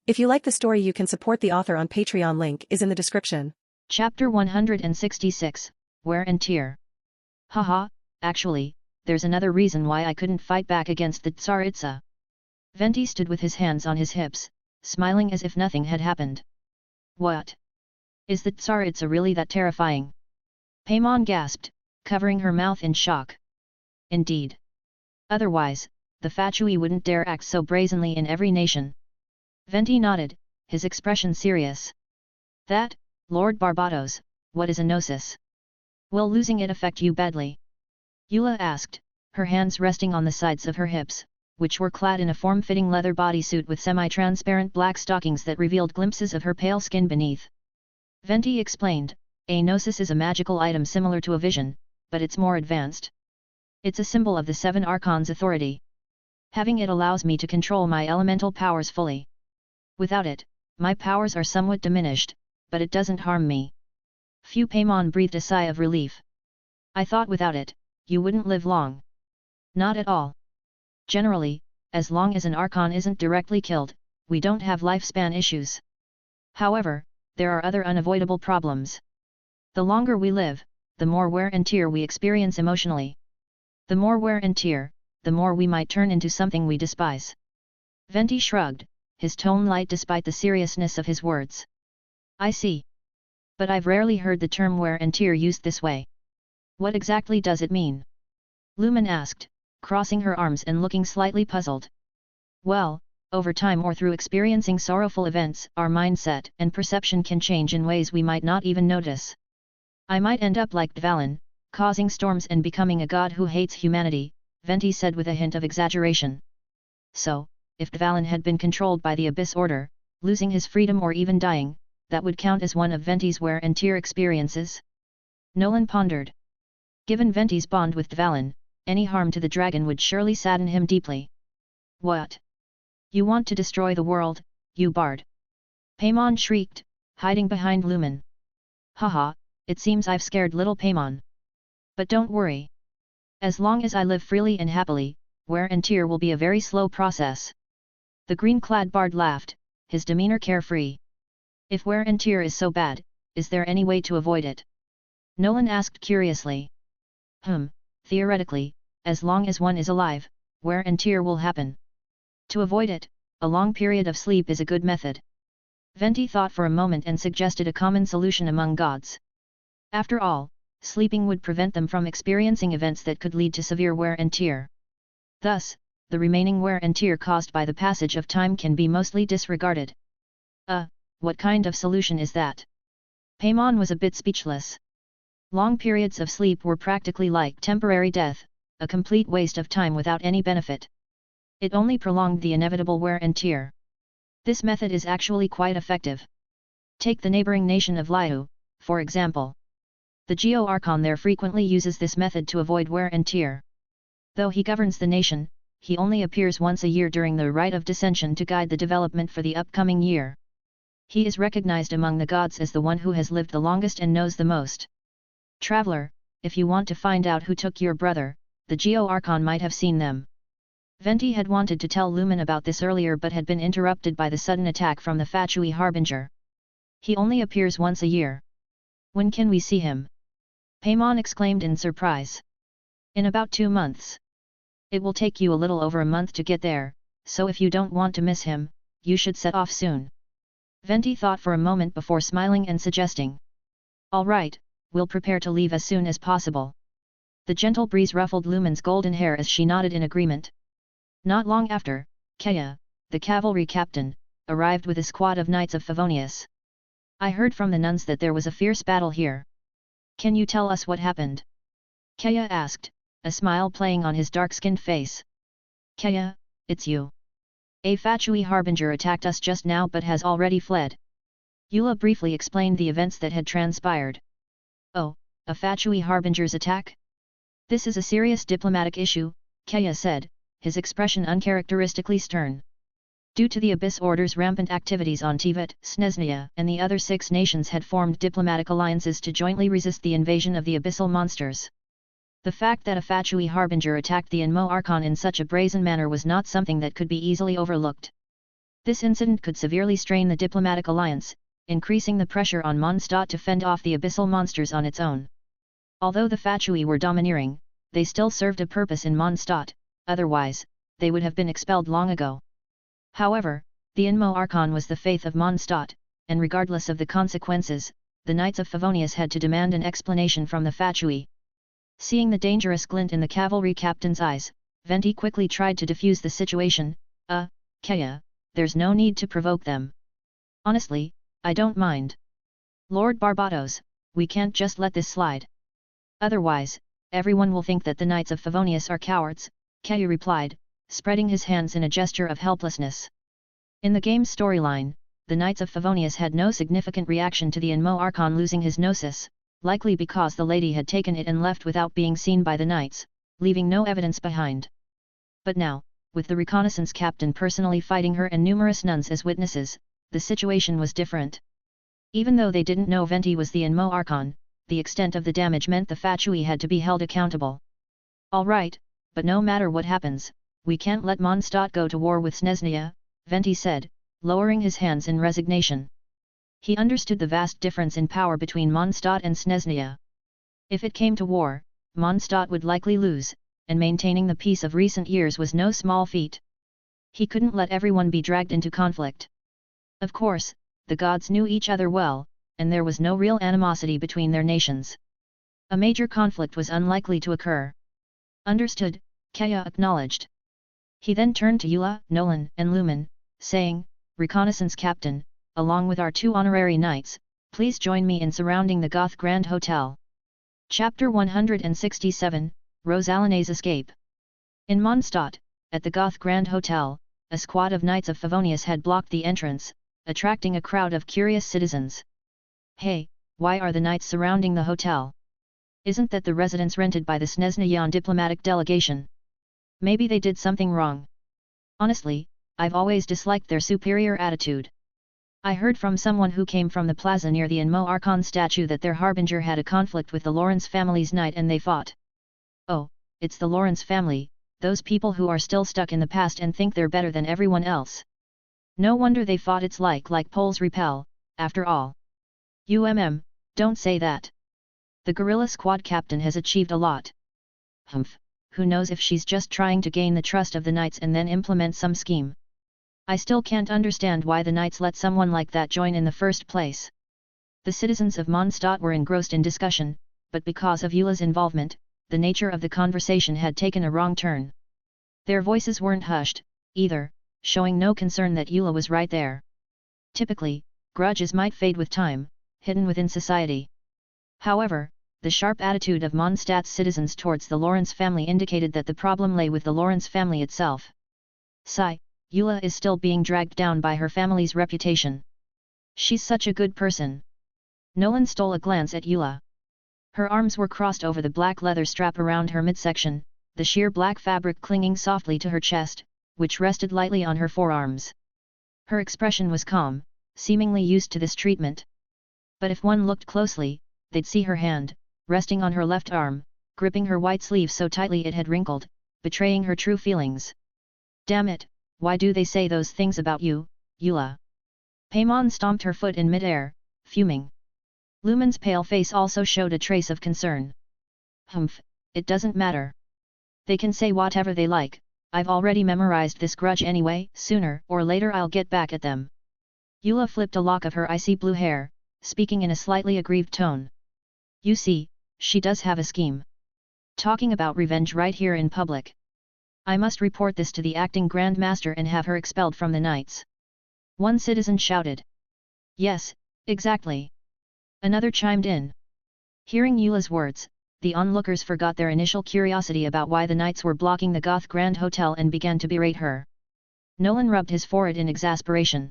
If you like the story, you can support the author on Patreon. Link is in the description. Chapter 166, Wear and Tear. Haha, actually, there's another reason why I couldn't fight back against the Tsaritsa. Venti stood with his hands on his hips, smiling as if nothing had happened. What? Is the Tsaritsa really that terrifying? Paimon gasped, covering her mouth in shock. Indeed. Otherwise, the Fatui wouldn't dare act so brazenly in every nation. Venti nodded, his expression serious. That, Lord Barbatos, what is a gnosis? Will losing it affect you badly? Eula asked, her hands resting on the sides of her hips, which were clad in a form-fitting leather bodysuit with semi-transparent black stockings that revealed glimpses of her pale skin beneath. Venti explained, a gnosis is a magical item similar to a vision, but it's more advanced. It's a symbol of the 7 Archons' authority. Having it allows me to control my elemental powers fully. Without it, my powers are somewhat diminished, but it doesn't harm me. Paimon breathed a sigh of relief. I thought without it, you wouldn't live long. Not at all. Generally, as long as an Archon isn't directly killed, we don't have lifespan issues. However, there are other unavoidable problems. The longer we live, the more wear and tear we experience emotionally. The more wear and tear, the more we might turn into something we despise. Venti shrugged, his tone light despite the seriousness of his words. I see. But I've rarely heard the term wear and tear used this way. What exactly does it mean? Lumen asked, crossing her arms and looking slightly puzzled. Well, over time or through experiencing sorrowful events, our mindset and perception can change in ways we might not even notice. I might end up like Dvalin, causing storms and becoming a god who hates humanity, Venti said with a hint of exaggeration. So, if Dvalin had been controlled by the Abyss Order, losing his freedom or even dying, that would count as one of Venti's wear and tear experiences? Nolan pondered. Given Venti's bond with Dvalin, any harm to the dragon would surely sadden him deeply. What? You want to destroy the world, you bard? Paimon shrieked, hiding behind Lumen. Haha, it seems I've scared little Paimon. But don't worry. As long as I live freely and happily, wear and tear will be a very slow process. The green-clad bard laughed, his demeanor carefree. If wear and tear is so bad, is there any way to avoid it? Nolan asked curiously. Theoretically, as long as one is alive, wear and tear will happen. To avoid it, a long period of sleep is a good method. Venti thought for a moment and suggested a common solution among gods. After all, sleeping would prevent them from experiencing events that could lead to severe wear and tear. Thus, the remaining wear and tear caused by the passage of time can be mostly disregarded. What kind of solution is that? Paimon was a bit speechless. Long periods of sleep were practically like temporary death, a complete waste of time without any benefit. It only prolonged the inevitable wear and tear. This method is actually quite effective. Take the neighboring nation of Liu, for example. The Geo-Archon there frequently uses this method to avoid wear and tear. Though he governs the nation, he only appears once a year during the Rite of Dissension to guide the development for the upcoming year. He is recognized among the gods as the one who has lived the longest and knows the most. Traveler, if you want to find out who took your brother, the Geo-Archon might have seen them. Venti had wanted to tell Lumen about this earlier but had been interrupted by the sudden attack from the Fatui Harbinger. He only appears once a year. When can we see him? Paimon exclaimed in surprise. In about 2 months. It will take you a little over a month to get there, so if you don't want to miss him, you should set off soon. Venti thought for a moment before smiling and suggesting. All right, we'll prepare to leave as soon as possible. The gentle breeze ruffled Lumen's golden hair as she nodded in agreement. Not long after, Kea, the cavalry captain, arrived with a squad of knights of Favonius. I heard from the nuns that there was a fierce battle here. Can you tell us what happened? Kea asked, a smile playing on his dark-skinned face. Kea, it's you. A Fatui Harbinger attacked us just now but has already fled. Eula briefly explained the events that had transpired. Oh, a Fatui Harbinger's attack? This is a serious diplomatic issue, Kea said, his expression uncharacteristically stern. Due to the Abyss Order's rampant activities on Teyvat, Snezhnia and the other 6 nations had formed diplomatic alliances to jointly resist the invasion of the abyssal monsters. The fact that a Fatui harbinger attacked the Inmo Archon in such a brazen manner was not something that could be easily overlooked. This incident could severely strain the diplomatic alliance, increasing the pressure on Mondstadt to fend off the abyssal monsters on its own. Although the Fatui were domineering, they still served a purpose in Mondstadt, otherwise, they would have been expelled long ago. However, the Inmo Archon was the faith of Mondstadt, and regardless of the consequences, the Knights of Favonius had to demand an explanation from the Fatui. Seeing the dangerous glint in the cavalry captain's eyes, Venti quickly tried to defuse the situation. Kaya, there's no need to provoke them. Honestly, I don't mind. Lord Barbatos, we can't just let this slide. Otherwise, everyone will think that the Knights of Favonius are cowards, Kaya replied, spreading his hands in a gesture of helplessness. In the game's storyline, the Knights of Favonius had no significant reaction to the Inmo Archon losing his Gnosis, likely because the lady had taken it and left without being seen by the knights, leaving no evidence behind. But now, with the reconnaissance captain personally fighting her and numerous nuns as witnesses, the situation was different. Even though they didn't know Venti was the Inmo Archon, the extent of the damage meant the Fatui had to be held accountable. Alright, but no matter what happens, we can't let Mondstadt go to war with Snezhnaya, Venti said, lowering his hands in resignation. He understood the vast difference in power between Mondstadt and Snezhnaya. If it came to war, Mondstadt would likely lose, and maintaining the peace of recent years was no small feat. He couldn't let everyone be dragged into conflict. Of course, the gods knew each other well, and there was no real animosity between their nations. A major conflict was unlikely to occur. Understood, Kaya acknowledged. He then turned to Eula, Nolan, and Lumen, saying, Reconnaissance Captain, along with our 2 honorary knights, please join me in surrounding the Goth Grand Hotel. Chapter 167, Rosalina's Escape. In Mondstadt, at the Goth Grand Hotel, a squad of Knights of Favonius had blocked the entrance, attracting a crowd of curious citizens. Hey, why are the knights surrounding the hotel? Isn't that the residence rented by the Snezhnayan diplomatic delegation? Maybe they did something wrong. Honestly, I've always disliked their superior attitude. I heard from someone who came from the plaza near the Inmo Archon statue that their harbinger had a conflict with the Lawrence family's knight and they fought. Oh, it's the Lawrence family, those people who are still stuck in the past and think they're better than everyone else. No wonder they fought. It's like poles repel, after all. Don't say that. The guerrilla squad captain has achieved a lot. Humph, who knows if she's just trying to gain the trust of the knights and then implement some scheme. I still can't understand why the knights let someone like that join in the first place. The citizens of Mondstadt were engrossed in discussion, but because of Eula's involvement, the nature of the conversation had taken a wrong turn. Their voices weren't hushed, either, showing no concern that Eula was right there. Typically, grudges might fade with time, hidden within society. However, the sharp attitude of Mondstadt's citizens towards the Lawrence family indicated that the problem lay with the Lawrence family itself. Sigh. Eula is still being dragged down by her family's reputation. She's such a good person. Nolan stole a glance at Eula. Her arms were crossed over the black leather strap around her midsection, the sheer black fabric clinging softly to her chest, which rested lightly on her forearms. Her expression was calm, seemingly used to this treatment. But if one looked closely, they'd see her hand, resting on her left arm, gripping her white sleeve so tightly it had wrinkled, betraying her true feelings. Damn it! Why do they say those things about you, Eula? Paimon stomped her foot in midair, fuming. Lumen's pale face also showed a trace of concern. Humph, it doesn't matter. They can say whatever they like, I've already memorized this grudge anyway, sooner or later I'll get back at them. Eula flipped a lock of her icy blue hair, speaking in a slightly aggrieved tone. You see, she does have a scheme. Talking about revenge right here in public. I must report this to the acting Grand Master and have her expelled from the Knights. One citizen shouted. Yes, exactly. Another chimed in. Hearing Eula's words, the onlookers forgot their initial curiosity about why the Knights were blocking the Goth Grand Hotel and began to berate her. Nolan rubbed his forehead in exasperation.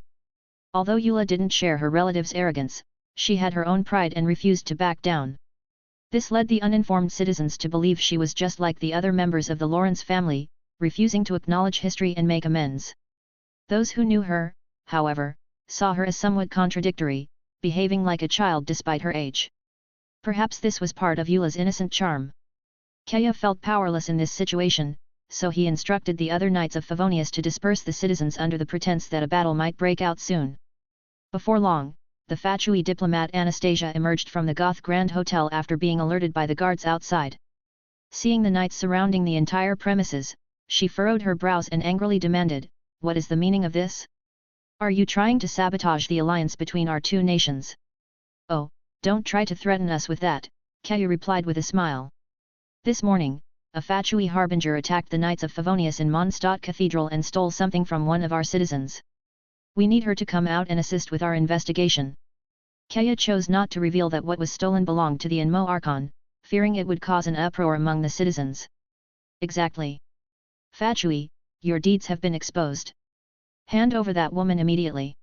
Although Eula didn't share her relative's arrogance, she had her own pride and refused to back down. This led the uninformed citizens to believe she was just like the other members of the Lawrence family, refusing to acknowledge history and make amends. Those who knew her, however, saw her as somewhat contradictory, behaving like a child despite her age. Perhaps this was part of Eula's innocent charm. Kaya felt powerless in this situation, so he instructed the other knights of Favonius to disperse the citizens under the pretense that a battle might break out soon. Before long, the Fatui diplomat Anastasia emerged from the Goth Grand Hotel after being alerted by the guards outside. Seeing the knights surrounding the entire premises, she furrowed her brows and angrily demanded, "What is the meaning of this? Are you trying to sabotage the alliance between our two nations?" "Oh, don't try to threaten us with that," Kaya replied with a smile. "This morning, a Fatui harbinger attacked the Knights of Favonius in Mondstadt Cathedral and stole something from one of our citizens. We need her to come out and assist with our investigation." Kaya chose not to reveal that what was stolen belonged to the Inmo Archon, fearing it would cause an uproar among the citizens. "Exactly. Fatui, your deeds have been exposed. Hand over that woman immediately!"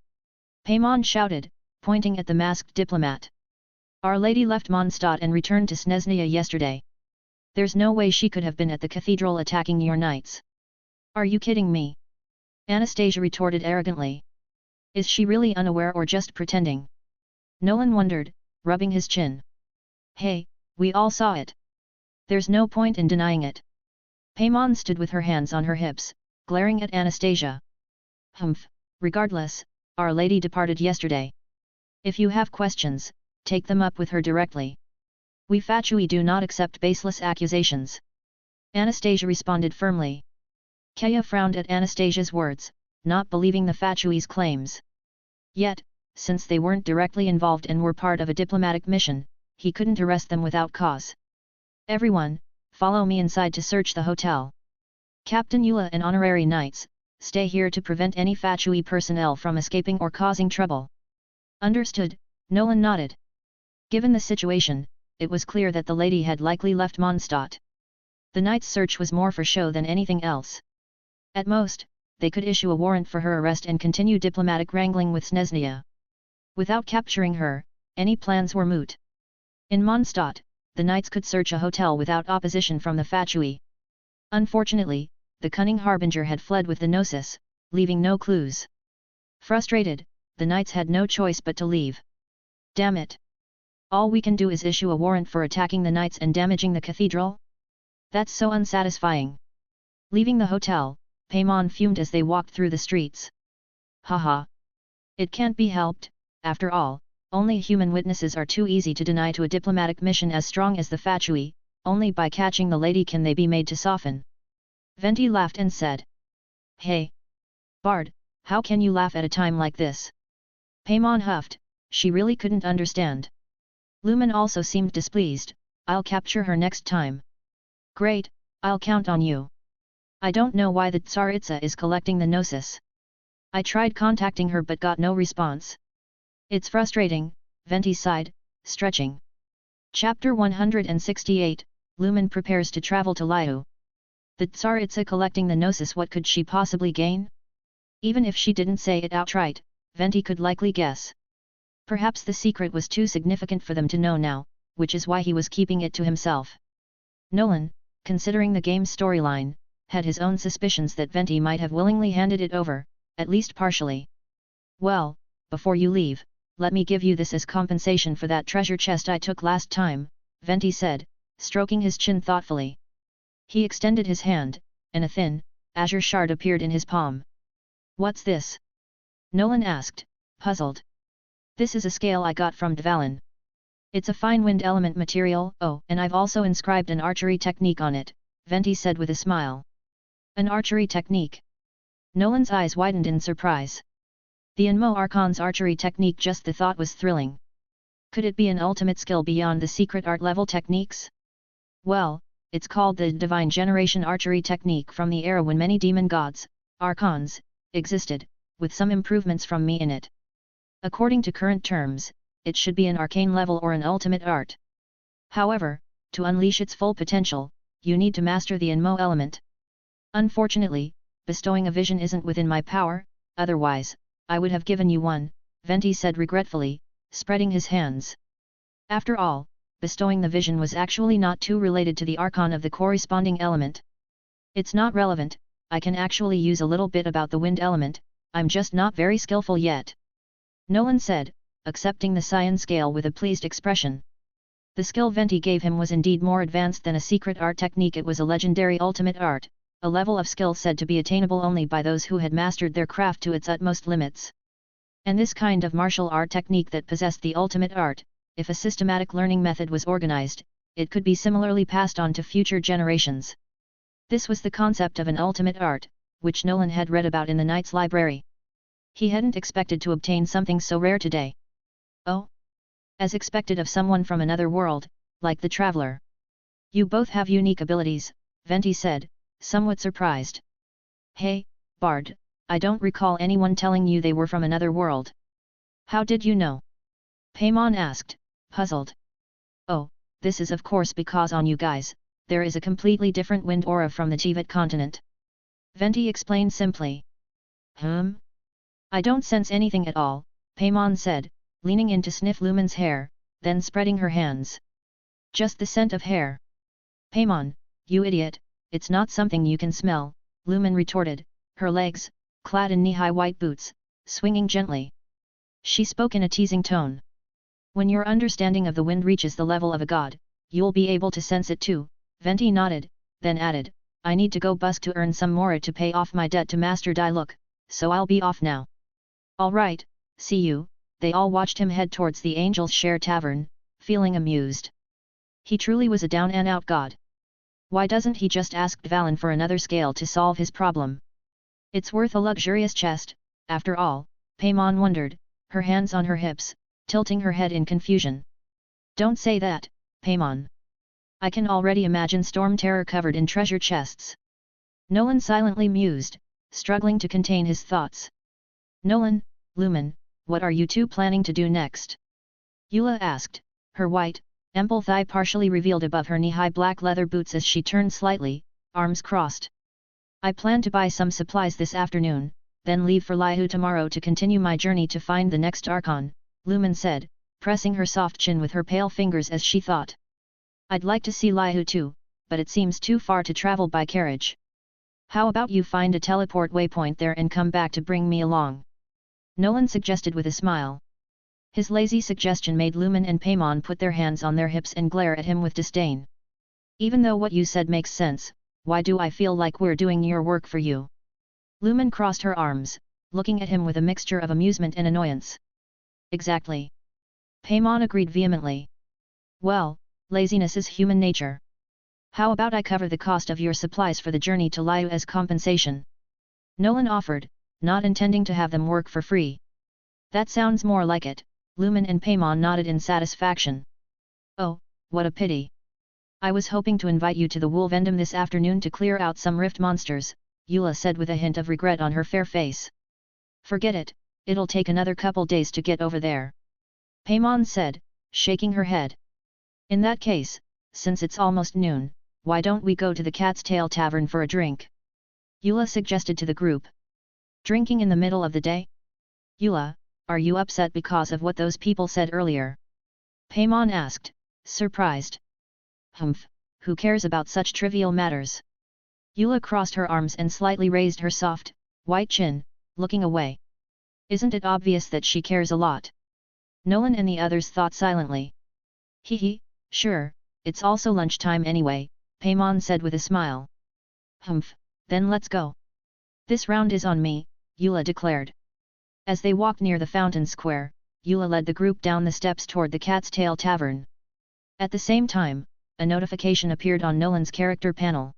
Paimon shouted, pointing at the masked diplomat. "Our Lady left Mondstadt and returned to Snezhnaya yesterday. There's no way she could have been at the cathedral attacking your knights." "Are you kidding me?" Anastasia retorted arrogantly. "Is she really unaware or just pretending?" Nolan wondered, rubbing his chin. "Hey, we all saw it. There's no point in denying it." Paimon stood with her hands on her hips, glaring at Anastasia. "Humph, regardless, Our Lady departed yesterday. If you have questions, take them up with her directly. We Fatui do not accept baseless accusations." Anastasia responded firmly. Kaya frowned at Anastasia's words, not believing the Fatui's claims. Yet, since they weren't directly involved and were part of a diplomatic mission, he couldn't arrest them without cause. "Everyone, follow me inside to search the hotel. Captain Eula and honorary knights, stay here to prevent any Fatui personnel from escaping or causing trouble." "Understood," Nolan nodded. Given the situation, it was clear that the lady had likely left Mondstadt. The knight's search was more for show than anything else. At most, they could issue a warrant for her arrest and continue diplomatic wrangling with Snezhnaya. Without capturing her, any plans were moot. In Mondstadt, the knights could search a hotel without opposition from the Fatui. Unfortunately, the cunning harbinger had fled with the Gnosis, leaving no clues. Frustrated, the knights had no choice but to leave. "Damn it! All we can do is issue a warrant for attacking the knights and damaging the cathedral? That's so unsatisfying." Leaving the hotel, Paimon fumed as they walked through the streets. "Haha! It can't be helped, after all, only human witnesses are too easy to deny to a diplomatic mission as strong as the Fatui, only by catching the lady can they be made to soften." Venti laughed and said. "Hey! Bard, how can you laugh at a time like this?" Paimon huffed, she really couldn't understand. Lumen also seemed displeased. "I'll capture her next time." "Great, I'll count on you. I don't know why the Tsaritsa is collecting the Gnosis. I tried contacting her but got no response." "It's frustrating," Venti sighed, stretching. Chapter 168, Lumen prepares to travel to Liu. The Tsaritsa collecting the Gnosis, what could she possibly gain? Even if she didn't say it outright, Venti could likely guess. Perhaps the secret was too significant for them to know now, which is why he was keeping it to himself. Nolan, considering the game's storyline, had his own suspicions that Venti might have willingly handed it over, at least partially. "Well, before you leave, let me give you this as compensation for that treasure chest I took last time," Venti said, stroking his chin thoughtfully. He extended his hand, and a thin, azure shard appeared in his palm. "What's this?" Nolan asked, puzzled. "This is a scale I got from Dvalin. It's a fine wind element material. Oh, and I've also inscribed an archery technique on it," Venti said with a smile. "An archery technique?" Nolan's eyes widened in surprise. The Inmo Archon's archery technique, just the thought was thrilling. Could it be an ultimate skill beyond the secret art level techniques? "Well, it's called the Divine Generation Archery Technique from the era when many demon gods, Archons, existed, with some improvements from me in it. According to current terms, it should be an arcane level or an ultimate art. However, to unleash its full potential, you need to master the Inmo element. Unfortunately, bestowing a vision isn't within my power, otherwise, I would have given you one," Venti said regretfully, spreading his hands. After all, bestowing the vision was actually not too related to the Archon of the corresponding element. "It's not relevant, I can actually use a little bit about the wind element, I'm just not very skillful yet," Nolan said, accepting the Cyan scale with a pleased expression. The skill Venti gave him was indeed more advanced than a secret art technique. It was a legendary ultimate art, a level of skill said to be attainable only by those who had mastered their craft to its utmost limits. And this kind of martial art technique that possessed the ultimate art, if a systematic learning method was organized, it could be similarly passed on to future generations. This was the concept of an ultimate art, which Nolan had read about in the Knight's Library. He hadn't expected to obtain something so rare today. Oh? As expected of someone from another world, like the traveler. You both have unique abilities, Venti said, somewhat surprised. Hey, Bard, I don't recall anyone telling you they were from another world. How did you know? Paimon asked, puzzled. Oh, this is of course because on you guys, there is a completely different wind aura from the Teyvat continent. Venti explained simply. I don't sense anything at all, Paimon said, leaning in to sniff Lumen's hair, then spreading her hands. Just the scent of hair. Paimon, you idiot, it's not something you can smell, Lumen retorted, her legs, clad in knee-high white boots, swinging gently. She spoke in a teasing tone. When your understanding of the wind reaches the level of a god, you'll be able to sense it too, Venti nodded, then added, I need to go busk to earn some mora to pay off my debt to Master Diluc, so I'll be off now. Alright, see you. They all watched him head towards the Angel's Share Tavern, feeling amused. He truly was a down-and-out god. Why doesn't he just ask Dvalin for another scale to solve his problem? It's worth a luxurious chest, after all, Paimon wondered, her hands on her hips, tilting her head in confusion. Don't say that, Paimon. I can already imagine Storm Terror covered in treasure chests. Nolan silently mused, struggling to contain his thoughts. Nolan, Lumen, what are you two planning to do next? Eula asked, her white, ample thigh partially revealed above her knee-high black leather boots as she turned slightly, arms crossed. I plan to buy some supplies this afternoon, then leave for Laihu tomorrow to continue my journey to find the next Archon, Lumen said, pressing her soft chin with her pale fingers as she thought. I'd like to see Laihu too, but it seems too far to travel by carriage. How about you find a teleport waypoint there and come back to bring me along? Nolan suggested with a smile. His lazy suggestion made Lumen and Paimon put their hands on their hips and glare at him with disdain. Even though what you said makes sense, why do I feel like we're doing your work for you? Lumen crossed her arms, looking at him with a mixture of amusement and annoyance. Exactly. Paimon agreed vehemently. Well, laziness is human nature. How about I cover the cost of your supplies for the journey to Laihu as compensation? Nolan offered, not intending to have them work for free. That sounds more like it, Lumen and Paimon nodded in satisfaction. Oh, what a pity. I was hoping to invite you to the Wool Vendom this afternoon to clear out some rift monsters, Eula said with a hint of regret on her fair face. Forget it, it'll take another couple days to get over there. Paimon said, shaking her head. In that case, since it's almost noon, why don't we go to the Cat's Tail Tavern for a drink? Eula suggested to the group. Drinking in the middle of the day? Eula, are you upset because of what those people said earlier? Paimon asked, surprised. Humph, who cares about such trivial matters? Eula crossed her arms and slightly raised her soft, white chin, looking away. Isn't it obvious that she cares a lot? Nolan and the others thought silently. Hee, sure, it's also lunchtime anyway, Paimon said with a smile. Humph, then let's go. This round is on me, Eula declared. As they walked near the fountain square, Eula led the group down the steps toward the Cat's Tail Tavern. At the same time, a notification appeared on Nolan's character panel.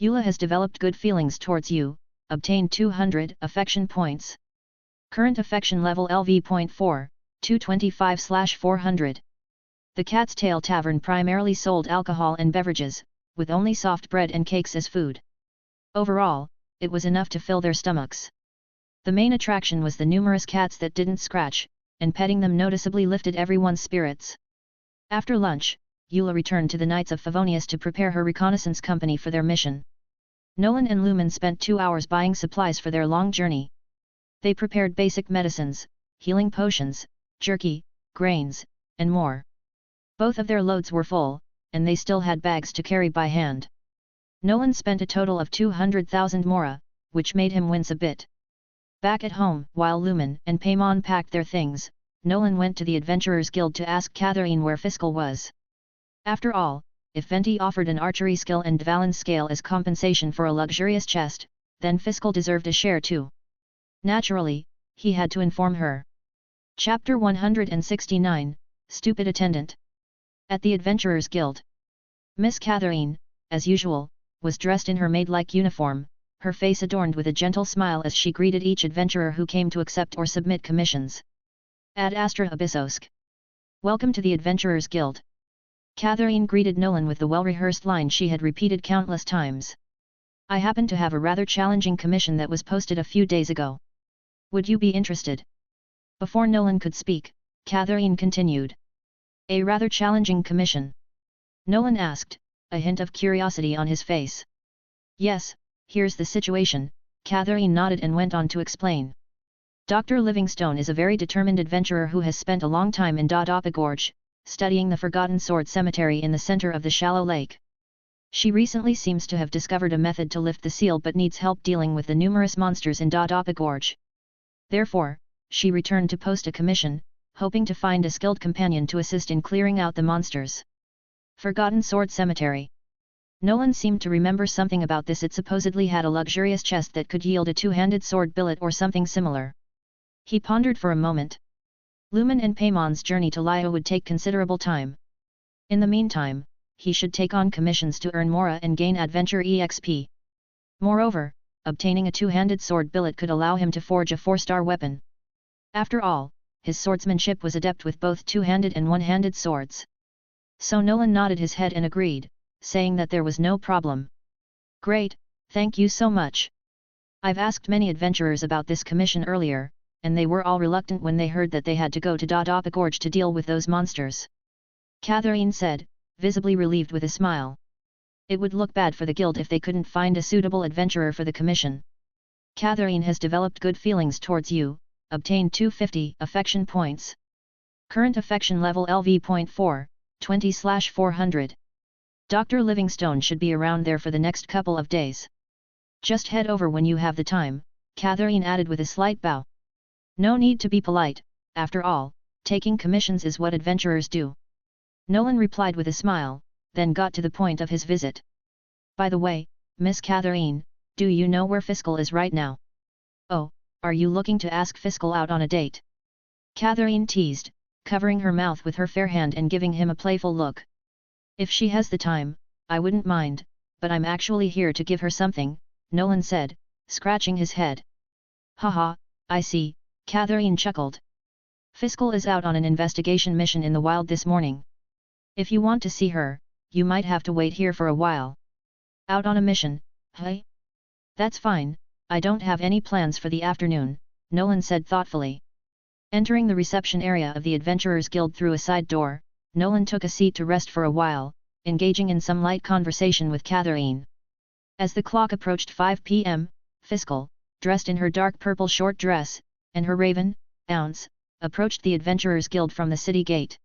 Eula has developed good feelings towards you, obtained 200 affection points. Current affection level LV.4, 225/400. The Cat's Tail Tavern primarily sold alcohol and beverages, with only soft bread and cakes as food. Overall, it was enough to fill their stomachs. The main attraction was the numerous cats that didn't scratch, and petting them noticeably lifted everyone's spirits. After lunch, Eula returned to the Knights of Favonius to prepare her reconnaissance company for their mission. Nolan and Lumen spent 2 hours buying supplies for their long journey. They prepared basic medicines, healing potions, jerky, grains, and more. Both of their loads were full, and they still had bags to carry by hand. Nolan spent a total of 200,000 mora, which made him wince a bit. Back at home, while Lumen and Paimon packed their things, Nolan went to the Adventurers Guild to ask Catherine where Fiscal was. After all, if Venti offered an archery skill and Dvalin's scale as compensation for a luxurious chest, then Fiskal deserved a share too. Naturally, he had to inform her. Chapter 169, Stupid Attendant. At the Adventurers Guild. Miss Catherine, as usual, was dressed in her maid-like uniform, her face adorned with a gentle smile as she greeted each adventurer who came to accept or submit commissions. Ad Astra Abyssosk. Welcome to the Adventurers Guild. Catherine greeted Nolan with the well-rehearsed line she had repeated countless times. I happen to have a rather challenging commission that was posted a few days ago. Would you be interested? Before Nolan could speak, Catherine continued. A rather challenging commission? Nolan asked, a hint of curiosity on his face. Yes, here's the situation, Catherine nodded and went on to explain. Dr. Livingstone is a very determined adventurer who has spent a long time in Dodapa Gorge, studying the Forgotten Sword Cemetery in the center of the shallow lake. She recently seems to have discovered a method to lift the seal but needs help dealing with the numerous monsters in Dodapa Gorge. Therefore, she returned to post a commission, hoping to find a skilled companion to assist in clearing out the monsters. Forgotten Sword Cemetery. Nolan seemed to remember something about this. It supposedly had a luxurious chest that could yield a two-handed sword billet or something similar. He pondered for a moment. Lumen and Paymon's journey to Laya would take considerable time. In the meantime, he should take on commissions to earn Mora and gain Adventure EXP. Moreover, obtaining a two-handed sword billet could allow him to forge a 4-star weapon. After all, his swordsmanship was adept with both two-handed and one-handed swords. So Nolan nodded his head and agreed, saying that there was no problem. Great, thank you so much. I've asked many adventurers about this commission earlier, and they were all reluctant when they heard that they had to go to Dodapa Gorge to deal with those monsters. Catherine said, visibly relieved with a smile. It would look bad for the guild if they couldn't find a suitable adventurer for the commission. Catherine has developed good feelings towards you, obtained 250 affection points. Current affection level LV.4, 20/400. Dr. Livingstone should be around there for the next couple of days. Just head over when you have the time, Catherine added with a slight bow. No need to be polite, after all, taking commissions is what adventurers do. Nolan replied with a smile, then got to the point of his visit. By the way, Miss Catherine, do you know where Fiskal is right now? Oh, are you looking to ask Fiskal out on a date? Catherine teased, covering her mouth with her fair hand and giving him a playful look. If she has the time, I wouldn't mind, but I'm actually here to give her something, Nolan said, scratching his head. Haha, I see, Catherine chuckled. Fiskal is out on an investigation mission in the wild this morning. If you want to see her, you might have to wait here for a while. Out on a mission, hey? That's fine, I don't have any plans for the afternoon, Nolan said thoughtfully. Entering the reception area of the Adventurers Guild through a side door, Nolan took a seat to rest for a while, engaging in some light conversation with Catherine. As the clock approached 5 p.m., Fiskal, dressed in her dark purple short dress, and her raven, Ounce, approached the Adventurers Guild from the city gate.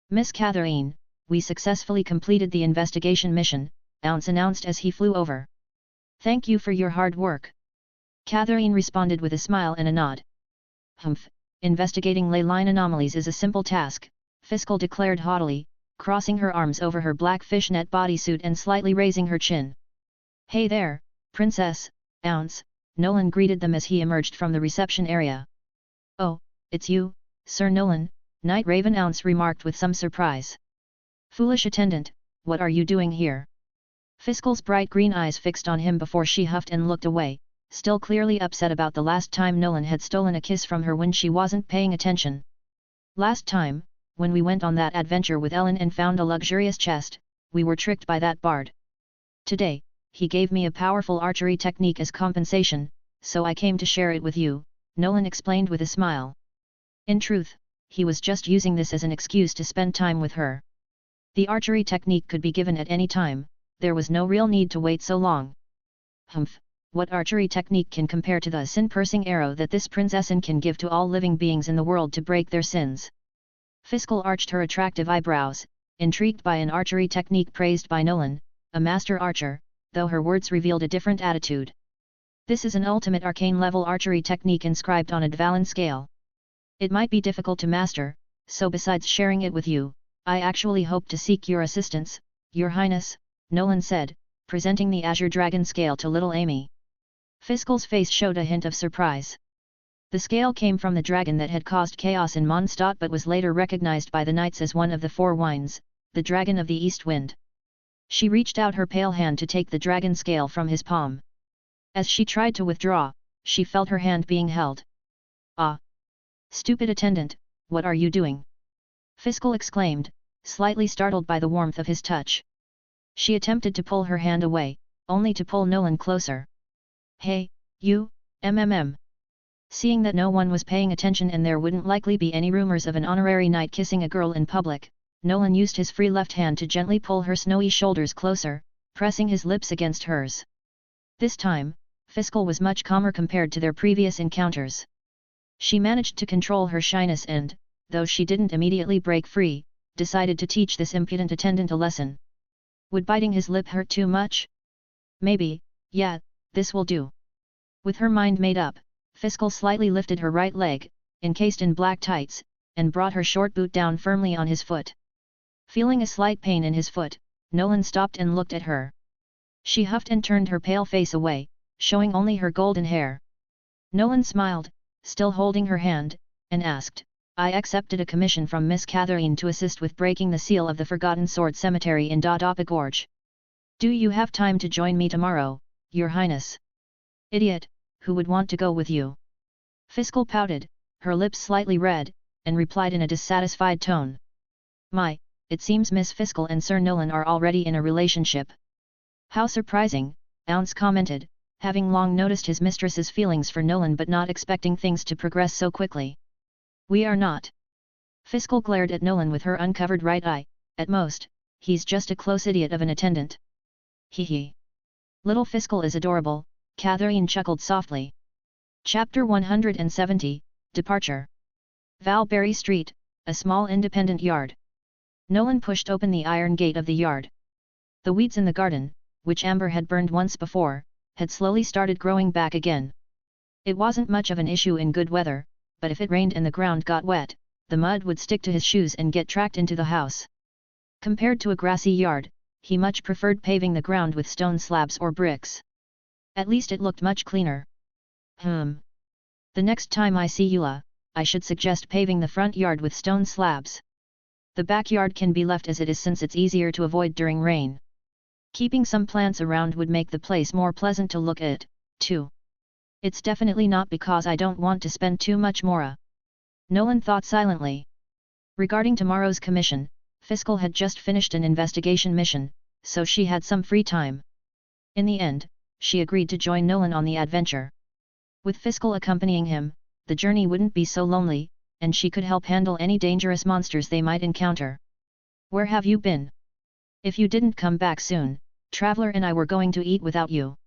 Miss Catherine, we successfully completed the investigation mission, Ounce announced as he flew over. Thank you for your hard work. Catherine responded with a smile and a nod. Humph, investigating ley line anomalies is a simple task, Fiskal declared haughtily, crossing her arms over her black fishnet bodysuit and slightly raising her chin. Hey there, Princess, Ounce, Nolan greeted them as he emerged from the reception area. Oh, it's you, Sir Nolan, Night Raven Ounce remarked with some surprise. Foolish attendant, what are you doing here? Fiskal's bright green eyes fixed on him before she huffed and looked away, still clearly upset about the last time Nolan had stolen a kiss from her when she wasn't paying attention. Last time, when we went on that adventure with Ellen and found a luxurious chest, we were tricked by that bard. Today, he gave me a powerful archery technique as compensation, so I came to share it with you, Nolan explained with a smile. In truth, he was just using this as an excuse to spend time with her. The archery technique could be given at any time, there was no real need to wait so long. Humph, what archery technique can compare to the sin-piercing arrow that this princessin can give to all living beings in the world to break their sins? Fiskal arched her attractive eyebrows, intrigued by an archery technique praised by Nolan, a master archer, though her words revealed a different attitude. This is an ultimate arcane-level archery technique inscribed on a Dvalin scale. It might be difficult to master, so besides sharing it with you, I actually hope to seek your assistance, Your Highness, Nolan said, presenting the Azure Dragon scale to little Amy. Fiscal's face showed a hint of surprise. The scale came from the dragon that had caused chaos in Mondstadt but was later recognized by the knights as one of the four winds, the dragon of the east wind. She reached out her pale hand to take the dragon scale from his palm. As she tried to withdraw, she felt her hand being held. Ah! Stupid attendant, what are you doing? Fiscal exclaimed, slightly startled by the warmth of his touch. She attempted to pull her hand away, only to pull Nolan closer. Hey, you, MMM. Seeing that no one was paying attention and there wouldn't likely be any rumors of an honorary knight kissing a girl in public, Nolan used his free left hand to gently pull her snowy shoulders closer, pressing his lips against hers. This time, Fiscal was much calmer compared to their previous encounters. She managed to control her shyness and, though she didn't immediately break free, decided to teach this impudent attendant a lesson. Would biting his lip hurt too much? Maybe, yeah, this will do. With her mind made up, Fiscal slightly lifted her right leg, encased in black tights, and brought her short boot down firmly on his foot. Feeling a slight pain in his foot, Nolan stopped and looked at her. She huffed and turned her pale face away, showing only her golden hair. Nolan smiled, still holding her hand, and asked, I accepted a commission from Miss Catherine to assist with breaking the seal of the Forgotten Sword Cemetery in Dodapa Gorge. Do you have time to join me tomorrow, Your Highness? Idiot, who would want to go with you? Fiscal pouted, her lips slightly red, and replied in a dissatisfied tone. My, it seems Miss Fiscal and Sir Nolan are already in a relationship. How surprising, Ounce commented, having long noticed his mistress's feelings for Nolan but not expecting things to progress so quickly. We are not. Fiscal glared at Nolan with her uncovered right eye. At most, he's just a close idiot of an attendant. Hee hee. Little Fiscal is adorable, Catherine chuckled softly. Chapter 170, Departure. Valberry Street, a small independent yard. Nolan pushed open the iron gate of the yard. The weeds in the garden, which Amber had burned once before, had slowly started growing back again. It wasn't much of an issue in good weather, but if it rained and the ground got wet, the mud would stick to his shoes and get tracked into the house. Compared to a grassy yard, he much preferred paving the ground with stone slabs or bricks. At least it looked much cleaner. The next time I see Eula, I should suggest paving the front yard with stone slabs. The backyard can be left as it is since it's easier to avoid during rain. Keeping some plants around would make the place more pleasant to look at, too. It's definitely not because I don't want to spend too much more. Nolan thought silently. Regarding tomorrow's commission, Fiscal had just finished an investigation mission, so she had some free time. In the end, she agreed to join Nolan on the adventure. With Fiscal accompanying him, the journey wouldn't be so lonely, and she could help handle any dangerous monsters they might encounter. Where have you been? If you didn't come back soon, Traveler and I were going to eat without you.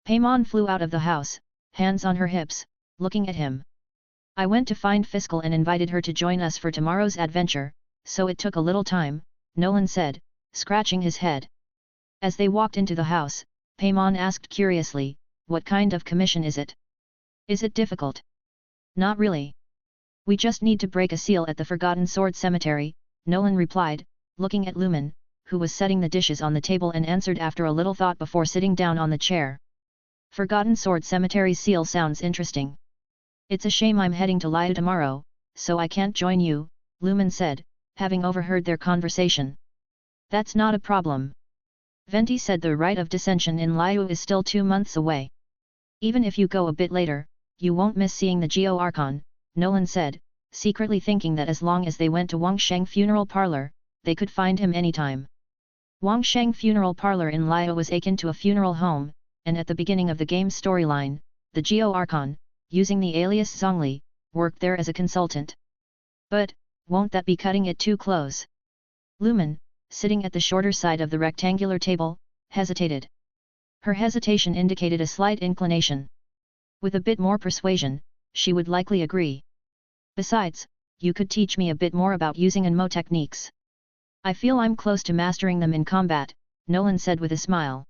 Paimon flew out of the house, hands on her hips, looking at him. I went to find Fiscal and invited her to join us for tomorrow's adventure, so it took a little time, Nolan said, scratching his head. As they walked into the house, Paimon asked curiously, what kind of commission is it? Is it difficult? Not really. We just need to break a seal at the Forgotten Sword Cemetery, Nolan replied, looking at Lumen, who was setting the dishes on the table and answered after a little thought before sitting down on the chair. Forgotten Sword Cemetery's seal sounds interesting. It's a shame I'm heading to Liyue tomorrow, so I can't join you, Lumen said, having overheard their conversation. That's not a problem. Venti said the rite of dissension in Liyue is still 2 months away. Even if you go a bit later, you won't miss seeing the Geo Archon, Nolan said, secretly thinking that as long as they went to Wangsheng Funeral Parlor, they could find him anytime. Wangsheng Funeral Parlor in Liyue was akin to a funeral home, and at the beginning of the game's storyline, the Geo Archon, using the alias Zhongli, worked there as a consultant. But, won't that be cutting it too close? Lumen, sitting at the shorter side of the rectangular table, hesitated. Her hesitation indicated a slight inclination. With a bit more persuasion, she would likely agree. Besides, you could teach me a bit more about using Anmo techniques. I feel I'm close to mastering them in combat, Nolan said with a smile.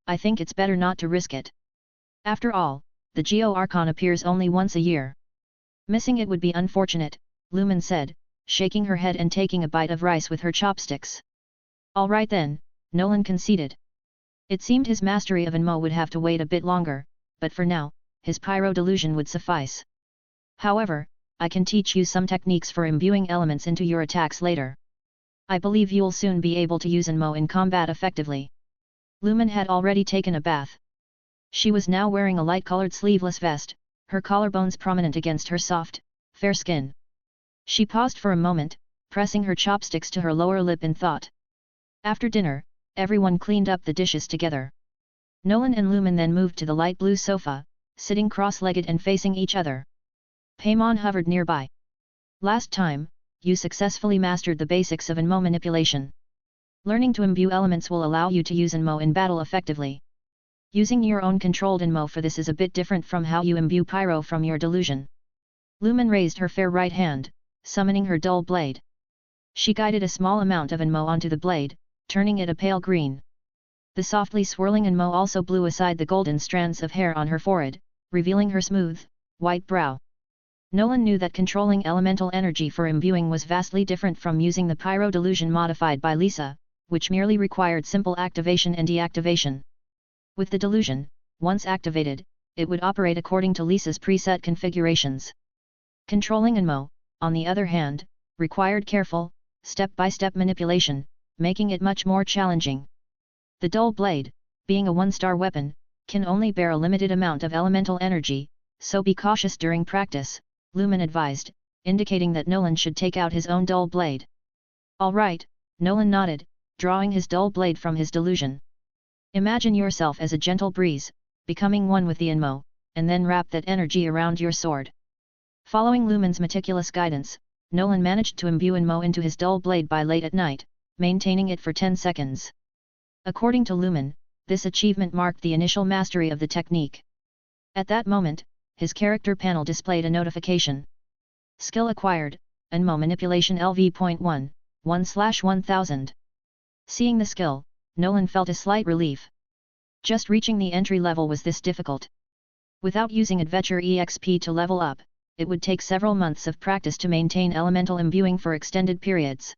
I think it's better not to risk it. After all, the Geo Archon appears only once a year. Missing it would be unfortunate, Lumen said, shaking her head and taking a bite of rice with her chopsticks. All right then, Nolan conceded. It seemed his mastery of Enmo would have to wait a bit longer, but for now, his pyro delusion would suffice. However, I can teach you some techniques for imbuing elements into your attacks later. I believe you'll soon be able to use Enmo in combat effectively. Lumen had already taken a bath. She was now wearing a light-colored sleeveless vest, her collarbones prominent against her soft, fair skin. She paused for a moment, pressing her chopsticks to her lower lip in thought. After dinner, everyone cleaned up the dishes together. Nolan and Lumen then moved to the light blue sofa, sitting cross-legged and facing each other. Paimon hovered nearby. Last time, you successfully mastered the basics of Enmo manipulation. Learning to imbue elements will allow you to use Enmo in battle effectively. Using your own controlled Enmo for this is a bit different from how you imbue pyro from your delusion. Lumen raised her fair right hand, summoning her dull blade. She guided a small amount of Enmo onto the blade, turning it a pale green. The softly swirling Enmo also blew aside the golden strands of hair on her forehead, revealing her smooth, white brow. Nolan knew that controlling elemental energy for imbuing was vastly different from using the pyro delusion modified by Lisa, which merely required simple activation and deactivation. With the delusion, once activated, it would operate according to Lisa's preset configurations. Controlling Enmo, on the other hand, required careful, step-by-step manipulation, making it much more challenging. The dull blade, being a one-star weapon, can only bear a limited amount of elemental energy, so be cautious during practice, Lumen advised, indicating that Nolan should take out his own dull blade. All right, Nolan nodded, drawing his dull blade from his delusion. Imagine yourself as a gentle breeze, becoming one with the Enmo, and then wrap that energy around your sword. Following Lumen's meticulous guidance, Nolan managed to imbue Enmo into his dull blade by late at night, maintaining it for 10 seconds. According to Lumen, this achievement marked the initial mastery of the technique. At that moment, his character panel displayed a notification. Skill acquired, Enmo Manipulation LV.1, 1/1000. Seeing the skill, Nolan felt a slight relief. Just reaching the entry level was this difficult. Without using Adventure EXP to level up, it would take several months of practice to maintain elemental imbuing for extended periods.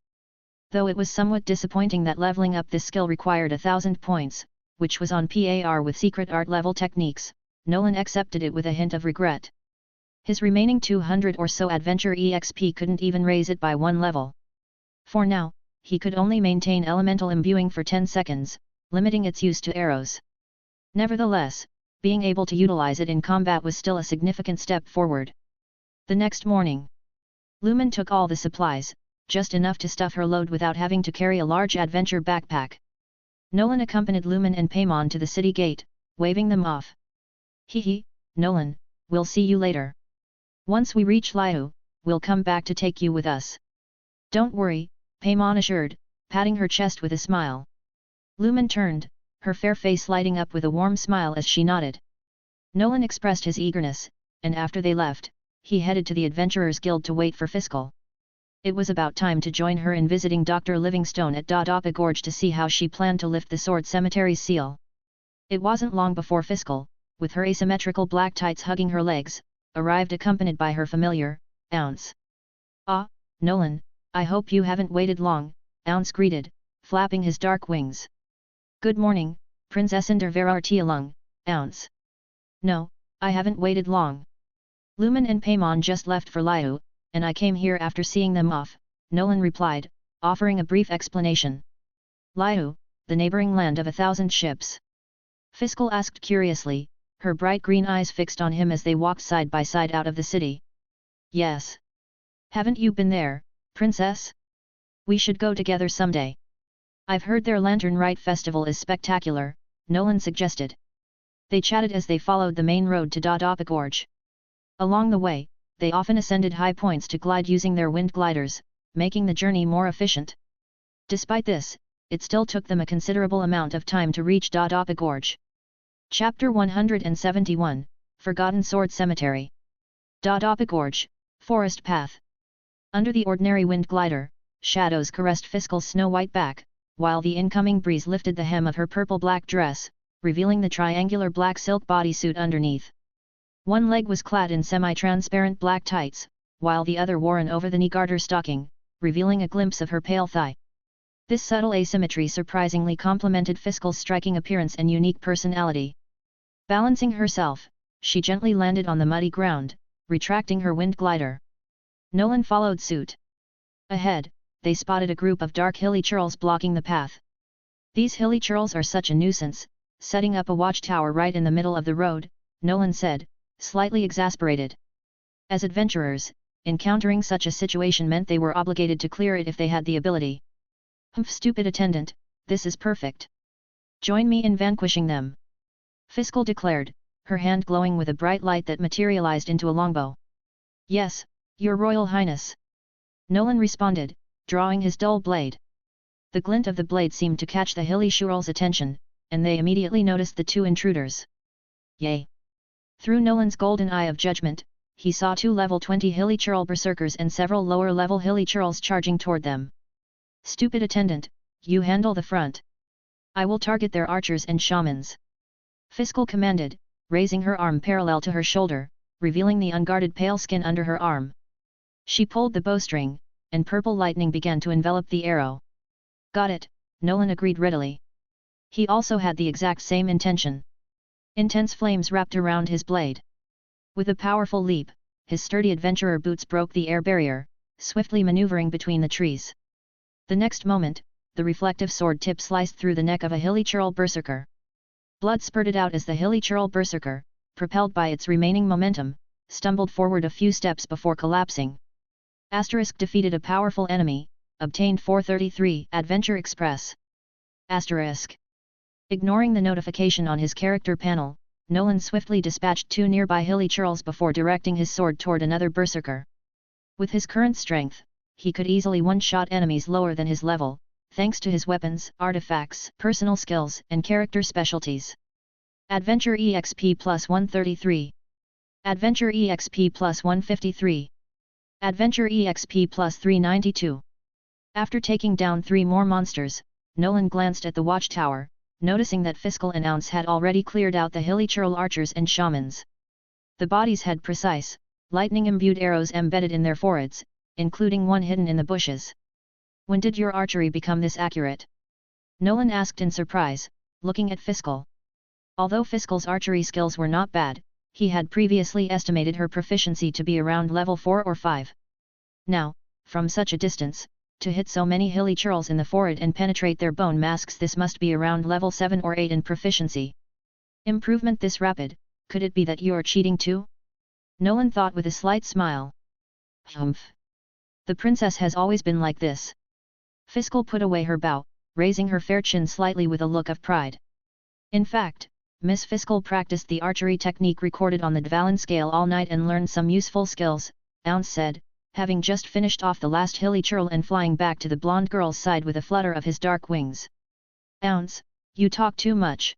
Though it was somewhat disappointing that leveling up this skill required 1000 points, which was on par with secret art level techniques, Nolan accepted it with a hint of regret. His remaining 200 or so Adventure EXP couldn't even raise it by one level. For now, he could only maintain elemental imbuing for 10 seconds, limiting its use to arrows. Nevertheless, being able to utilize it in combat was still a significant step forward. The next morning, Lumen took all the supplies, just enough to stuff her load without having to carry a large adventure backpack. Nolan accompanied Lumen and Paimon to the city gate, waving them off. Hee, Nolan, we'll see you later. Once we reach Liu, we'll come back to take you with us. Don't worry, Paimon assured, patting her chest with a smile. Lumen turned, her fair face lighting up with a warm smile as she nodded. Nolan expressed his eagerness, and after they left, he headed to the Adventurers Guild to wait for Fiscal. It was about time to join her in visiting Dr. Livingstone at Dodapa Gorge to see how she planned to lift the Sword Cemetery's seal. It wasn't long before Fiscal, with her asymmetrical black tights hugging her legs, arrived accompanied by her familiar, Ounce. Ah, Nolan, I hope you haven't waited long, Ounce greeted, flapping his dark wings. Good morning, Princess Indervarartialung, Ounce. No, I haven't waited long. Lumen and Paimon just left for Liu, and I came here after seeing them off, Nolan replied, offering a brief explanation. Liu, the neighboring land of 1,000 ships. Fiscal asked curiously, her bright green eyes fixed on him as they walked side by side out of the city. Yes. Haven't you been there, Princess? We should go together someday. I've heard their Lantern Rite festival is spectacular, Nolan suggested. They chatted as they followed the main road to Dodapa Gorge. Along the way, they often ascended high points to glide using their wind gliders, making the journey more efficient. Despite this, it still took them a considerable amount of time to reach Dodapa Gorge. Chapter 171, Forgotten Sword Cemetery. Dodapa Gorge, Forest Path. Under the ordinary wind glider, shadows caressed Fiscal's snow-white back, while the incoming breeze lifted the hem of her purple-black dress, revealing the triangular black silk bodysuit underneath. One leg was clad in semi-transparent black tights, while the other wore an over-the-knee garter stocking, revealing a glimpse of her pale thigh. This subtle asymmetry surprisingly complemented Fiscal's striking appearance and unique personality. Balancing herself, she gently landed on the muddy ground, retracting her wind glider. Nolan followed suit. Ahead, they spotted a group of dark hilly churls blocking the path. These hilly churls are such a nuisance, setting up a watchtower right in the middle of the road, Nolan said, slightly exasperated. As adventurers, encountering such a situation meant they were obligated to clear it if they had the ability. Humph, stupid attendant, this is perfect. Join me in vanquishing them. Fiscal declared, her hand glowing with a bright light that materialized into a longbow. Yes, Your Royal Highness. Nolan responded, drawing his dull blade. The glint of the blade seemed to catch the hilly churls' attention, and they immediately noticed the two intruders. Yay! Through Nolan's golden eye of judgment, he saw two level 20 hilly churl berserkers and several lower level hilly churls charging toward them. Stupid attendant, you handle the front. I will target their archers and shamans. Fiscal commanded, raising her arm parallel to her shoulder, revealing the unguarded pale skin under her arm. She pulled the bowstring, and purple lightning began to envelop the arrow. Got it, Nolan agreed readily. He also had the exact same intention. Intense flames wrapped around his blade. With a powerful leap, his sturdy adventurer boots broke the air barrier, swiftly maneuvering between the trees. The next moment, the reflective sword tip sliced through the neck of a hilly churl berserker. Blood spurted out as the hilly churl berserker, propelled by its remaining momentum, stumbled forward a few steps before collapsing. Asterisk defeated a powerful enemy, obtained 433 Adventure Express. Asterisk. Ignoring the notification on his character panel, Nolan swiftly dispatched two nearby hilly churls before directing his sword toward another berserker. With his current strength, he could easily one-shot enemies lower than his level, thanks to his weapons, artifacts, personal skills, and character specialties. Adventure EXP plus 133. Adventure EXP plus 153. Adventure EXP plus 392. After taking down 3 more monsters, Nolan glanced at the watchtower, noticing that Fiscal and Ounce had already cleared out the hilly churl archers and shamans. The bodies had precise, lightning-imbued arrows embedded in their foreheads, including one hidden in the bushes. When did your archery become this accurate? Nolan asked in surprise, looking at Fiscal. Although Fiscal's archery skills were not bad, he had previously estimated her proficiency to be around level 4 or 5. Now, from such a distance, to hit so many hilly churls in the forehead and penetrate their bone masks, this must be around level 7 or 8 in proficiency. Improvement this rapid, could it be that you're cheating too? Nolan thought with a slight smile. Humph. The princess has always been like this. Fiscal put away her bow, raising her fair chin slightly with a look of pride. In fact, Miss Fiscal practiced the archery technique recorded on the Dvalin scale all night and learned some useful skills, Ounce said, having just finished off the last hilly churl and flying back to the blonde girl's side with a flutter of his dark wings. Ounce, you talk too much.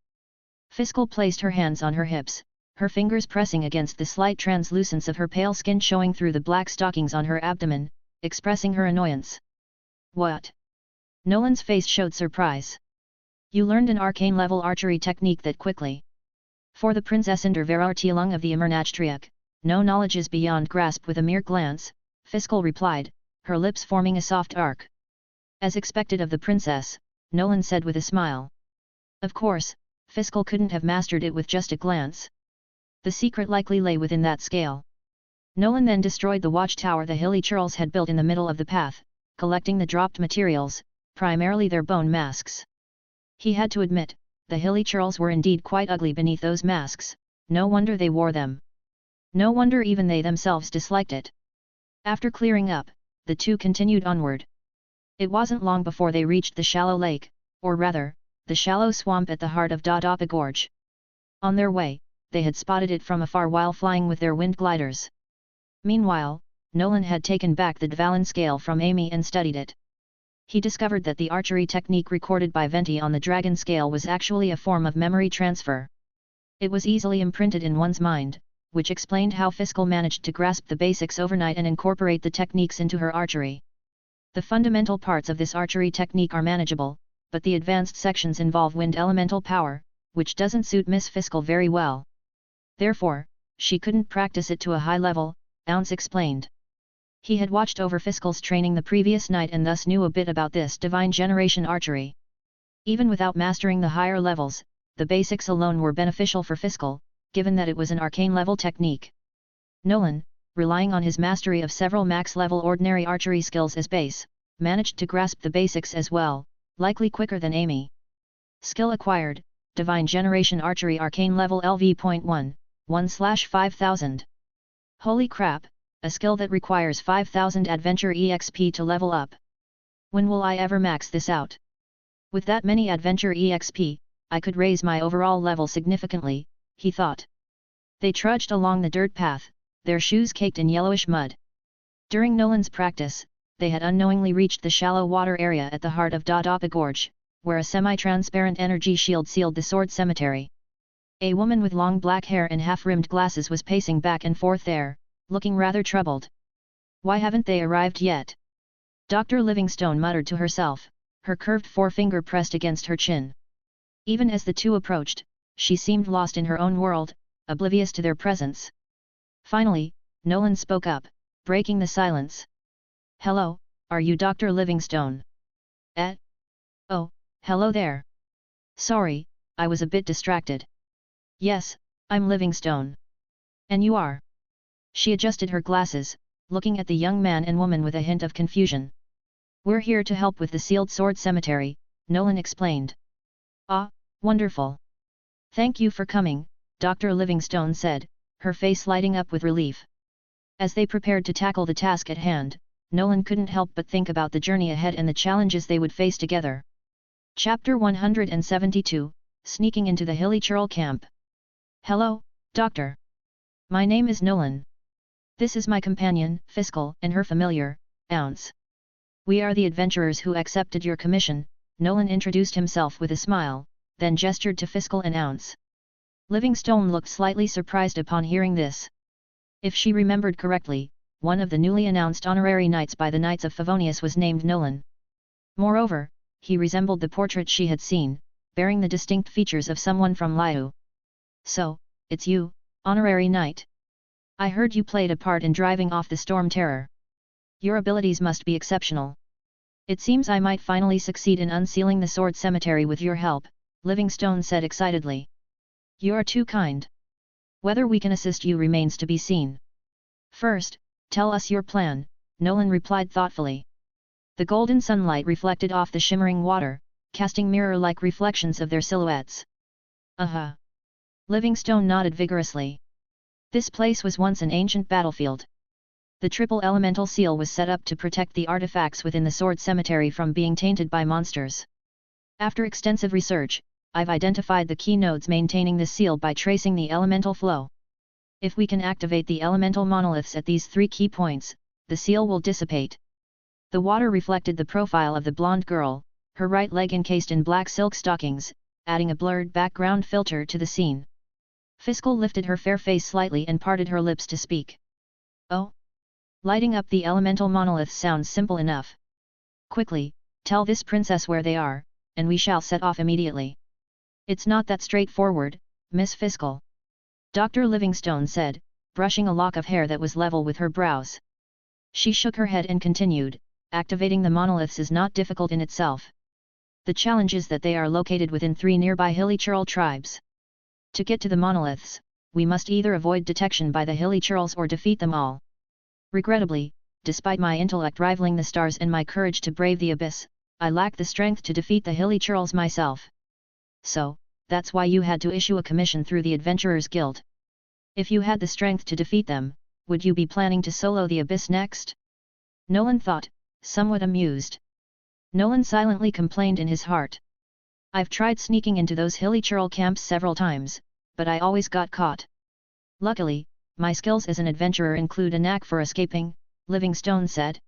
Fiscal placed her hands on her hips, her fingers pressing against the slight translucence of her pale skin showing through the black stockings on her abdomen, expressing her annoyance. What? Nolan's face showed surprise. You learned an arcane-level archery technique that quickly. For the Princess Inder Verartilung of the Imernachtriak, no knowledge is beyond grasp. With a mere glance, Fiscal replied, her lips forming a soft arc. As expected of the princess, Nolan said with a smile. Of course, Fiscal couldn't have mastered it with just a glance. The secret likely lay within that scale. Nolan then destroyed the watchtower the hilly churls had built in the middle of the path, collecting the dropped materials, primarily their bone masks. He had to admit, the hilly churls were indeed quite ugly beneath those masks, no wonder they wore them. No wonder even they themselves disliked it. After clearing up, the two continued onward. It wasn't long before they reached the shallow lake, or rather, the shallow swamp at the heart of Dadapa Gorge. On their way, they had spotted it from afar while flying with their wind gliders. Meanwhile, Nolan had taken back the Dvalin scale from Amy and studied it. He discovered that the archery technique recorded by Venti on the dragon scale was actually a form of memory transfer. It was easily imprinted in one's mind, which explained how Fiscal managed to grasp the basics overnight and incorporate the techniques into her archery. The fundamental parts of this archery technique are manageable, but the advanced sections involve wind elemental power, which doesn't suit Miss Fiscal very well. Therefore, she couldn't practice it to a high level, Ounce explained. He had watched over Fiscal's training the previous night and thus knew a bit about this divine generation archery. Even without mastering the higher levels, the basics alone were beneficial for Fiscal, given that it was an arcane-level technique. Nolan, relying on his mastery of several max-level ordinary archery skills as base, managed to grasp the basics as well, likely quicker than Amy. Skill acquired, Divine Generation Archery Arcane Level LV.1, 1/5000. Holy crap, a skill that requires 5000 Adventure EXP to level up. When will I ever max this out? With that many Adventure EXP, I could raise my overall level significantly, he thought. They trudged along the dirt path, their shoes caked in yellowish mud. During Nolan's practice, they had unknowingly reached the shallow water area at the heart of Dodapa Gorge, where a semi-transparent energy shield sealed the sword cemetery. A woman with long black hair and half-rimmed glasses was pacing back and forth there, looking rather troubled. Why haven't they arrived yet? Dr. Livingstone muttered to herself, her curved forefinger pressed against her chin. Even as the two approached, she seemed lost in her own world, oblivious to their presence. Finally, Nolan spoke up, breaking the silence. Hello, are you Dr. Livingstone? Oh, hello there. Sorry, I was a bit distracted. Yes, I'm Livingstone. And you are? She adjusted her glasses, looking at the young man and woman with a hint of confusion. We're here to help with the sealed sword cemetery, Nolan explained. Ah, wonderful. Thank you for coming, Dr. Livingstone said, her face lighting up with relief. As they prepared to tackle the task at hand, Nolan couldn't help but think about the journey ahead and the challenges they would face together. Chapter 172, Sneaking into the Hilly Churl Camp. Hello, Doctor. My name is Nolan. This is my companion, Fiscal, and her familiar, Ounce. We are the adventurers who accepted your commission, Nolan introduced himself with a smile, then gestured to Fiscal and Ounce. Livingstone looked slightly surprised upon hearing this. If she remembered correctly, one of the newly announced honorary knights by the Knights of Favonius was named Nolan. Moreover, he resembled the portrait she had seen, bearing the distinct features of someone from Liu. So, it's you, honorary knight. I heard you played a part in driving off the Storm Terror. Your abilities must be exceptional. It seems I might finally succeed in unsealing the sword cemetery with your help, Livingstone said excitedly. You are too kind. Whether we can assist you remains to be seen. First, tell us your plan, Nolan replied thoughtfully. The golden sunlight reflected off the shimmering water, casting mirror-like reflections of their silhouettes. Livingstone nodded vigorously. This place was once an ancient battlefield. The triple elemental seal was set up to protect the artifacts within the sword cemetery from being tainted by monsters. After extensive research, I've identified the key nodes maintaining the seal by tracing the elemental flow. If we can activate the elemental monoliths at these 3 key points, the seal will dissipate. The water reflected the profile of the blonde girl, her right leg encased in black silk stockings, adding a blurred background filter to the scene. Fiscal lifted her fair face slightly and parted her lips to speak. Oh? Lighting up the elemental monoliths sounds simple enough. Quickly, tell this princess where they are, and we shall set off immediately. It's not that straightforward, Miss Fiscal. Dr. Livingstone said, brushing a lock of hair that was level with her brows. She shook her head and continued, activating the monoliths is not difficult in itself. The challenge is that they are located within 3 nearby Hilly Churl tribes. To get to the monoliths, we must either avoid detection by the Hilly Churls or defeat them all. Regrettably, despite my intellect rivaling the stars and my courage to brave the abyss, I lack the strength to defeat the Hilly Churls myself. So, that's why you had to issue a commission through the Adventurers Guild. If you had the strength to defeat them, would you be planning to solo the abyss next? Nolan thought, somewhat amused. Nolan silently complained in his heart. I've tried sneaking into those Hilly Churl camps several times, but I always got caught. Luckily, my skills as an adventurer include a knack for escaping, Livingstone said.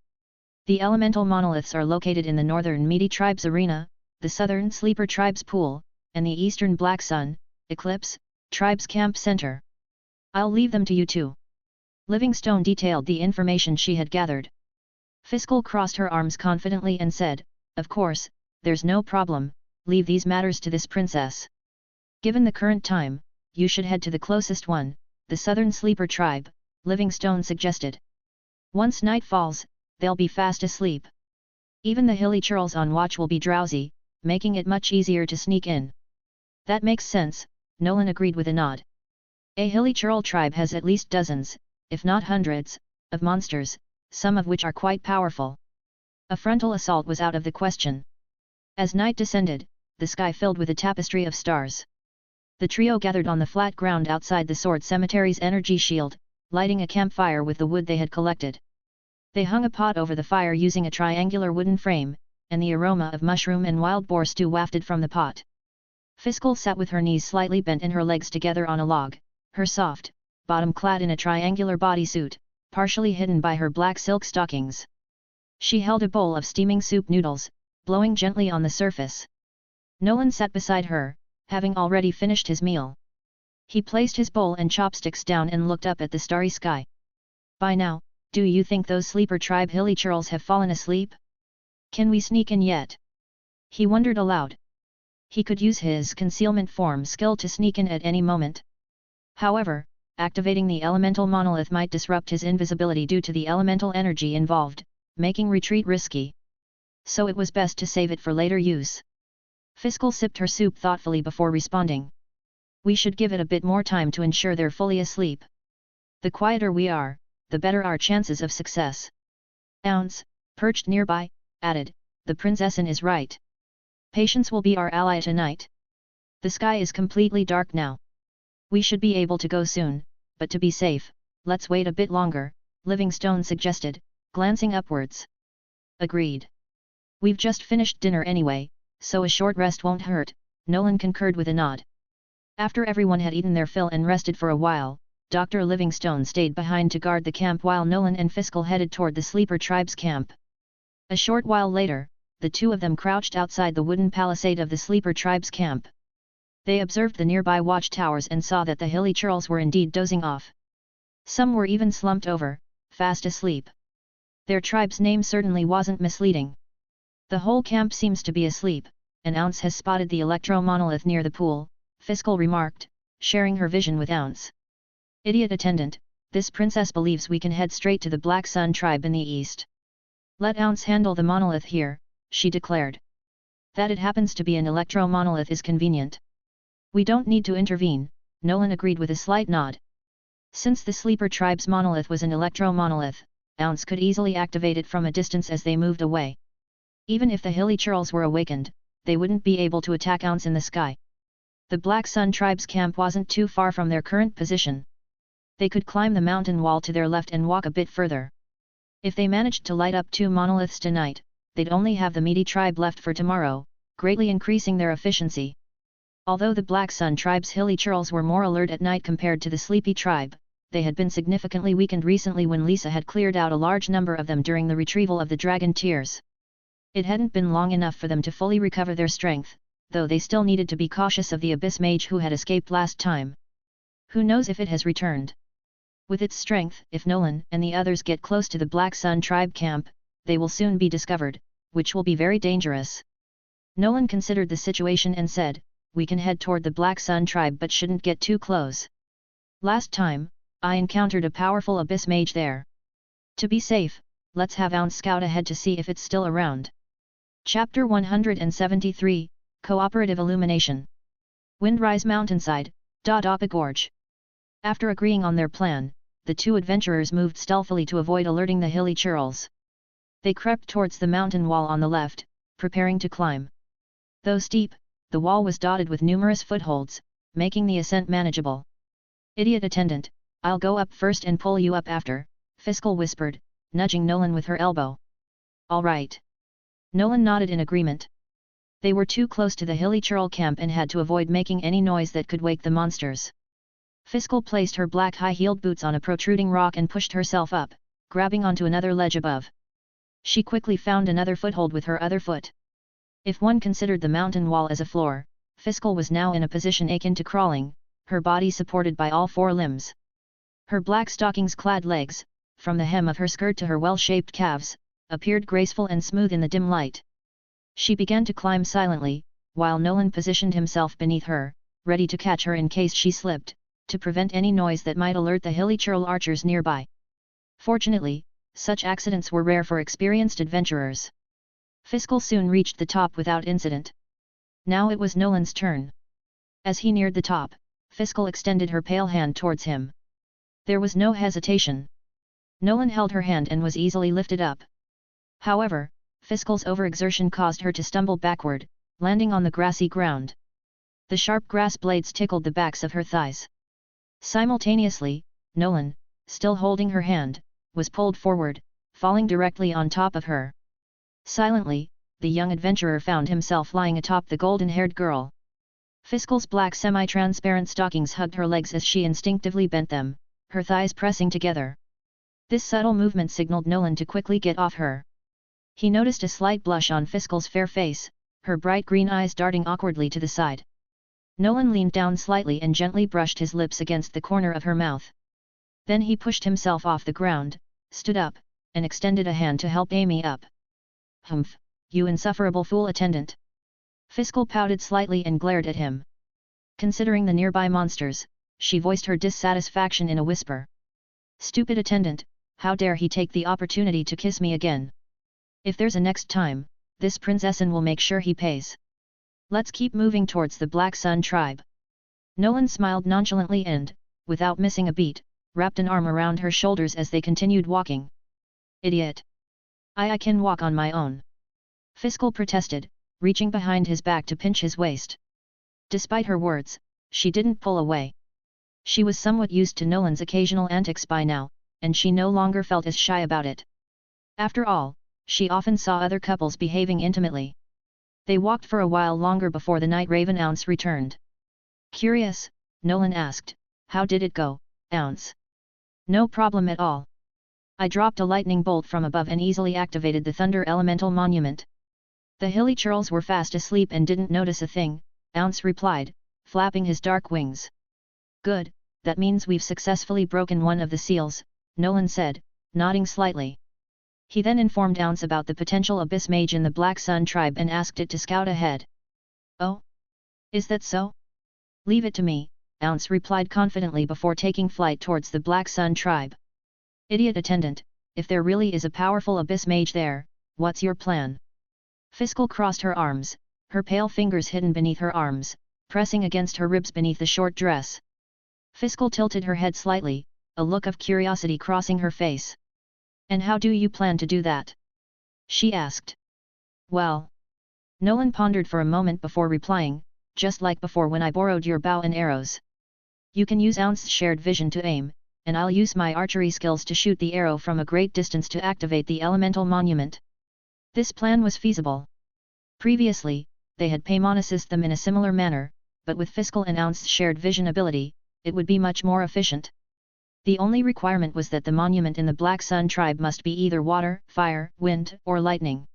The elemental monoliths are located in the northern Meaty Tribes Arena, the southern Sleeper Tribes Pool, and the eastern Black Sun, Eclipse, Tribes Camp Center. I'll leave them to you too. Livingstone detailed the information she had gathered. Fiscal crossed her arms confidently and said, of course, there's no problem, leave these matters to this princess. Given the current time, you should head to the closest one, the Southern Sleeper Tribe, Livingstone suggested. Once night falls, they'll be fast asleep. Even the hilly churls on watch will be drowsy, making it much easier to sneak in. That makes sense, Nolan agreed with a nod. A hilly churl tribe has at least dozens, if not hundreds, of monsters, some of which are quite powerful. A frontal assault was out of the question. As night descended, the sky filled with a tapestry of stars. The trio gathered on the flat ground outside the Sword Cemetery's energy shield, lighting a campfire with the wood they had collected. They hung a pot over the fire using a triangular wooden frame, and the aroma of mushroom and wild boar stew wafted from the pot. Fiscal sat with her knees slightly bent and her legs together on a log, her soft bottom clad in a triangular bodysuit, partially hidden by her black silk stockings. She held a bowl of steaming soup noodles, blowing gently on the surface. Nolan sat beside her, having already finished his meal. He placed his bowl and chopsticks down and looked up at the starry sky. By now, do you think those sleeper tribe hilly churls have fallen asleep? Can we sneak in yet? He wondered aloud. He could use his concealment form skill to sneak in at any moment. However, activating the elemental monolith might disrupt his invisibility due to the elemental energy involved, making retreat risky. So it was best to save it for later use. Fiscal sipped her soup thoughtfully before responding. We should give it a bit more time to ensure they're fully asleep. The quieter we are, the better our chances of success. Ounce, perched nearby, added, the princessin is right. Patience will be our ally tonight. The sky is completely dark now. We should be able to go soon, but to be safe, let's wait a bit longer, Livingstone suggested, glancing upwards. Agreed. We've just finished dinner anyway, so a short rest won't hurt, Nolan concurred with a nod. After everyone had eaten their fill and rested for a while, Dr. Livingstone stayed behind to guard the camp while Nolan and Fiscal headed toward the sleeper tribe's camp. A short while later, the two of them crouched outside the wooden palisade of the sleeper tribe's camp. They observed the nearby watchtowers and saw that the hilly churls were indeed dozing off. Some were even slumped over, fast asleep. Their tribe's name certainly wasn't misleading. The whole camp seems to be asleep, and Ounce has spotted the electro-monolith near the pool, Fiscal remarked, sharing her vision with Ounce. Idiot attendant, this princess believes we can head straight to the Black Sun tribe in the east. Let Ounce handle the monolith here, she declared. That it happens to be an electro-monolith is convenient. We don't need to intervene, Nolan agreed with a slight nod. Since the sleeper tribe's monolith was an electro-monolith, Ounce could easily activate it from a distance as they moved away. Even if the hilly churls were awakened, they wouldn't be able to attack Ounce in the sky. The Black Sun tribe's camp wasn't too far from their current position. They could climb the mountain wall to their left and walk a bit further. If they managed to light up two monoliths tonight, they'd only have the meaty tribe left for tomorrow, greatly increasing their efficiency. Although the Black Sun tribe's hilly churls were more alert at night compared to the sleepy tribe, they had been significantly weakened recently when Lisa had cleared out a large number of them during the retrieval of the dragon tears. It hadn't been long enough for them to fully recover their strength, though they still needed to be cautious of the abyss mage who had escaped last time. Who knows if it has returned? With its strength, if Nolan and the others get close to the Black Sun tribe camp, they will soon be discovered, which will be very dangerous. Nolan considered the situation and said, we can head toward the Black Sun tribe but shouldn't get too close. Last time, I encountered a powerful abyss mage there. To be safe, let's have Ounce scout ahead to see if it's still around. Chapter 173, Cooperative Illumination. Windrise Mountainside, Dodapa Gorge. After agreeing on their plan, the two adventurers moved stealthily to avoid alerting the hilly churls. They crept towards the mountain wall on the left, preparing to climb. Though steep, the wall was dotted with numerous footholds, making the ascent manageable. Idiot attendant, I'll go up first and pull you up after, Fiscal whispered, nudging Nolan with her elbow. All right. Nolan nodded in agreement. They were too close to the hilly churl camp and had to avoid making any noise that could wake the monsters. Fiscal placed her black high-heeled boots on a protruding rock and pushed herself up, grabbing onto another ledge above. She quickly found another foothold with her other foot. If one considered the mountain wall as a floor, Fiscal was now in a position akin to crawling, her body supported by all four limbs. Her black stockings-clad legs, from the hem of her skirt to her well-shaped calves, appeared graceful and smooth in the dim light. She began to climb silently, while Nolan positioned himself beneath her, ready to catch her in case she slipped, to prevent any noise that might alert the hilly churl archers nearby. Fortunately, such accidents were rare for experienced adventurers. Fiscal soon reached the top without incident. Now it was Nolan's turn. As he neared the top, Fiscal extended her pale hand towards him. There was no hesitation. Nolan held her hand and was easily lifted up. However, Fiscal's overexertion caused her to stumble backward, landing on the grassy ground. The sharp grass blades tickled the backs of her thighs. Simultaneously, Nolan, still holding her hand, was pulled forward, falling directly on top of her. Silently, the young adventurer found himself lying atop the golden-haired girl. Fiscal's black semi-transparent stockings hugged her legs as she instinctively bent them, her thighs pressing together. This subtle movement signaled Nolan to quickly get off her. He noticed a slight blush on Fiscal's fair face, her bright green eyes darting awkwardly to the side. Nolan leaned down slightly and gently brushed his lips against the corner of her mouth. Then he pushed himself off the ground, stood up, and extended a hand to help Amy up. "Humph, you insufferable fool attendant." Fiscal pouted slightly and glared at him. Considering the nearby monsters, she voiced her dissatisfaction in a whisper. "Stupid attendant, how dare he take the opportunity to kiss me again? If there's a next time, this princessin will make sure he pays. Let's keep moving towards the Black Sun tribe." Nolan smiled nonchalantly and, without missing a beat, wrapped an arm around her shoulders as they continued walking. "Idiot! I can walk on my own," Fiscal protested, reaching behind his back to pinch his waist. Despite her words, she didn't pull away. She was somewhat used to Nolan's occasional antics by now, and she no longer felt as shy about it. After all, she often saw other couples behaving intimately. They walked for a while longer before the night raven Ounce returned. Curious, Nolan asked, "How did it go, Ounce?" "No problem at all. I dropped a lightning bolt from above and easily activated the Thunder Elemental Monument. The hilly churls were fast asleep and didn't notice a thing," Ounce replied, flapping his dark wings. "Good, that means we've successfully broken one of the seals," Nolan said, nodding slightly. He then informed Ounce about the potential Abyss Mage in the Black Sun tribe and asked it to scout ahead. "Oh? Is that so? Leave it to me," Ounce replied confidently before taking flight towards the Black Sun tribe. "Idiot attendant, if there really is a powerful Abyss Mage there, what's your plan?" Fiscal crossed her arms, her pale fingers hidden beneath her arms, pressing against her ribs beneath the short dress. Fiscal tilted her head slightly, a look of curiosity crossing her face. "And how do you plan to do that?" she asked. "Well..." Nolan pondered for a moment before replying, "Just like before when I borrowed your bow and arrows. You can use Ounce's shared vision to aim, and I'll use my archery skills to shoot the arrow from a great distance to activate the elemental monument." This plan was feasible. Previously, they had paymonicized them in a similar manner, but with Fiscal and Ounce's shared vision ability, it would be much more efficient. The only requirement was that the monument in the Black Sun tribe must be either water, fire, wind, or lightning.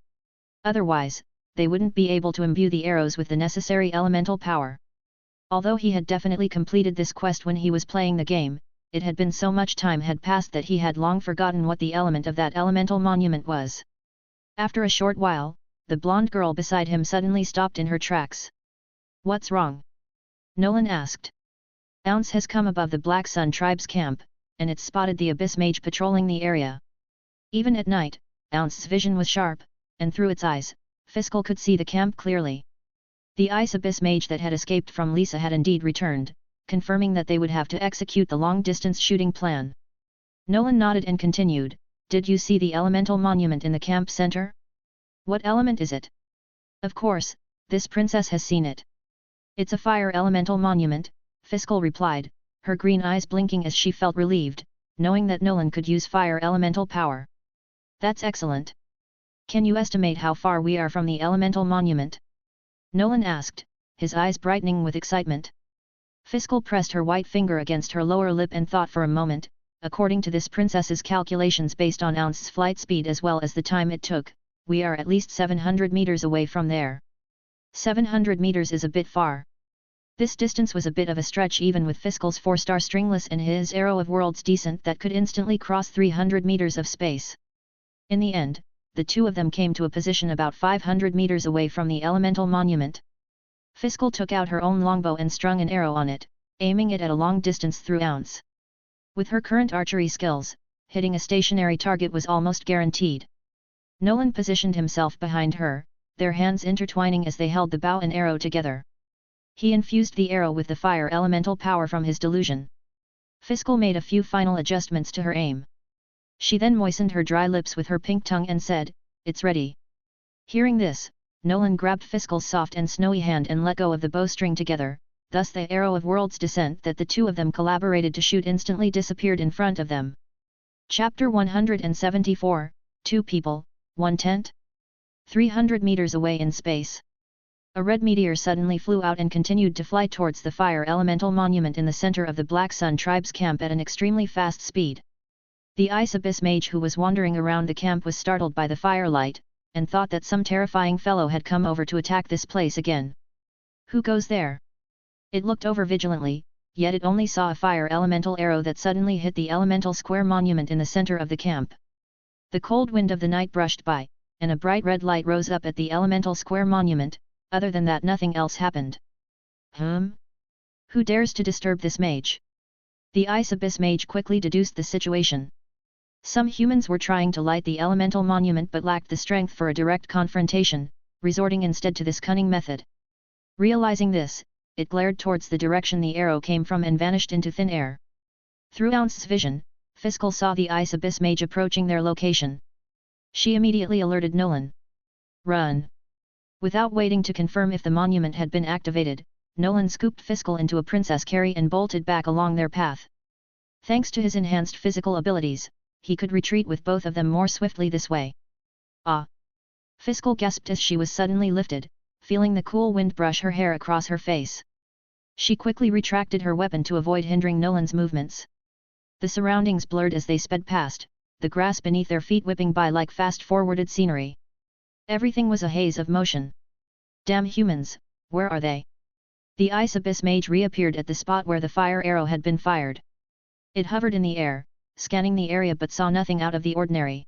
Otherwise, they wouldn't be able to imbue the arrows with the necessary elemental power. Although he had definitely completed this quest when he was playing the game, it had been so much time had passed that he had long forgotten what the element of that elemental monument was. After a short while, the blonde girl beside him suddenly stopped in her tracks. "What's wrong?" Nolan asked. "Ounce has come above the Black Sun tribe's camp, and it's spotted the Abyss Mage patrolling the area." Even at night, Ounce's vision was sharp, and through its eyes, Fiscal could see the camp clearly. The Ice Abyss Mage that had escaped from Lisa had indeed returned, confirming that they would have to execute the long-distance shooting plan. Nolan nodded and continued, "Did you see the elemental monument in the camp center?" "What element is it?" "Of course, this princess has seen it. It's a fire elemental monument," Fiscal replied, her green eyes blinking as she felt relieved, knowing that Nolan could use fire elemental power. "That's excellent. Can you estimate how far we are from the elemental monument?" Nolan asked, his eyes brightening with excitement. Fiscal pressed her white finger against her lower lip and thought for a moment. "According to this princess's calculations based on Ounce's flight speed as well as the time it took, we are at least 700 meters away from there." 700 meters is a bit far. This distance was a bit of a stretch even with Fiscal's 4-star stringless and his arrow of world's descent that could instantly cross 300 meters of space. In the end, the two of them came to a position about 500 meters away from the elemental monument. Fiscal took out her own longbow and strung an arrow on it, aiming it at a long distance through Ounce. With her current archery skills, hitting a stationary target was almost guaranteed. Nolan positioned himself behind her, their hands intertwining as they held the bow and arrow together. He infused the arrow with the fire elemental power from his delusion. Fiskal made a few final adjustments to her aim. She then moistened her dry lips with her pink tongue and said, "It's ready." Hearing this, Nolan grabbed Fiskal's soft and snowy hand and let go of the bowstring together, thus the arrow of world's descent that the two of them collaborated to shoot instantly disappeared in front of them. Chapter 174, Two People, One Tent? 300 meters away in space. A red meteor suddenly flew out and continued to fly towards the fire elemental monument in the center of the Black Sun tribe's camp at an extremely fast speed. The Ice Abyss mage who was wandering around the camp was startled by the firelight, and thought that some terrifying fellow had come over to attack this place again. Who goes there? It looked over vigilantly, yet it only saw a fire elemental arrow that suddenly hit the elemental square monument in the center of the camp. The cold wind of the night brushed by, and a bright red light rose up at the elemental square monument. Other than that nothing else happened. Who dares to disturb this mage? The Ice Abyss mage quickly deduced the situation. Some humans were trying to light the elemental monument but lacked the strength for a direct confrontation, resorting instead to this cunning method. Realizing this, it glared towards the direction the arrow came from and vanished into thin air. Through Ounce's vision, Fiskal saw the Ice Abyss mage approaching their location. She immediately alerted Nolan. "Run!" Without waiting to confirm if the monument had been activated, Nolan scooped Fiskal into a princess carry and bolted back along their path. Thanks to his enhanced physical abilities, he could retreat with both of them more swiftly this way. "Ah!" Fiskal gasped as she was suddenly lifted, feeling the cool wind brush her hair across her face. She quickly retracted her weapon to avoid hindering Nolan's movements. The surroundings blurred as they sped past, the grass beneath their feet whipping by like fast-forwarded scenery. Everything was a haze of motion. Damn humans, where are they? The Ice Abyss mage reappeared at the spot where the fire arrow had been fired. It hovered in the air, scanning the area but saw nothing out of the ordinary.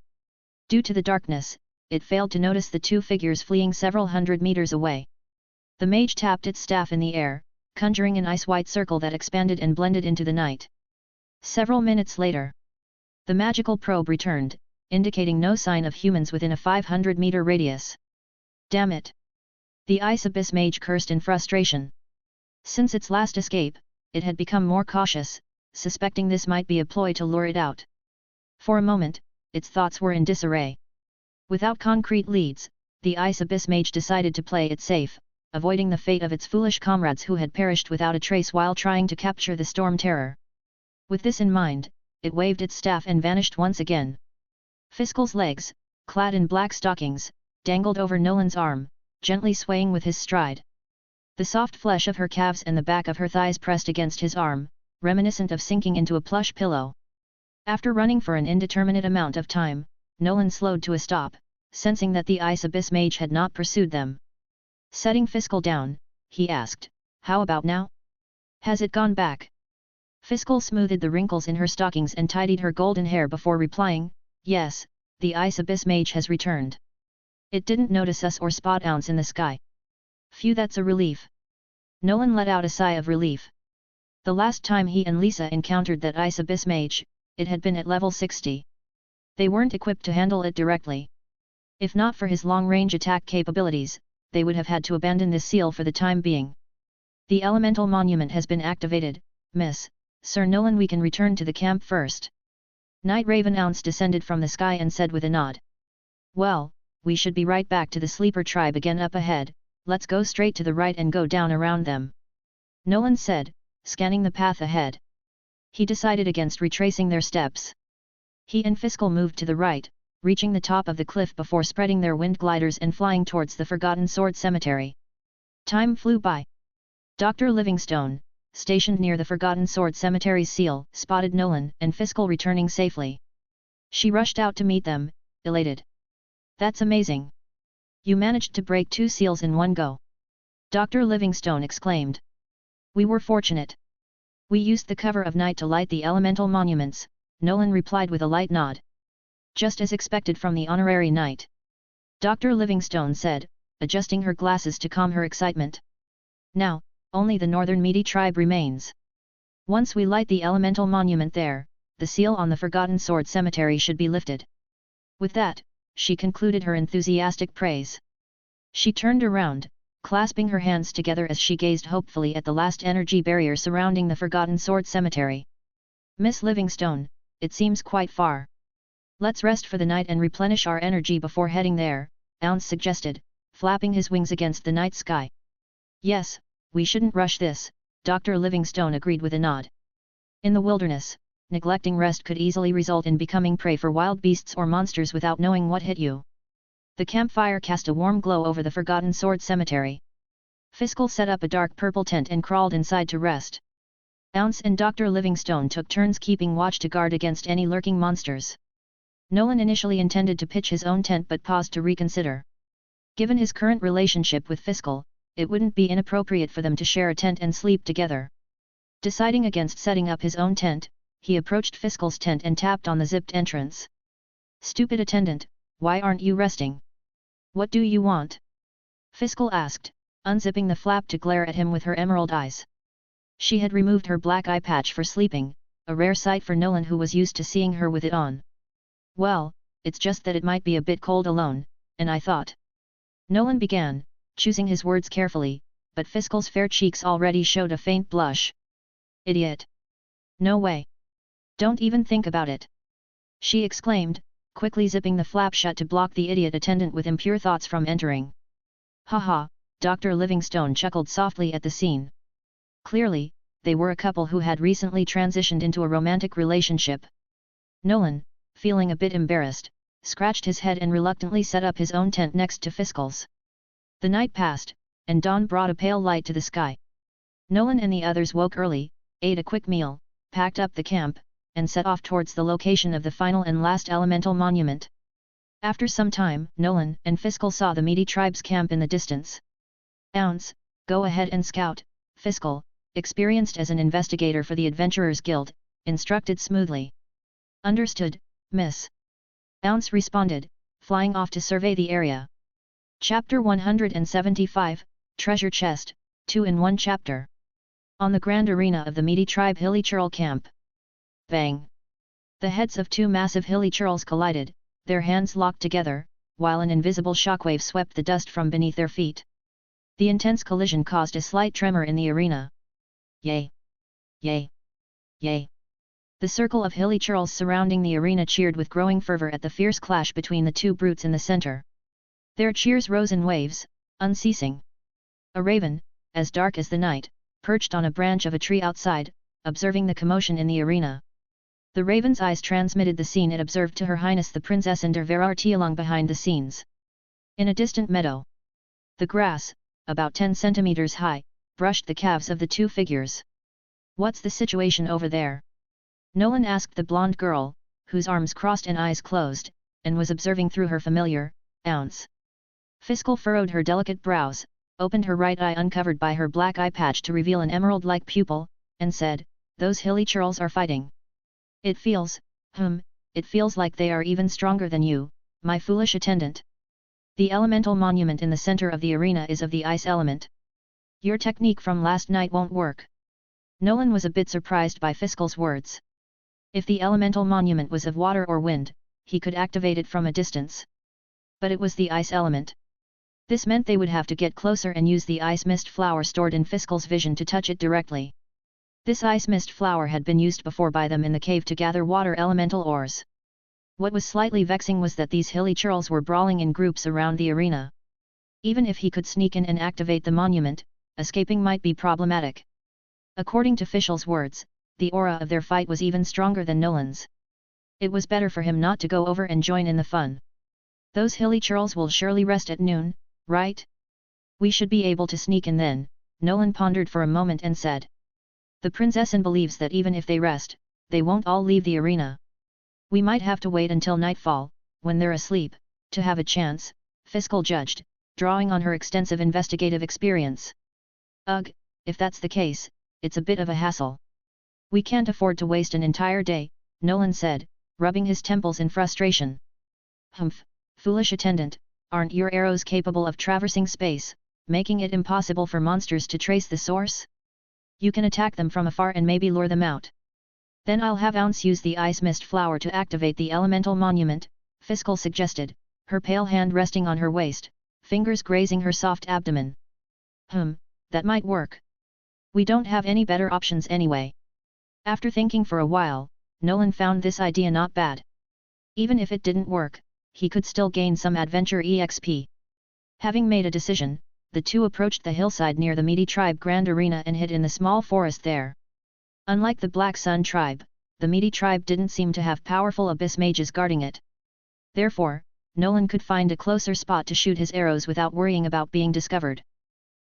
Due to the darkness, it failed to notice the two figures fleeing several hundred meters away. The mage tapped its staff in the air, conjuring an ice-white circle that expanded and blended into the night. Several minutes later, the magical probe returned, indicating no sign of humans within a 500-meter radius. Damn it! The Ice Abyss mage cursed in frustration. Since its last escape, it had become more cautious, suspecting this might be a ploy to lure it out. For a moment, its thoughts were in disarray. Without concrete leads, the Ice Abyss mage decided to play it safe, avoiding the fate of its foolish comrades who had perished without a trace while trying to capture the Storm Terror. With this in mind, it waved its staff and vanished once again. Fiskal's legs, clad in black stockings, dangled over Nolan's arm, gently swaying with his stride. The soft flesh of her calves and the back of her thighs pressed against his arm, reminiscent of sinking into a plush pillow. After running for an indeterminate amount of time, Nolan slowed to a stop, sensing that the Ice Abyss mage had not pursued them. Setting Fiskal down, he asked, "How about now? Has it gone back?" Fiskal smoothed the wrinkles in her stockings and tidied her golden hair before replying, "Yes, the Ice Abyss mage has returned. It didn't notice us or spot Ounce in the sky. Phew, that's a relief." Nolan let out a sigh of relief. The last time he and Lisa encountered that Ice Abyss mage, it had been at level 60. They weren't equipped to handle it directly. If not for his long-range attack capabilities, they would have had to abandon this seal for the time being. "The elemental monument has been activated, Miss Sir Nolan. We can return to the camp first." Night Raven Ounce descended from the sky and said with a nod. "Well, we should be right back to the sleeper tribe again up ahead. Let's go straight to the right and go down around them," Nolan said, scanning the path ahead. He decided against retracing their steps. He and Fiskal moved to the right, reaching the top of the cliff before spreading their wind gliders and flying towards the Forgotten Sword Cemetery. Time flew by. Dr. Livingstone, stationed near the Forgotten Sword Cemetery's seal, spotted Nolan and Fiskal returning safely. She rushed out to meet them, elated. "That's amazing! You managed to break 2 seals in one go," Dr. Livingstone exclaimed. "We were fortunate. We used the cover of night to light the elemental monuments," Nolan replied with a light nod. "Just as expected from the honorary knight," Dr. Livingstone said, adjusting her glasses to calm her excitement. "Now, only the northern Meaty tribe remains. Once we light the elemental monument there, the seal on the Forgotten Sword Cemetery should be lifted. With that, she concluded her enthusiastic praise. She turned around, clasping her hands together as she gazed hopefully at the last energy barrier surrounding the Forgotten Sword Cemetery. Miss Livingstone, it seems quite far. Let's rest for the night and replenish our energy before heading there, Ounce suggested, flapping his wings against the night sky. Yes, we shouldn't rush this, Dr. Livingstone agreed with a nod. In the wilderness, neglecting rest could easily result in becoming prey for wild beasts or monsters without knowing what hit you. The campfire cast a warm glow over the Forgotten Sword Cemetery. Fiscal set up a dark purple tent and crawled inside to rest. Ounce and Dr. Livingstone took turns keeping watch to guard against any lurking monsters. Nolan initially intended to pitch his own tent but paused to reconsider. Given his current relationship with Fiscal, it wouldn't be inappropriate for them to share a tent and sleep together. Deciding against setting up his own tent, he approached Fiscal's tent and tapped on the zipped entrance. "Stupid attendant, why aren't you resting? What do you want?" Fiscal asked, unzipping the flap to glare at him with her emerald eyes. She had removed her black eye patch for sleeping, a rare sight for Nolan who was used to seeing her with it on. "Well, it's just that it might be a bit cold alone, and I thought..." Nolan began, choosing his words carefully, but Fiscal's fair cheeks already showed a faint blush. "Idiot! No way! Don't even think about it!" she exclaimed, quickly zipping the flap shut to block the idiot attendant with impure thoughts from entering. "Haha," Dr. Livingstone chuckled softly at the scene. Clearly, they were a couple who had recently transitioned into a romantic relationship. Nolan, feeling a bit embarrassed, scratched his head and reluctantly set up his own tent next to Fiscal's. The night passed, and dawn brought a pale light to the sky. Nolan and the others woke early, ate a quick meal, packed up the camp, and set off towards the location of the final and last elemental monument. After some time, Nolan and Fiscal saw the meaty tribe's camp in the distance. "Ounce, go ahead and scout," Fiscal, experienced as an investigator for the Adventurers Guild, instructed smoothly. "Understood, miss." Ounce responded, flying off to survey the area. Chapter 175, Treasure Chest, 2 in 1 chapter. On the grand arena of the meaty tribe Hilly Churl camp. Bang! The heads of two massive Hilly Churls collided, their hands locked together, while an invisible shockwave swept the dust from beneath their feet. The intense collision caused a slight tremor in the arena. Yay! Yay! Yay! The circle of Hilly Churls surrounding the arena cheered with growing fervor at the fierce clash between the two brutes in the center. Their cheers rose in waves, unceasing. A raven, as dark as the night, perched on a branch of a tree outside, observing the commotion in the arena. The raven's eyes transmitted the scene it observed to Her Highness the Princess and Derverartialong behind the scenes. In a distant meadow, the grass, about 10 centimeters high, brushed the calves of the two figures. "What's the situation over there?" Nolan asked the blonde girl, whose arms crossed and eyes closed, and was observing through her familiar Ounce. Fiscal furrowed her delicate brows, opened her right eye uncovered by her black eye patch to reveal an emerald-like pupil, and said, "Those Hilly Churls are fighting. It feels like they are even stronger than you, my foolish attendant. The elemental monument in the center of the arena is of the ice element. Your technique from last night won't work." Nolan was a bit surprised by Fiscal's words. If the elemental monument was of water or wind, he could activate it from a distance. But it was the ice element. This meant they would have to get closer and use the ice mist flower stored in Fiscal's vision to touch it directly. This ice mist flower had been used before by them in the cave to gather water elemental ores. What was slightly vexing was that these Hilly Churls were brawling in groups around the arena. Even if he could sneak in and activate the monument, escaping might be problematic. According to Fiscal's words, the aura of their fight was even stronger than Nolan's. It was better for him not to go over and join in the fun. "Those Hilly Churls will surely rest at noon, right? We should be able to sneak in then," Nolan pondered for a moment and said. "The princessin believes that even if they rest, they won't all leave the arena. We might have to wait until nightfall, when they're asleep, to have a chance," Fiscal judged, drawing on her extensive investigative experience. "Ugh, if that's the case, it's a bit of a hassle. We can't afford to waste an entire day," Nolan said, rubbing his temples in frustration. "Humph, foolish attendant, aren't your arrows capable of traversing space, making it impossible for monsters to trace the source? You can attack them from afar and maybe lure them out." Then I'll have Ounce use the ice mist flower to activate the elemental monument, Fiscal suggested, her pale hand resting on her waist, fingers grazing her soft abdomen. That might work. We don't have any better options anyway. After thinking for a while, Nolan found this idea not bad. Even if it didn't work, he could still gain some adventure EXP. Having made a decision, the two approached the hillside near the Meaty Tribe Grand Arena and hid in the small forest there. Unlike the Black Sun Tribe, the Meaty Tribe didn't seem to have powerful abyss mages guarding it. Therefore, Nolan could find a closer spot to shoot his arrows without worrying about being discovered.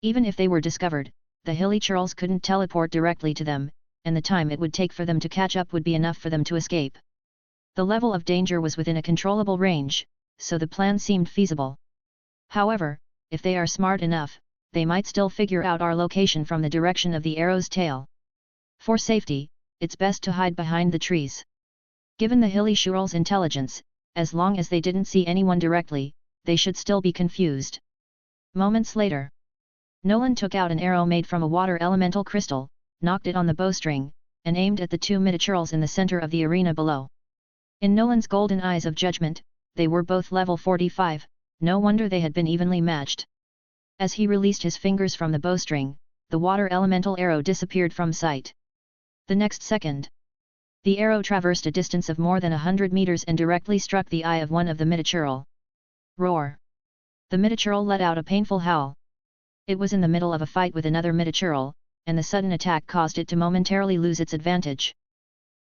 Even if they were discovered, the hilly churls couldn't teleport directly to them, and the time it would take for them to catch up would be enough for them to escape. The level of danger was within a controllable range, so the plan seemed feasible. However, if they are smart enough, they might still figure out our location from the direction of the arrow's tail. For safety, it's best to hide behind the trees. Given the hilly churls' intelligence, as long as they didn't see anyone directly, they should still be confused. Moments later, Nolan took out an arrow made from a water elemental crystal, knocked it on the bowstring, and aimed at the two mid-churls in the center of the arena below. In Nolan's golden eyes of judgment, they were both level 45, no wonder they had been evenly matched. As he released his fingers from the bowstring, the water elemental arrow disappeared from sight. The next second, the arrow traversed a distance of more than 100 meters and directly struck the eye of one of the mid-churl. Roar! The mid-churl let out a painful howl. It was in the middle of a fight with another mid-churl, and the sudden attack caused it to momentarily lose its advantage.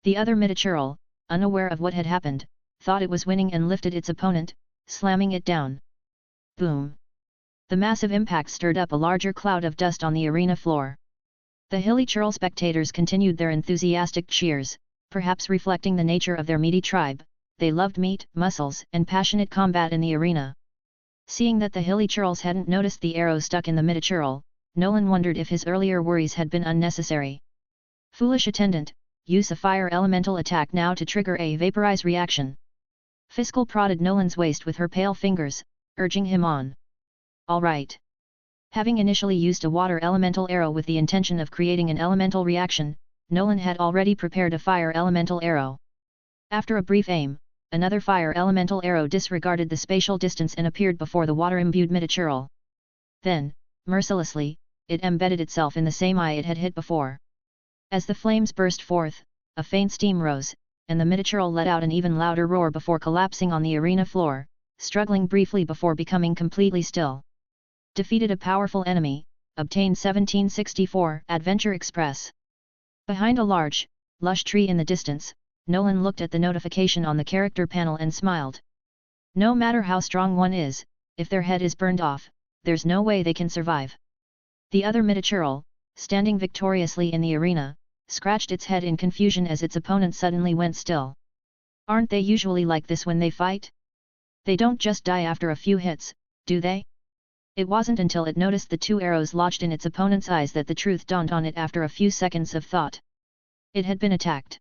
The other mid-churl, unaware of what had happened, thought it was winning and lifted its opponent, slamming it down. Boom! The massive impact stirred up a larger cloud of dust on the arena floor. The hilly churl spectators continued their enthusiastic cheers, perhaps reflecting the nature of their meaty tribe. They loved meat, muscles, and passionate combat in the arena. Seeing that the hilly churls hadn't noticed the arrow stuck in the mid-churl, Nolan wondered if his earlier worries had been unnecessary. Foolish attendant, use a fire elemental attack now to trigger a vaporize reaction. Fiscal prodded Nolan's waist with her pale fingers, urging him on. All right. Having initially used a water elemental arrow with the intention of creating an elemental reaction, Nolan had already prepared a fire elemental arrow. After a brief aim, another fire elemental arrow disregarded the spatial distance and appeared before the water-imbued mid-churl. Then, mercilessly, it embedded itself in the same eye it had hit before. As the flames burst forth, a faint steam rose, and the mid-churl let out an even louder roar before collapsing on the arena floor, struggling briefly before becoming completely still. Defeated a powerful enemy, obtained 1764 Adventure Express. Behind a large, lush tree in the distance, Nolan looked at the notification on the character panel and smiled. No matter how strong one is, if their head is burned off, there's no way they can survive. The other mid-churl, standing victoriously in the arena, scratched its head in confusion as its opponent suddenly went still. Aren't they usually like this when they fight? They don't just die after a few hits, do they? It wasn't until it noticed the two arrows lodged in its opponent's eyes that the truth dawned on it after a few seconds of thought. It had been attacked.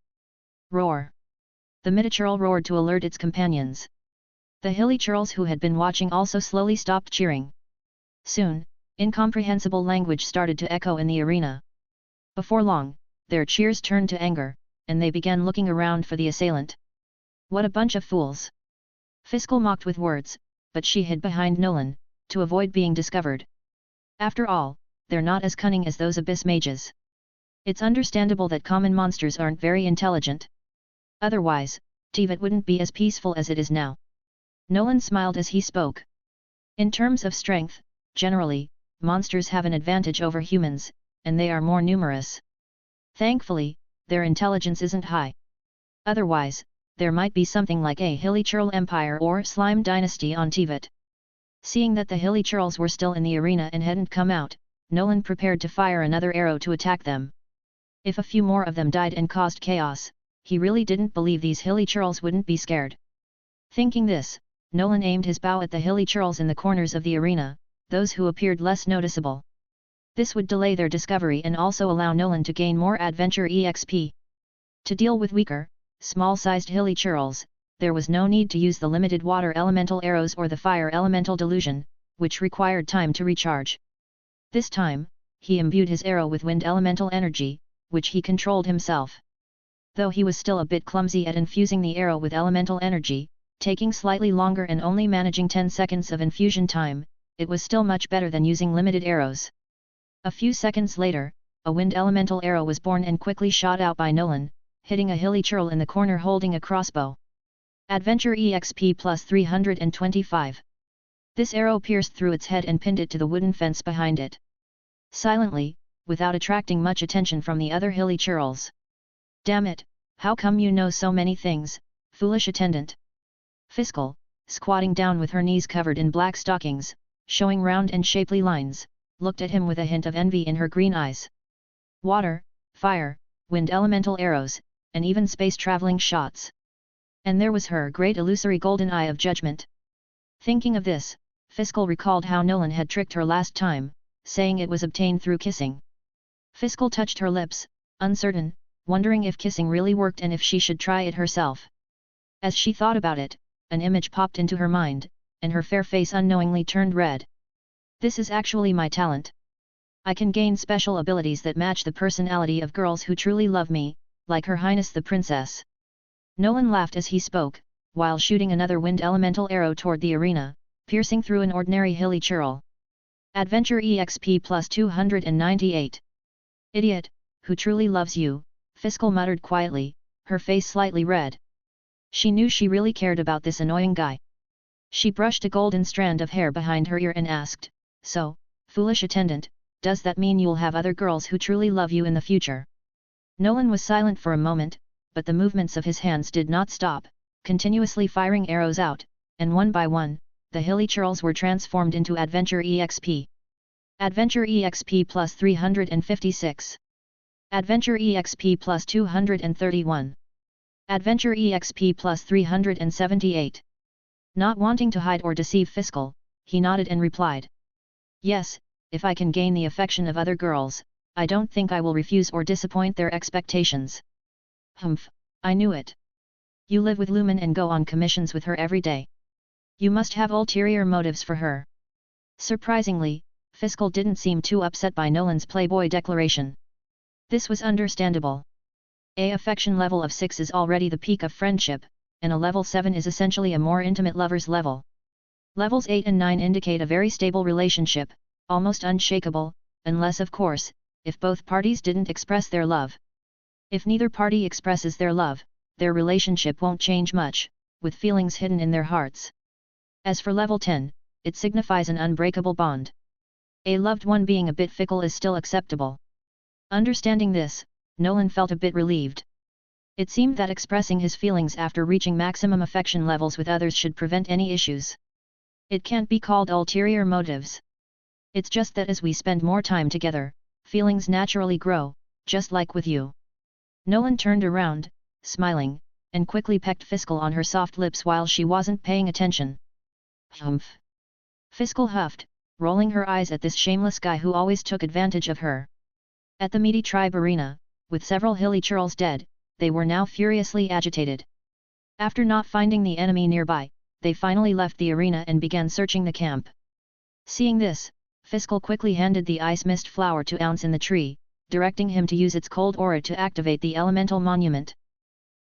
Roar! The mid-churl roared to alert its companions. The hilly churls who had been watching also slowly stopped cheering. Soon, incomprehensible language started to echo in the arena. Before long, their cheers turned to anger, and they began looking around for the assailant. What a bunch of fools! Fiscal mocked with words, but she hid behind Nolan, to avoid being discovered. After all, they're not as cunning as those abyss mages. It's understandable that common monsters aren't very intelligent. Otherwise, Teyvat wouldn't be as peaceful as it is now. Nolan smiled as he spoke. In terms of strength, generally, monsters have an advantage over humans, and they are more numerous. Thankfully, their intelligence isn't high. Otherwise, there might be something like a hilly churl empire or slime dynasty on Teyvat. Seeing that the hilly churls were still in the arena and hadn't come out, Nolan prepared to fire another arrow to attack them. If a few more of them died and caused chaos, he really didn't believe these hilly churls wouldn't be scared. Thinking this, Nolan aimed his bow at the hilly churls in the corners of the arena, those who appeared less noticeable. This would delay their discovery and also allow Nolan to gain more adventure EXP. To deal with weaker, small-sized hilly churls, there was no need to use the limited water elemental arrows or the fire elemental delusion, which required time to recharge. This time, he imbued his arrow with wind elemental energy, which he controlled himself. Though he was still a bit clumsy at infusing the arrow with elemental energy, taking slightly longer and only managing 10 seconds of infusion time, it was still much better than using limited arrows. A few seconds later, a wind elemental arrow was born and quickly shot out by Nolan, hitting a hilly churl in the corner holding a crossbow. Adventure EXP plus 325. This arrow pierced through its head and pinned it to the wooden fence behind it. Silently, without attracting much attention from the other hilly churls. Damn it, how come you know so many things, foolish attendant? Fiscal, squatting down with her knees covered in black stockings, showing round and shapely lines, looked at him with a hint of envy in her green eyes. Water, fire, wind elemental arrows, and even space-traveling shots. And there was her great illusory golden eye of judgment. Thinking of this, Fiscal recalled how Nolan had tricked her last time, saying it was obtained through kissing. Fiscal touched her lips, uncertain, wondering if kissing really worked and if she should try it herself. As she thought about it, an image popped into her mind, and her fair face unknowingly turned red. This is actually my talent. I can gain special abilities that match the personality of girls who truly love me, like Her Highness the Princess. Nolan laughed as he spoke, while shooting another wind elemental arrow toward the arena, piercing through an ordinary hilly churl. Adventure EXP plus 298. Idiot, who truly loves you, Fiscal muttered quietly, her face slightly red. She knew she really cared about this annoying guy. She brushed a golden strand of hair behind her ear and asked, "So, foolish attendant, does that mean you'll have other girls who truly love you in the future?" Nolan was silent for a moment, but the movements of his hands did not stop, continuously firing arrows out, and one by one, the hilly churls were transformed into Adventure EXP. Adventure EXP plus 356. Adventure EXP plus 231. Adventure EXP plus 378. Not wanting to hide or deceive Fiscal, he nodded and replied. Yes, if I can gain the affection of other girls, I don't think I will refuse or disappoint their expectations. Humph, I knew it. You live with Lumen and go on commissions with her every day. You must have ulterior motives for her. Surprisingly, Fiscal didn't seem too upset by Nolan's playboy declaration. This was understandable. A affection level of 6 is already the peak of friendship, and a level 7 is essentially a more intimate lover's level. Levels 8 and 9 indicate a very stable relationship, almost unshakable, unless of course, if both parties didn't express their love. If neither party expresses their love, their relationship won't change much, with feelings hidden in their hearts. As for level 10, it signifies an unbreakable bond. A loved one being a bit fickle is still acceptable. Understanding this, Nolan felt a bit relieved. It seemed that expressing his feelings after reaching maximum affection levels with others should prevent any issues. It can't be called ulterior motives. It's just that as we spend more time together, feelings naturally grow, just like with you. Nolan turned around, smiling, and quickly pecked Fiscal on her soft lips while she wasn't paying attention. Humph! Fiscal huffed, rolling her eyes at this shameless guy who always took advantage of her. At the meaty tribe arena, with several hilly churls dead, they were now furiously agitated. After not finding the enemy nearby, they finally left the arena and began searching the camp. Seeing this, Fiscal quickly handed the ice mist flower to Ounce in the tree, directing him to use its cold aura to activate the elemental monument.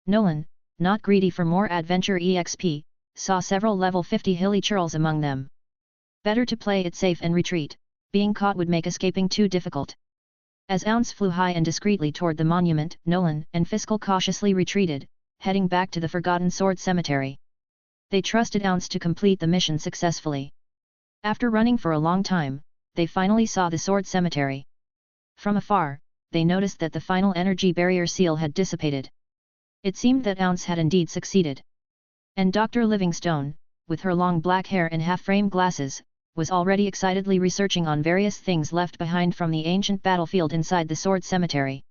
Nolan, not greedy for more Adventure EXP, saw several level 50 hilly churls among them. Better to play it safe and retreat, being caught would make escaping too difficult. As Ounce flew high and discreetly toward the monument, Nolan and Fiscal cautiously retreated, heading back to the Forgotten Sword Cemetery. They trusted Ounce to complete the mission successfully. After running for a long time, they finally saw the Sword Cemetery. From afar, they noticed that the final energy barrier seal had dissipated. It seemed that Ounce had indeed succeeded. And Dr. Livingstone, with her long black hair and half-frame glasses, was already excitedly researching on various things left behind from the ancient battlefield inside the Sword Cemetery.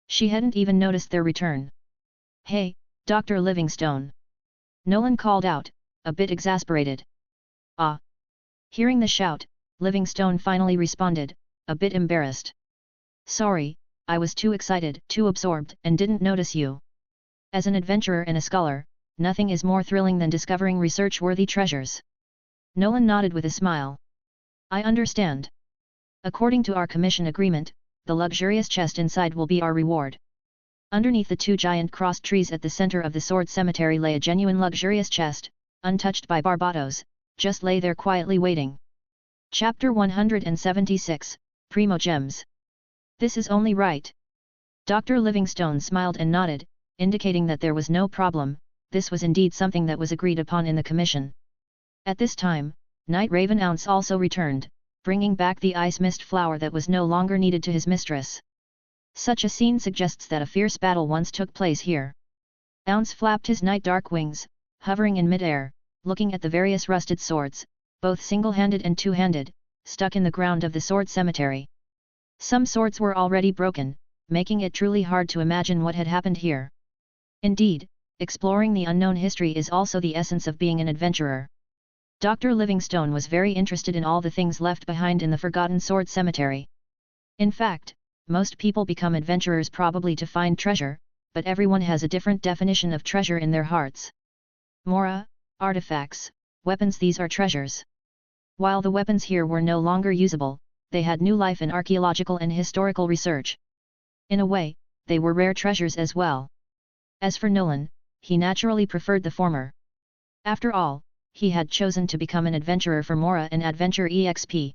She hadn't even noticed their return. "Hey, Dr. Livingstone!" Nolan called out, a bit exasperated. "Ah!" Hearing the shout, Livingstone finally responded, a bit embarrassed. "Sorry, I was too excited, too absorbed, and didn't notice you. As an adventurer and a scholar, nothing is more thrilling than discovering research-worthy treasures." Nolan nodded with a smile. "I understand. According to our commission agreement, the luxurious chest inside will be our reward." Underneath the two giant crossed trees at the center of the sword cemetery lay a genuine luxurious chest, untouched by Barbatos, just lay there quietly waiting. Chapter 176, Primo Gems. This is only right. Dr. Livingstone smiled and nodded, indicating that there was no problem. This was indeed something that was agreed upon in the commission. At this time, Knight Raven Ounce also returned, bringing back the ice mist flower that was no longer needed to his mistress. Such a scene suggests that a fierce battle once took place here. Ounce flapped his night dark wings, hovering in mid-air, looking at the various rusted swords, both single-handed and two-handed, stuck in the ground of the sword cemetery. Some swords were already broken, making it truly hard to imagine what had happened here. Indeed, exploring the unknown history is also the essence of being an adventurer. Dr. Livingstone was very interested in all the things left behind in the forgotten sword cemetery. In fact, most people become adventurers probably to find treasure, but everyone has a different definition of treasure in their hearts. Mora, artifacts, weapons, these are treasures. While the weapons here were no longer usable, they had new life in archaeological and historical research. In a way, they were rare treasures as well. As for Nolan, he naturally preferred the former. After all, he had chosen to become an adventurer for Mora and Adventure EXP.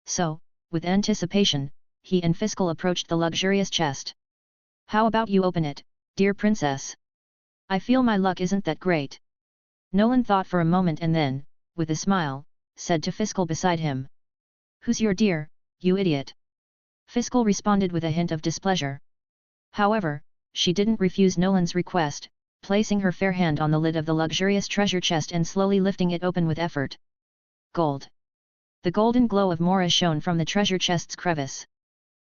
So, with anticipation, he and Fiscal approached the luxurious chest. "How about you open it, dear princess? I feel my luck isn't that great." Nolan thought for a moment and then, with a smile, said to Fiscal beside him. "Who's your dear, you idiot?" Fiscal responded with a hint of displeasure. However, she didn't refuse Nolan's request, placing her fair hand on the lid of the luxurious treasure chest and slowly lifting it open with effort. Gold. The golden glow of Mora shone from the treasure chest's crevice.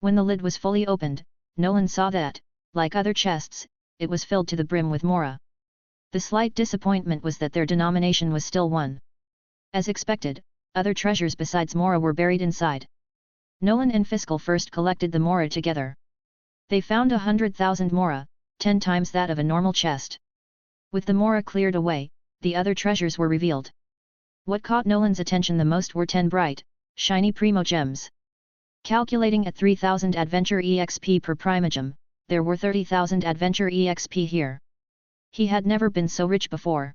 When the lid was fully opened, Nolan saw that, like other chests, it was filled to the brim with Mora. The slight disappointment was that their denomination was still 1. As expected, other treasures besides Mora were buried inside. Nolan and Fiscal first collected the Mora together. They found 100,000 Mora, 10 times that of a normal chest. With the Mora cleared away, the other treasures were revealed. What caught Nolan's attention the most were 10 bright, shiny Primo Gems. Calculating at 3,000 Adventure EXP per Primogem, there were 30,000 Adventure EXP here. He had never been so rich before.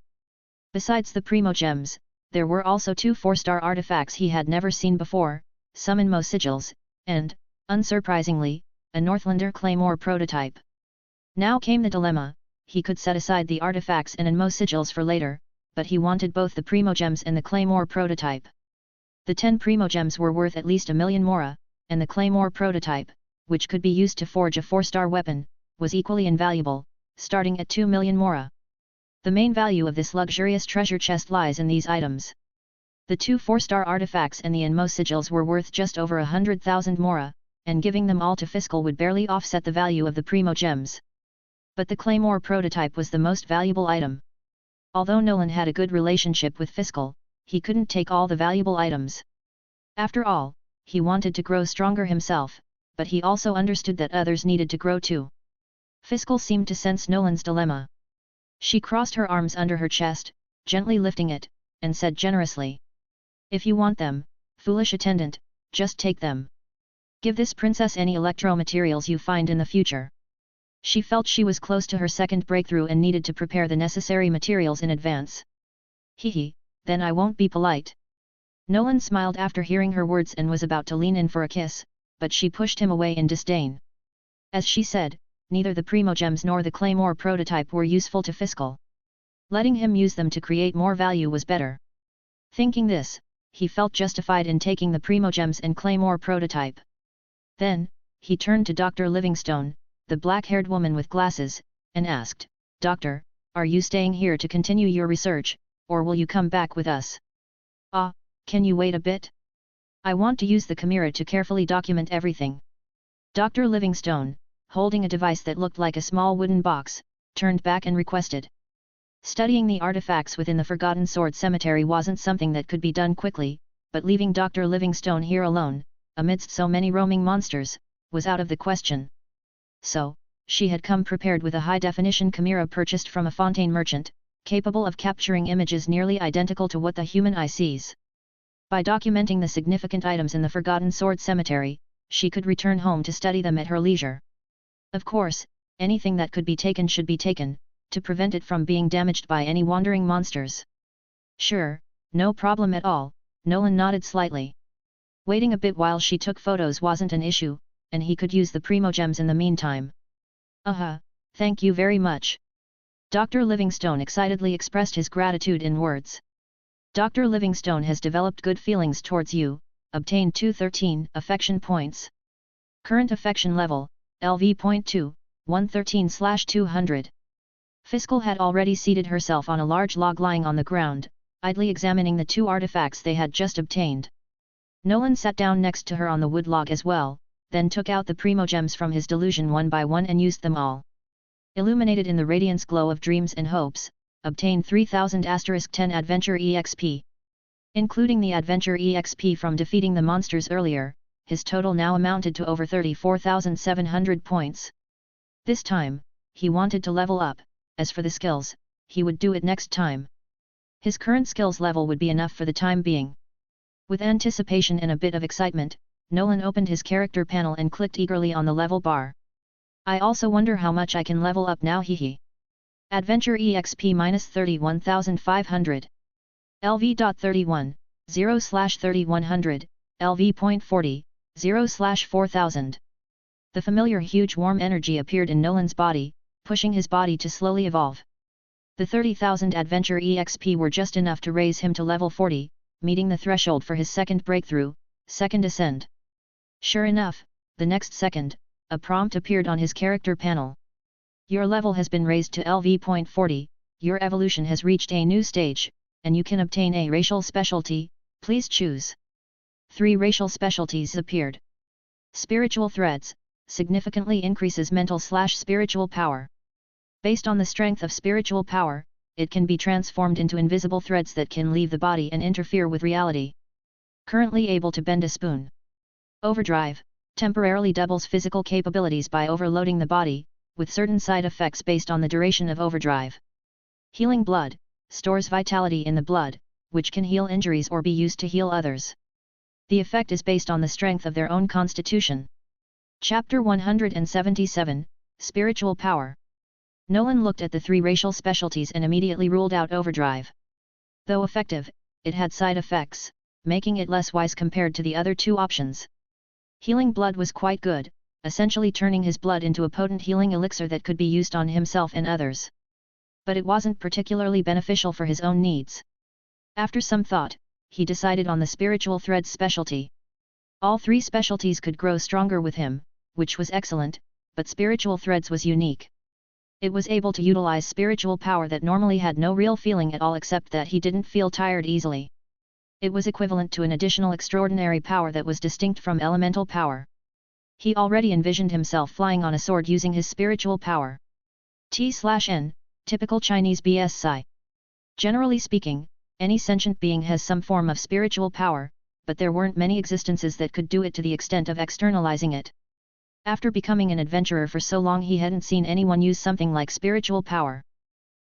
Besides the Primo Gems, there were also 2 4-star artifacts he had never seen before, some Inmo sigils, and, unsurprisingly, a Northlander claymore prototype. Now came the dilemma: he could set aside the artifacts and Inmo sigils for later, but he wanted both the Primo Gems and the claymore prototype. The 10 Primo Gems were worth at least 1,000,000 Mora, and the claymore prototype, which could be used to forge a 4-star weapon, was equally invaluable, starting at 2,000,000 Mora. The main value of this luxurious treasure chest lies in these items. The 2 4-star artifacts and the Inmo sigils were worth just over 100,000 Mora, and giving them all to Fiscal would barely offset the value of the Primo Gems. But the claymore prototype was the most valuable item. Although Nolan had a good relationship with Fiscal, he couldn't take all the valuable items. After all, he wanted to grow stronger himself, but he also understood that others needed to grow too. Fiscal seemed to sense Nolan's dilemma. She crossed her arms under her chest, gently lifting it, and said generously, "If you want them, foolish attendant, just take them. Give this princess any electro materials you find in the future." She felt she was close to her second breakthrough and needed to prepare the necessary materials in advance. "Hehe, then I won't be polite." Nolan smiled after hearing her words and was about to lean in for a kiss, but she pushed him away in disdain. As she said, neither the Primo Gems nor the claymore prototype were useful to Fiscal. Letting him use them to create more value was better. Thinking this, he felt justified in taking the Primo Gems and claymore prototype. Then, he turned to Dr. Livingstone, the black-haired woman with glasses, and asked, "Doctor, are you staying here to continue your research, or will you come back with us?" "Ah, can you wait a bit? I want to use the camera to carefully document everything." Dr. Livingstone, holding a device that looked like a small wooden box, turned back and requested. Studying the artifacts within the Forgotten Sword Cemetery wasn't something that could be done quickly, but leaving Dr. Livingstone here alone, amidst so many roaming monsters, was out of the question. So, she had come prepared with a high-definition camera purchased from a Fontaine merchant, capable of capturing images nearly identical to what the human eye sees. By documenting the significant items in the Forgotten Sword Cemetery, she could return home to study them at her leisure. Of course, anything that could be taken should be taken, to prevent it from being damaged by any wandering monsters. Sure, no problem at all, Nolan nodded slightly. Waiting a bit while she took photos wasn't an issue, and he could use the primogems in the meantime. Thank you very much. Dr. Livingstone excitedly expressed his gratitude in words. Dr. Livingstone has developed good feelings towards you, obtained 213 affection points. Current affection level, LV.2, 113/200. Fiscal had already seated herself on a large log lying on the ground, idly examining the two artifacts they had just obtained. Nolan sat down next to her on the wood log as well, then took out the primogems from his delusion one by one and used them all. Illuminated in the radiance glow of dreams and hopes, obtained 3000*10 Adventure EXP. Including the Adventure EXP from defeating the monsters earlier, his total now amounted to over 34,700 points. This time, he wanted to level up. As for the skills, he would do it next time. His current skills level would be enough for the time being. With anticipation and a bit of excitement, Nolan opened his character panel and clicked eagerly on the level bar. I also wonder how much I can level up now, hehe. Adventure EXP -31,500. LV.31, 0/3100, LV.40, 0/4000. The familiar huge warm energy appeared in Nolan's body, pushing his body to slowly evolve. The 30,000 Adventure EXP were just enough to raise him to level 40, meeting the threshold for his second breakthrough, second ascend. Sure enough, the next second, a prompt appeared on his character panel. Your level has been raised to LV.40, your evolution has reached a new stage, and you can obtain a racial specialty, please choose. 3 racial specialties appeared. Spiritual threads, significantly increases mental/spiritual power. Based on the strength of spiritual power, it can be transformed into invisible threads that can leave the body and interfere with reality. Currently able to bend a spoon. Overdrive, temporarily doubles physical capabilities by overloading the body, with certain side effects based on the duration of overdrive. Healing blood, stores vitality in the blood, which can heal injuries or be used to heal others. The effect is based on the strength of their own constitution. Chapter 177, Spiritual Power. Nolan looked at the 3 racial specialties and immediately ruled out overdrive. Though effective, it had side effects, making it less wise compared to the other 2 options. Healing blood was quite good, essentially turning his blood into a potent healing elixir that could be used on himself and others. But it wasn't particularly beneficial for his own needs. After some thought, he decided on the spiritual threads specialty. All 3 specialties could grow stronger with him, which was excellent, but spiritual threads was unique. It was able to utilize spiritual power that normally had no real feeling at all except that he didn't feel tired easily. It was equivalent to an additional extraordinary power that was distinct from elemental power. He already envisioned himself flying on a sword using his spiritual power. T/N, typical Chinese BSI. Generally speaking, any sentient being has some form of spiritual power, but there weren't many existences that could do it to the extent of externalizing it. After becoming an adventurer for so long, he hadn't seen anyone use something like spiritual power.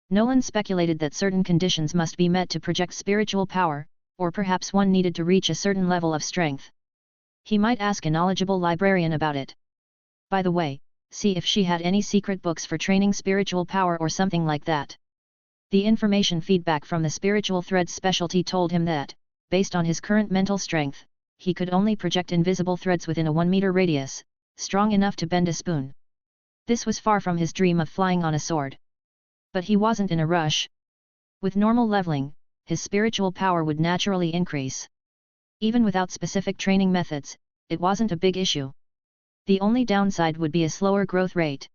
Nolan speculated that certain conditions must be met to project spiritual power, or perhaps one needed to reach a certain level of strength. He might ask a knowledgeable librarian about it. By the way, see if she had any secret books for training spiritual power or something like that. The information feedback from the spiritual threads specialty told him that, based on his current mental strength, he could only project invisible threads within a 1-meter radius, strong enough to bend a spoon. This was far from his dream of flying on a sword. But he wasn't in a rush. With normal leveling, his spiritual power would naturally increase. Even without specific training methods, it wasn't a big issue. The only downside would be a slower growth rate.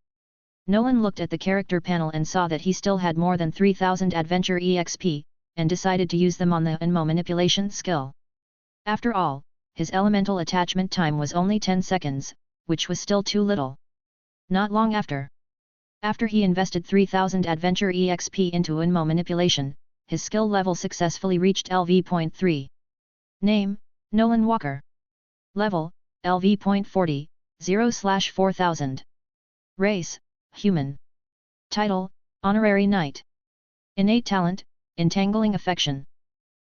Nolan looked at the character panel and saw that he still had more than 3000 Adventure EXP, and decided to use them on the Anmo manipulation skill. After all, his elemental attachment time was only 10 seconds, which was still too little. Not long after he invested 3000 Adventure EXP into Anmo manipulation, his skill level successfully reached LV.3. Name, Nolan Walker. Level, LV.40, 0/4000. Race, Human. Title, Honorary Knight. Innate talent, Entangling Affection.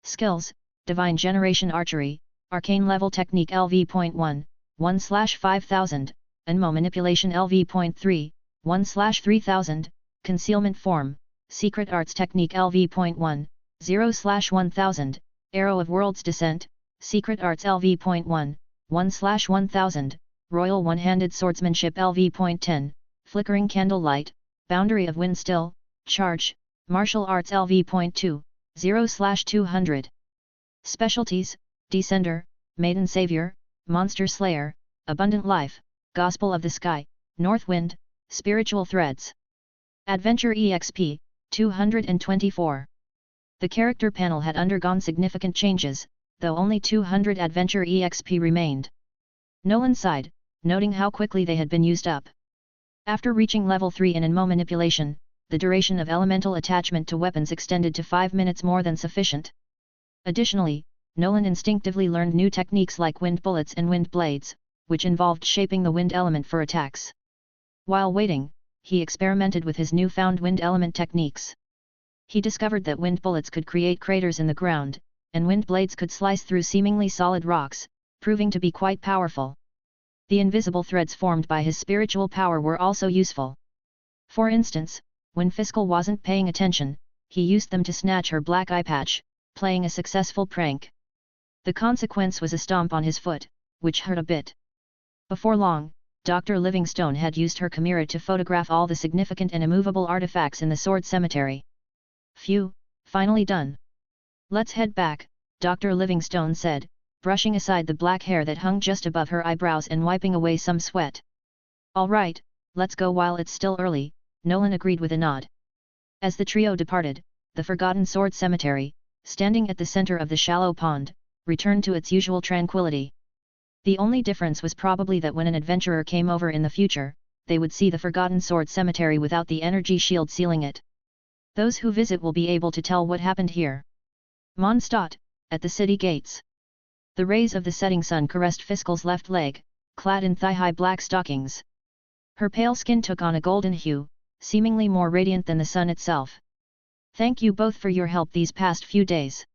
Skills, Divine Generation Archery, Arcane Level Technique LV.1, 1/5000, Anmo Manipulation LV.3, 1/3000, Concealment Form, Secret Arts Technique LV.1, 0/1000, Arrow of World's Descent, Secret Arts LV.1, 1/1000, Royal One-Handed Swordsmanship LV.10, Flickering Candlelight, Boundary of Wind Still, Charge, Martial Arts LV.2, 0/200. Specialties, Descender, Maiden Savior, Monster Slayer, Abundant Life, Gospel of the Sky, North Wind, Spiritual Threads. Adventure EXP, 224. The character panel had undergone significant changes, though only 200 Adventure EXP remained. Nolan sighed, noting how quickly they had been used up. After reaching level 3 in Anmo manipulation, the duration of elemental attachment to weapons extended to 5 minutes, more than sufficient. Additionally, Nolan instinctively learned new techniques like wind bullets and wind blades, which involved shaping the wind element for attacks. While waiting, he experimented with his newfound wind element techniques. He discovered that wind bullets could create craters in the ground, and wind blades could slice through seemingly solid rocks, proving to be quite powerful. The invisible threads formed by his spiritual power were also useful. For instance, when Fiscal wasn't paying attention, he used them to snatch her black eye patch, playing a successful prank. The consequence was a stomp on his foot, which hurt a bit. Before long, Dr. Livingstone had used her camera to photograph all the significant and immovable artifacts in the sword cemetery. Phew, finally done. Let's head back, Dr. Livingstone said, brushing aside the black hair that hung just above her eyebrows and wiping away some sweat. All right, let's go while it's still early, Nolan agreed with a nod. As the trio departed, the Forgotten Sword Cemetery, standing at the center of the shallow pond, returned to its usual tranquility. The only difference was probably that when an adventurer came over in the future, they would see the Forgotten Sword Cemetery without the energy shield sealing it. Those who visit will be able to tell what happened here. Mondstadt, at the city gates. The rays of the setting sun caressed Fiscal's left leg, clad in thigh-high black stockings. Her pale skin took on a golden hue, seemingly more radiant than the sun itself. Thank you both for your help these past few days.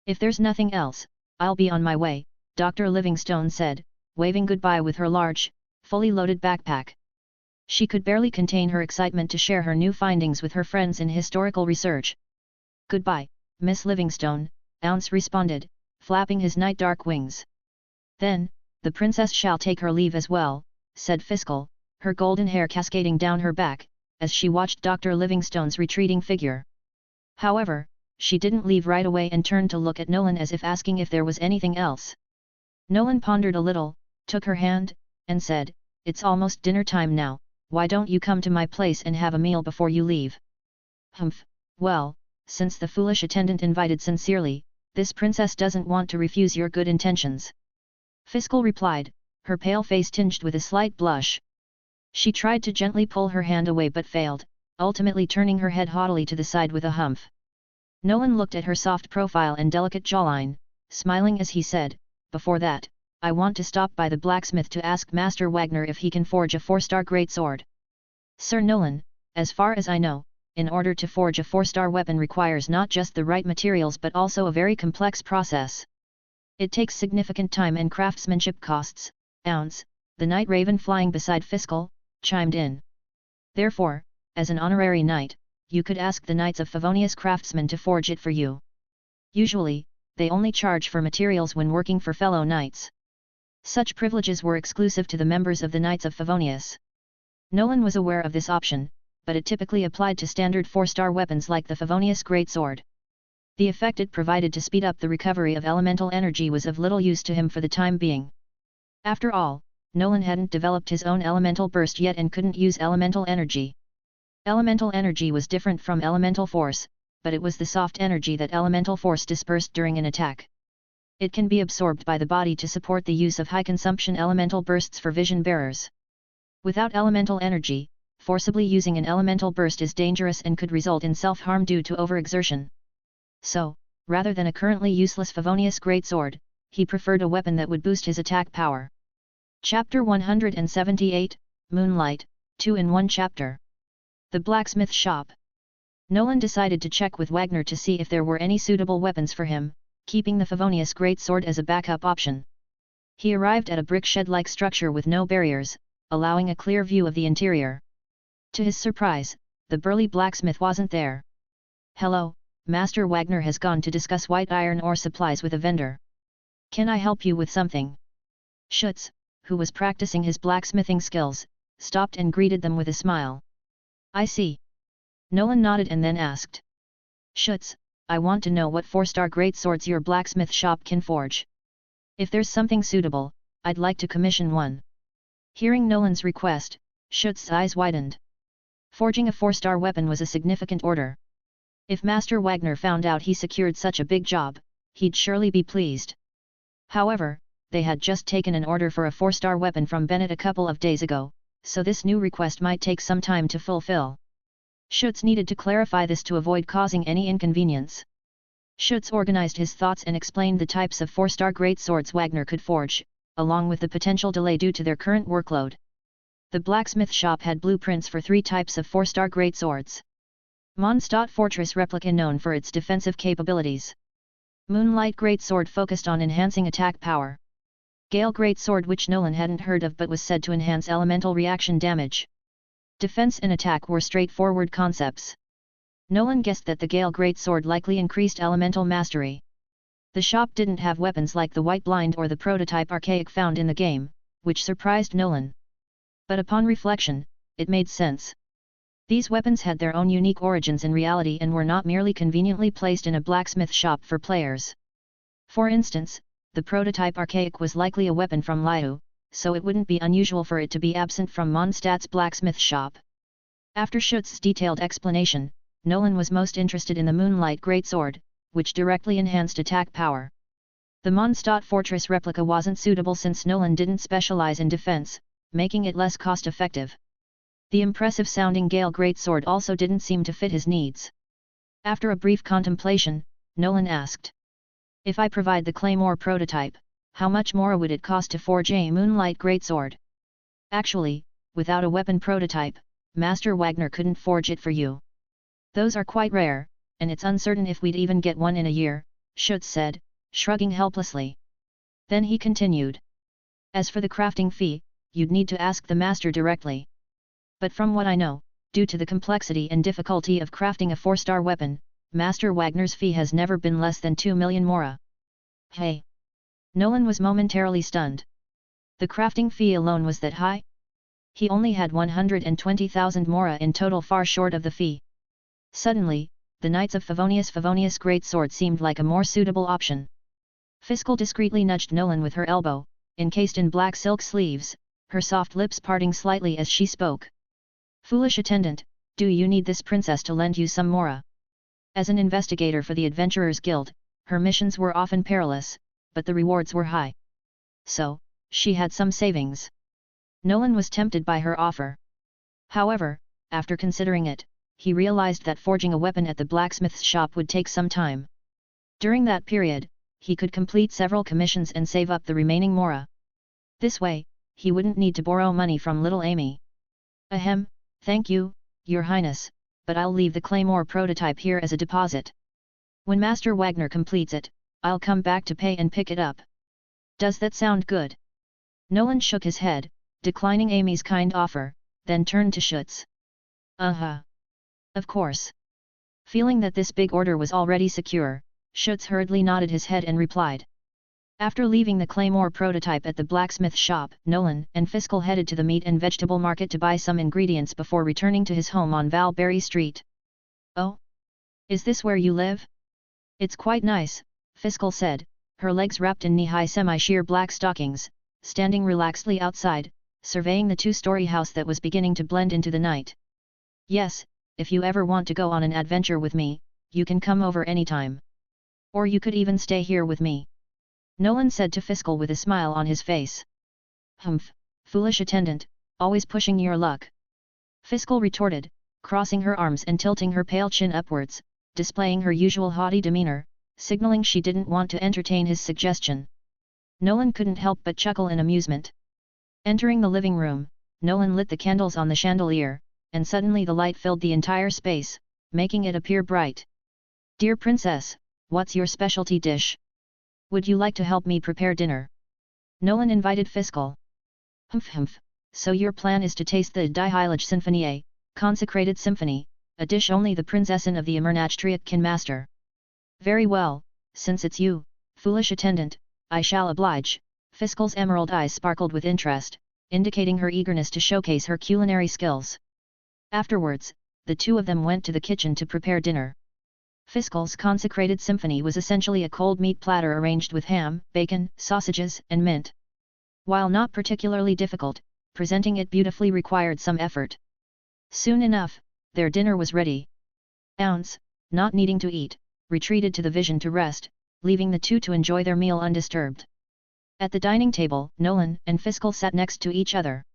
If there's nothing else, I'll be on my way, Dr. Livingstone said, waving goodbye with her large, fully loaded backpack. She could barely contain her excitement to share her new findings with her friends in historical research. Goodbye, Miss Livingstone, Ounce responded, flapping his night-dark wings. Then, the princess shall take her leave as well, said Fiscal, her golden hair cascading down her back, as she watched Dr. Livingstone's retreating figure. However, she didn't leave right away and turned to look at Nolan as if asking if there was anything else. Nolan pondered a little, took her hand, and said, "It's almost dinner time now, why don't you come to my place and have a meal before you leave?" Humph, well, since the foolish attendant invited sincerely, this princess doesn't want to refuse your good intentions. Fiscal replied, her pale face tinged with a slight blush. She tried to gently pull her hand away but failed, ultimately turning her head haughtily to the side with a humph. Nolan looked at her soft profile and delicate jawline, smiling as he said, "Before that, I want to stop by the blacksmith to ask Master Wagner if he can forge a 4-star greatsword." "Sir Nolan, as far as I know, in order to forge a 4-star weapon requires not just the right materials but also a very complex process. It takes significant time and craftsmanship costs." Ounce, the Night Raven flying beside Fiscal, chimed in. "Therefore, as an honorary knight, you could ask the Knights of Favonius craftsmen to forge it for you. Usually, they only charge for materials when working for fellow knights. Such privileges were exclusive to the members of the Knights of Favonius." Nolan was aware of this option, but it typically applied to standard 4-star weapons like the Favonius Greatsword. The effect it provided to speed up the recovery of elemental energy was of little use to him for the time being. After all, Nolan hadn't developed his own elemental burst yet and couldn't use elemental energy. Elemental energy was different from elemental force, but it was the soft energy that elemental force dispersed during an attack. It can be absorbed by the body to support the use of high-consumption elemental bursts for vision bearers. Without elemental energy, forcibly using an elemental burst is dangerous and could result in self-harm due to overexertion. So, rather than a currently useless Favonius Greatsword, he preferred a weapon that would boost his attack power. Chapter 178, Moonlight, 2-in-1 chapter. The Blacksmith Shop. Nolan decided to check with Wagner to see if there were any suitable weapons for him, keeping the Favonius Greatsword as a backup option. He arrived at a brick shed-like structure with no barriers, allowing a clear view of the interior. To his surprise, the burly blacksmith wasn't there. "Hello, Master Wagner has gone to discuss white iron ore supplies with a vendor. Can I help you with something?" Schutz, who was practicing his blacksmithing skills, stopped and greeted them with a smile. "I see." Nolan nodded and then asked. "Schutz, I want to know what 4-star greatswords your blacksmith shop can forge. If there's something suitable, I'd like to commission one." Hearing Nolan's request, Schutz's eyes widened. Forging a 4-star weapon was a significant order. If Master Wagner found out he secured such a big job, he'd surely be pleased. However, they had just taken an order for a 4-star weapon from Bennett a couple of days ago, so this new request might take some time to fulfill. Schutz needed to clarify this to avoid causing any inconvenience. Schutz organized his thoughts and explained the types of 4-star greatswords Wagner could forge, along with the potential delay due to their current workload. The blacksmith shop had blueprints for 3 types of 4-star greatswords. Mondstadt Fortress replica known for its defensive capabilities. Moonlight Greatsword focused on enhancing attack power. Gale Greatsword, which Nolan hadn't heard of but was said to enhance elemental reaction damage. Defense and attack were straightforward concepts. Nolan guessed that the Gale Greatsword likely increased elemental mastery. The shop didn't have weapons like the White Blind or the prototype Archaic found in the game, which surprised Nolan. But upon reflection, it made sense. These weapons had their own unique origins in reality and were not merely conveniently placed in a blacksmith shop for players. For instance, the prototype Archaic was likely a weapon from Liu, so it wouldn't be unusual for it to be absent from Mondstadt's blacksmith shop. After Schutz's detailed explanation, Nolan was most interested in the Moonlight Greatsword, which directly enhanced attack power. The Mondstadt Fortress replica wasn't suitable since Nolan didn't specialize in defense, making it less cost-effective. The impressive-sounding Gale Greatsword also didn't seem to fit his needs. After a brief contemplation, Nolan asked, "If I provide the Claymore prototype, how much more would it cost to forge a Moonlight Greatsword?" "Actually, without a weapon prototype, Master Wagner couldn't forge it for you. Those are quite rare, and it's uncertain if we'd even get one in a year," Schutz said, shrugging helplessly. Then he continued. "As for the crafting fee, you'd need to ask the master directly. But from what I know, due to the complexity and difficulty of crafting a 4-star weapon, Master Wagner's fee has never been less than 2 million mora." "Hey!" Nolan was momentarily stunned. The crafting fee alone was that high? He only had 120,000 mora in total, far short of the fee. Suddenly, the Knights of Favonius Greatsword seemed like a more suitable option. Fiscal discreetly nudged Nolan with her elbow, encased in black silk sleeves, her soft lips parting slightly as she spoke. "Foolish attendant, do you need this princess to lend you some mora?" As an investigator for the Adventurers Guild, her missions were often perilous, but the rewards were high. So, she had some savings. Nolan was tempted by her offer. However, after considering it, he realized that forging a weapon at the blacksmith's shop would take some time. During that period, he could complete several commissions and save up the remaining mora. This way, he wouldn't need to borrow money from little Amy. "Ahem, thank you, Your Highness, but I'll leave the Claymore prototype here as a deposit. When Master Wagner completes it, I'll come back to pay and pick it up. Does that sound good?" Nolan shook his head, declining Amy's kind offer, then turned to Schutz. "Uh-huh. Of course." Feeling that this big order was already secure, Schutz hurriedly nodded his head and replied. After leaving the Claymore prototype at the blacksmith shop, Nolan and Fiscal headed to the meat and vegetable market to buy some ingredients before returning to his home on Valberry Street. "Oh? Is this where you live?" "It's quite nice," Fiscal said, her legs wrapped in knee-high semi-sheer black stockings, standing relaxedly outside, surveying the 2-story house that was beginning to blend into the night. "Yes, if you ever want to go on an adventure with me, you can come over anytime. Or you could even stay here with me," Nolan said to Fiscal with a smile on his face. "Humph, foolish attendant, always pushing your luck," Fiscal retorted, crossing her arms and tilting her pale chin upwards, displaying her usual haughty demeanor, signaling she didn't want to entertain his suggestion. Nolan couldn't help but chuckle in amusement. Entering the living room, Nolan lit the candles on the chandelier, and suddenly the light filled the entire space, making it appear bright. "Dear Princess, what's your specialty dish? Would you like to help me prepare dinner?" Nolan invited Fiscal. Humph, so your plan is to taste the Die Heilige Sinfonie, Consecrated Symphony, a dish only the princessin of the Emernachtria can master. Very well, since it's you, foolish attendant, I shall oblige. Fiscal's emerald eyes sparkled with interest, indicating her eagerness to showcase her culinary skills. Afterwards, the two of them went to the kitchen to prepare dinner. Fiscal's Consecrated Symphony was essentially a cold meat platter arranged with ham, bacon, sausages, and mint. While not particularly difficult, presenting it beautifully required some effort. Soon enough, their dinner was ready. Ounce, not needing to eat, retreated to the vision to rest, leaving the two to enjoy their meal undisturbed. At the dining table, Nolan and Fiscal sat next to each other.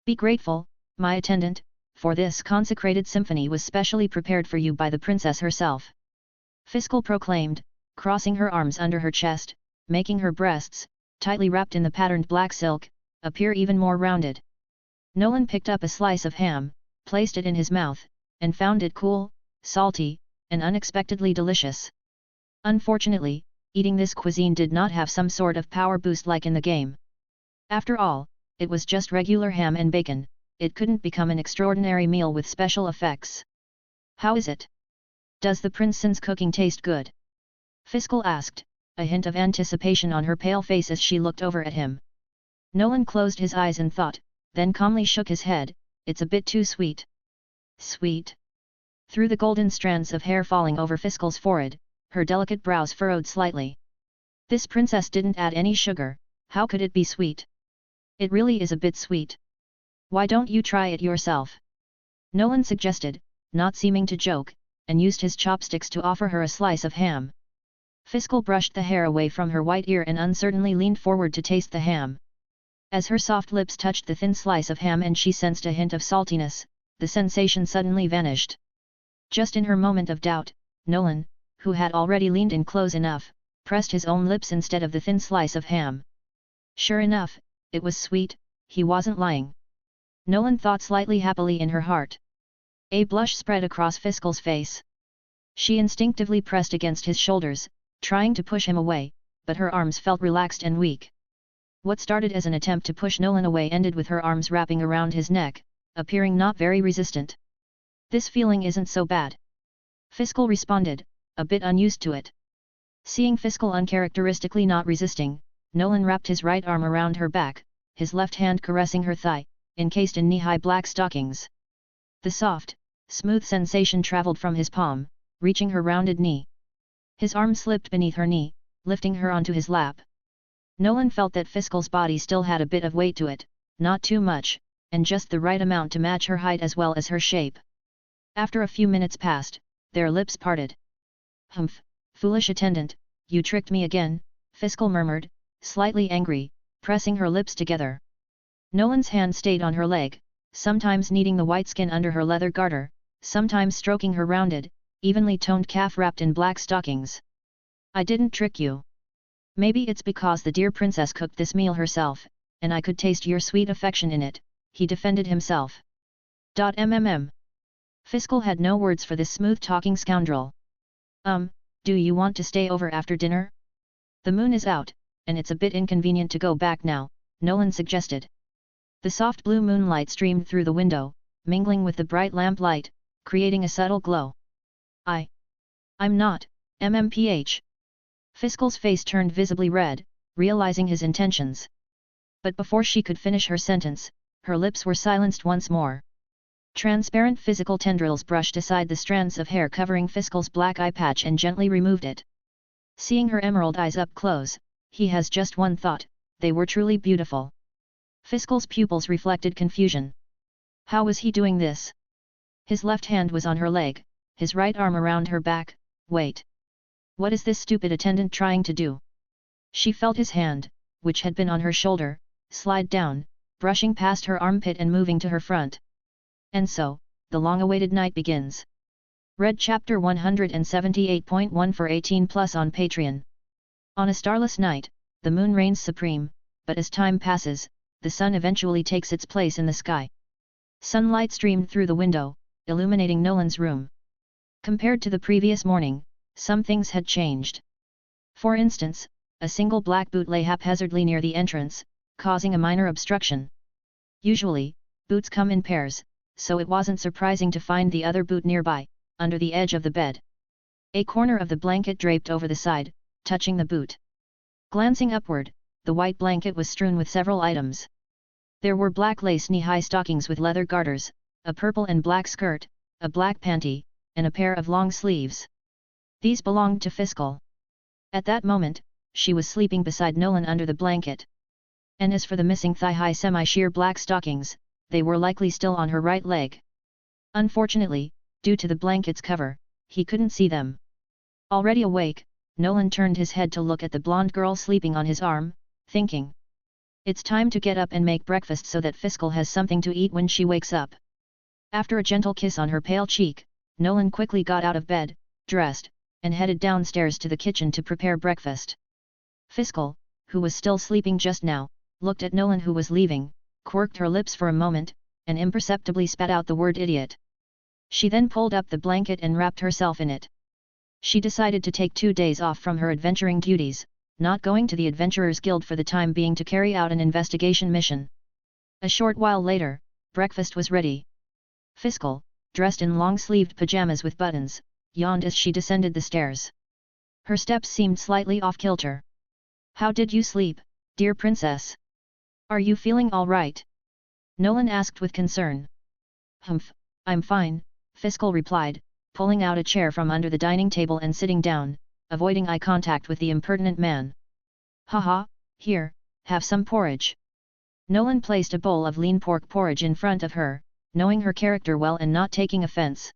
Be grateful, my attendant, for this consecrated symphony was specially prepared for you by the princess herself. Fiscal proclaimed, crossing her arms under her chest, making her breasts, tightly wrapped in the patterned black silk, appear even more rounded. Nolan picked up a slice of ham, placed it in his mouth, and found it cool, salty, and unexpectedly delicious. Unfortunately, eating this cuisine did not have some sort of power boost like in the game. After all, it was just regular ham and bacon, it couldn't become an extraordinary meal with special effects. How is it? Does the prince's cooking taste good? Fiscal asked, a hint of anticipation on her pale face as she looked over at him. Nolan closed his eyes and thought, then calmly shook his head, it's a bit too sweet. Sweet? Through the golden strands of hair falling over Fiscal's forehead, her delicate brows furrowed slightly. This princess didn't add any sugar, how could it be sweet? It really is a bit sweet. Why don't you try it yourself? Nolan suggested, not seeming to joke, and used his chopsticks to offer her a slice of ham. Fiscal brushed the hair away from her white ear and uncertainly leaned forward to taste the ham. As her soft lips touched the thin slice of ham and she sensed a hint of saltiness, the sensation suddenly vanished. Just in her moment of doubt, Nolan, who had already leaned in close enough, pressed his own lips instead of the thin slice of ham. Sure enough, it was sweet, he wasn't lying. Nolan thought slightly happily in her heart. A blush spread across Fiscal's face. She instinctively pressed against his shoulders, trying to push him away, but her arms felt relaxed and weak. What started as an attempt to push Nolan away ended with her arms wrapping around his neck, appearing not very resistant. This feeling isn't so bad. Fiscal responded, a bit unused to it. Seeing Fiscal uncharacteristically not resisting, Nolan wrapped his right arm around her back, his left hand caressing her thigh, encased in knee-high black stockings. The soft, smooth sensation traveled from his palm, reaching her rounded knee. His arm slipped beneath her knee, lifting her onto his lap. Nolan felt that Fiscal's body still had a bit of weight to it, not too much, and just the right amount to match her height as well as her shape. After a few minutes passed, their lips parted. Humph, foolish attendant, you tricked me again, Fiscal murmured, slightly angry, pressing her lips together. Nolan's hand stayed on her leg, sometimes kneading the white skin under her leather garter, sometimes stroking her rounded, evenly toned calf wrapped in black stockings. I didn't trick you. Maybe it's because the dear princess cooked this meal herself, and I could taste your sweet affection in it, he defended himself. Fiscal had no words for this smooth-talking scoundrel. Do you want to stay over after dinner? The moon is out, and it's a bit inconvenient to go back now, Nolan suggested. The soft blue moonlight streamed through the window, mingling with the bright lamplight, creating a subtle glow. I'm not, MMPH. Fiscal's face turned visibly red, realizing his intentions. But before she could finish her sentence, her lips were silenced once more. Transparent physical tendrils brushed aside the strands of hair covering Fiscal's black eye patch and gently removed it. Seeing her emerald eyes up close, he has just one thought, they were truly beautiful. Fiscal's pupils reflected confusion. How was he doing this? His left hand was on her leg, his right arm around her back. Wait. What is this stupid attendant trying to do? She felt his hand, which had been on her shoulder, slide down, brushing past her armpit and moving to her front. And so, the long-awaited night begins. Read Chapter 178.1 for 18+ on Patreon. On a starless night, the moon reigns supreme, but as time passes, the sun eventually takes its place in the sky. Sunlight streamed through the window, illuminating Nolan's room. Compared to the previous morning, some things had changed. For instance, a single black boot lay haphazardly near the entrance, causing a minor obstruction. Usually, boots come in pairs, so it wasn't surprising to find the other boot nearby, under the edge of the bed. A corner of the blanket draped over the side, touching the boot. Glancing upward, the white blanket was strewn with several items. There were black lace knee-high stockings with leather garters, a purple and black skirt, a black panty, and a pair of long sleeves. These belonged to Fiscal. At that moment, she was sleeping beside Nolan under the blanket. And as for the missing thigh-high semi-sheer black stockings, they were likely still on her right leg. Unfortunately, due to the blanket's cover, he couldn't see them. Already awake, Nolan turned his head to look at the blonde girl sleeping on his arm, thinking, "It's time to get up and make breakfast so that Fiscal has something to eat when she wakes up." After a gentle kiss on her pale cheek, Nolan quickly got out of bed, dressed, and headed downstairs to the kitchen to prepare breakfast. Fiscal, who was still sleeping just now, looked at Nolan who was leaving, quirked her lips for a moment, and imperceptibly spat out the word idiot. She then pulled up the blanket and wrapped herself in it. She decided to take 2 days off from her adventuring duties, not going to the Adventurers Guild for the time being to carry out an investigation mission. A short while later, breakfast was ready. Fiscal, dressed in long-sleeved pajamas with buttons, yawned as she descended the stairs. Her steps seemed slightly off-kilter. "How did you sleep, dear princess? Are you feeling all right?" Nolan asked with concern. "Humph, I'm fine," Fiscal replied, pulling out a chair from under the dining table and sitting down, avoiding eye contact with the impertinent man. "Haha, here, have some porridge." Nolan placed a bowl of lean pork porridge in front of her, knowing her character well and not taking offense.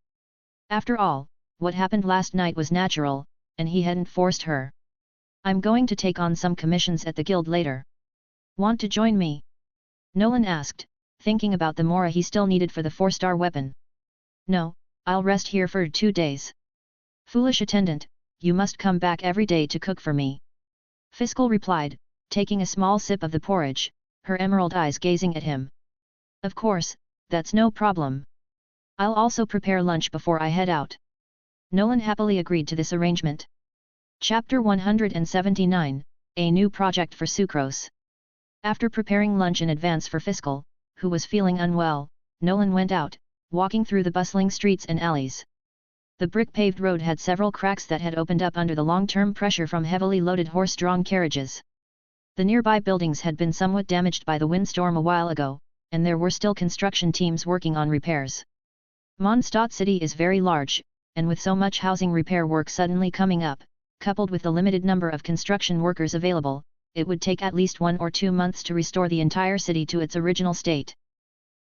After all, what happened last night was natural, and he hadn't forced her. "I'm going to take on some commissions at the guild later. Want to join me?" Nolan asked, thinking about the mora he still needed for the 4-star weapon. "No, I'll rest here for 2 days. Foolish attendant, you must come back every day to cook for me." Fiscal replied, taking a small sip of the porridge, her emerald eyes gazing at him. "Of course, that's no problem. I'll also prepare lunch before I head out." Nolan happily agreed to this arrangement. Chapter 179, A New Project for Sucrose. After preparing lunch in advance for Fiscal, who was feeling unwell, Nolan went out, walking through the bustling streets and alleys. The brick-paved road had several cracks that had opened up under the long-term pressure from heavily loaded horse-drawn carriages. The nearby buildings had been somewhat damaged by the windstorm a while ago, and there were still construction teams working on repairs. Mondstadt City is very large, and with so much housing repair work suddenly coming up, coupled with the limited number of construction workers available, it would take at least 1 or 2 months to restore the entire city to its original state.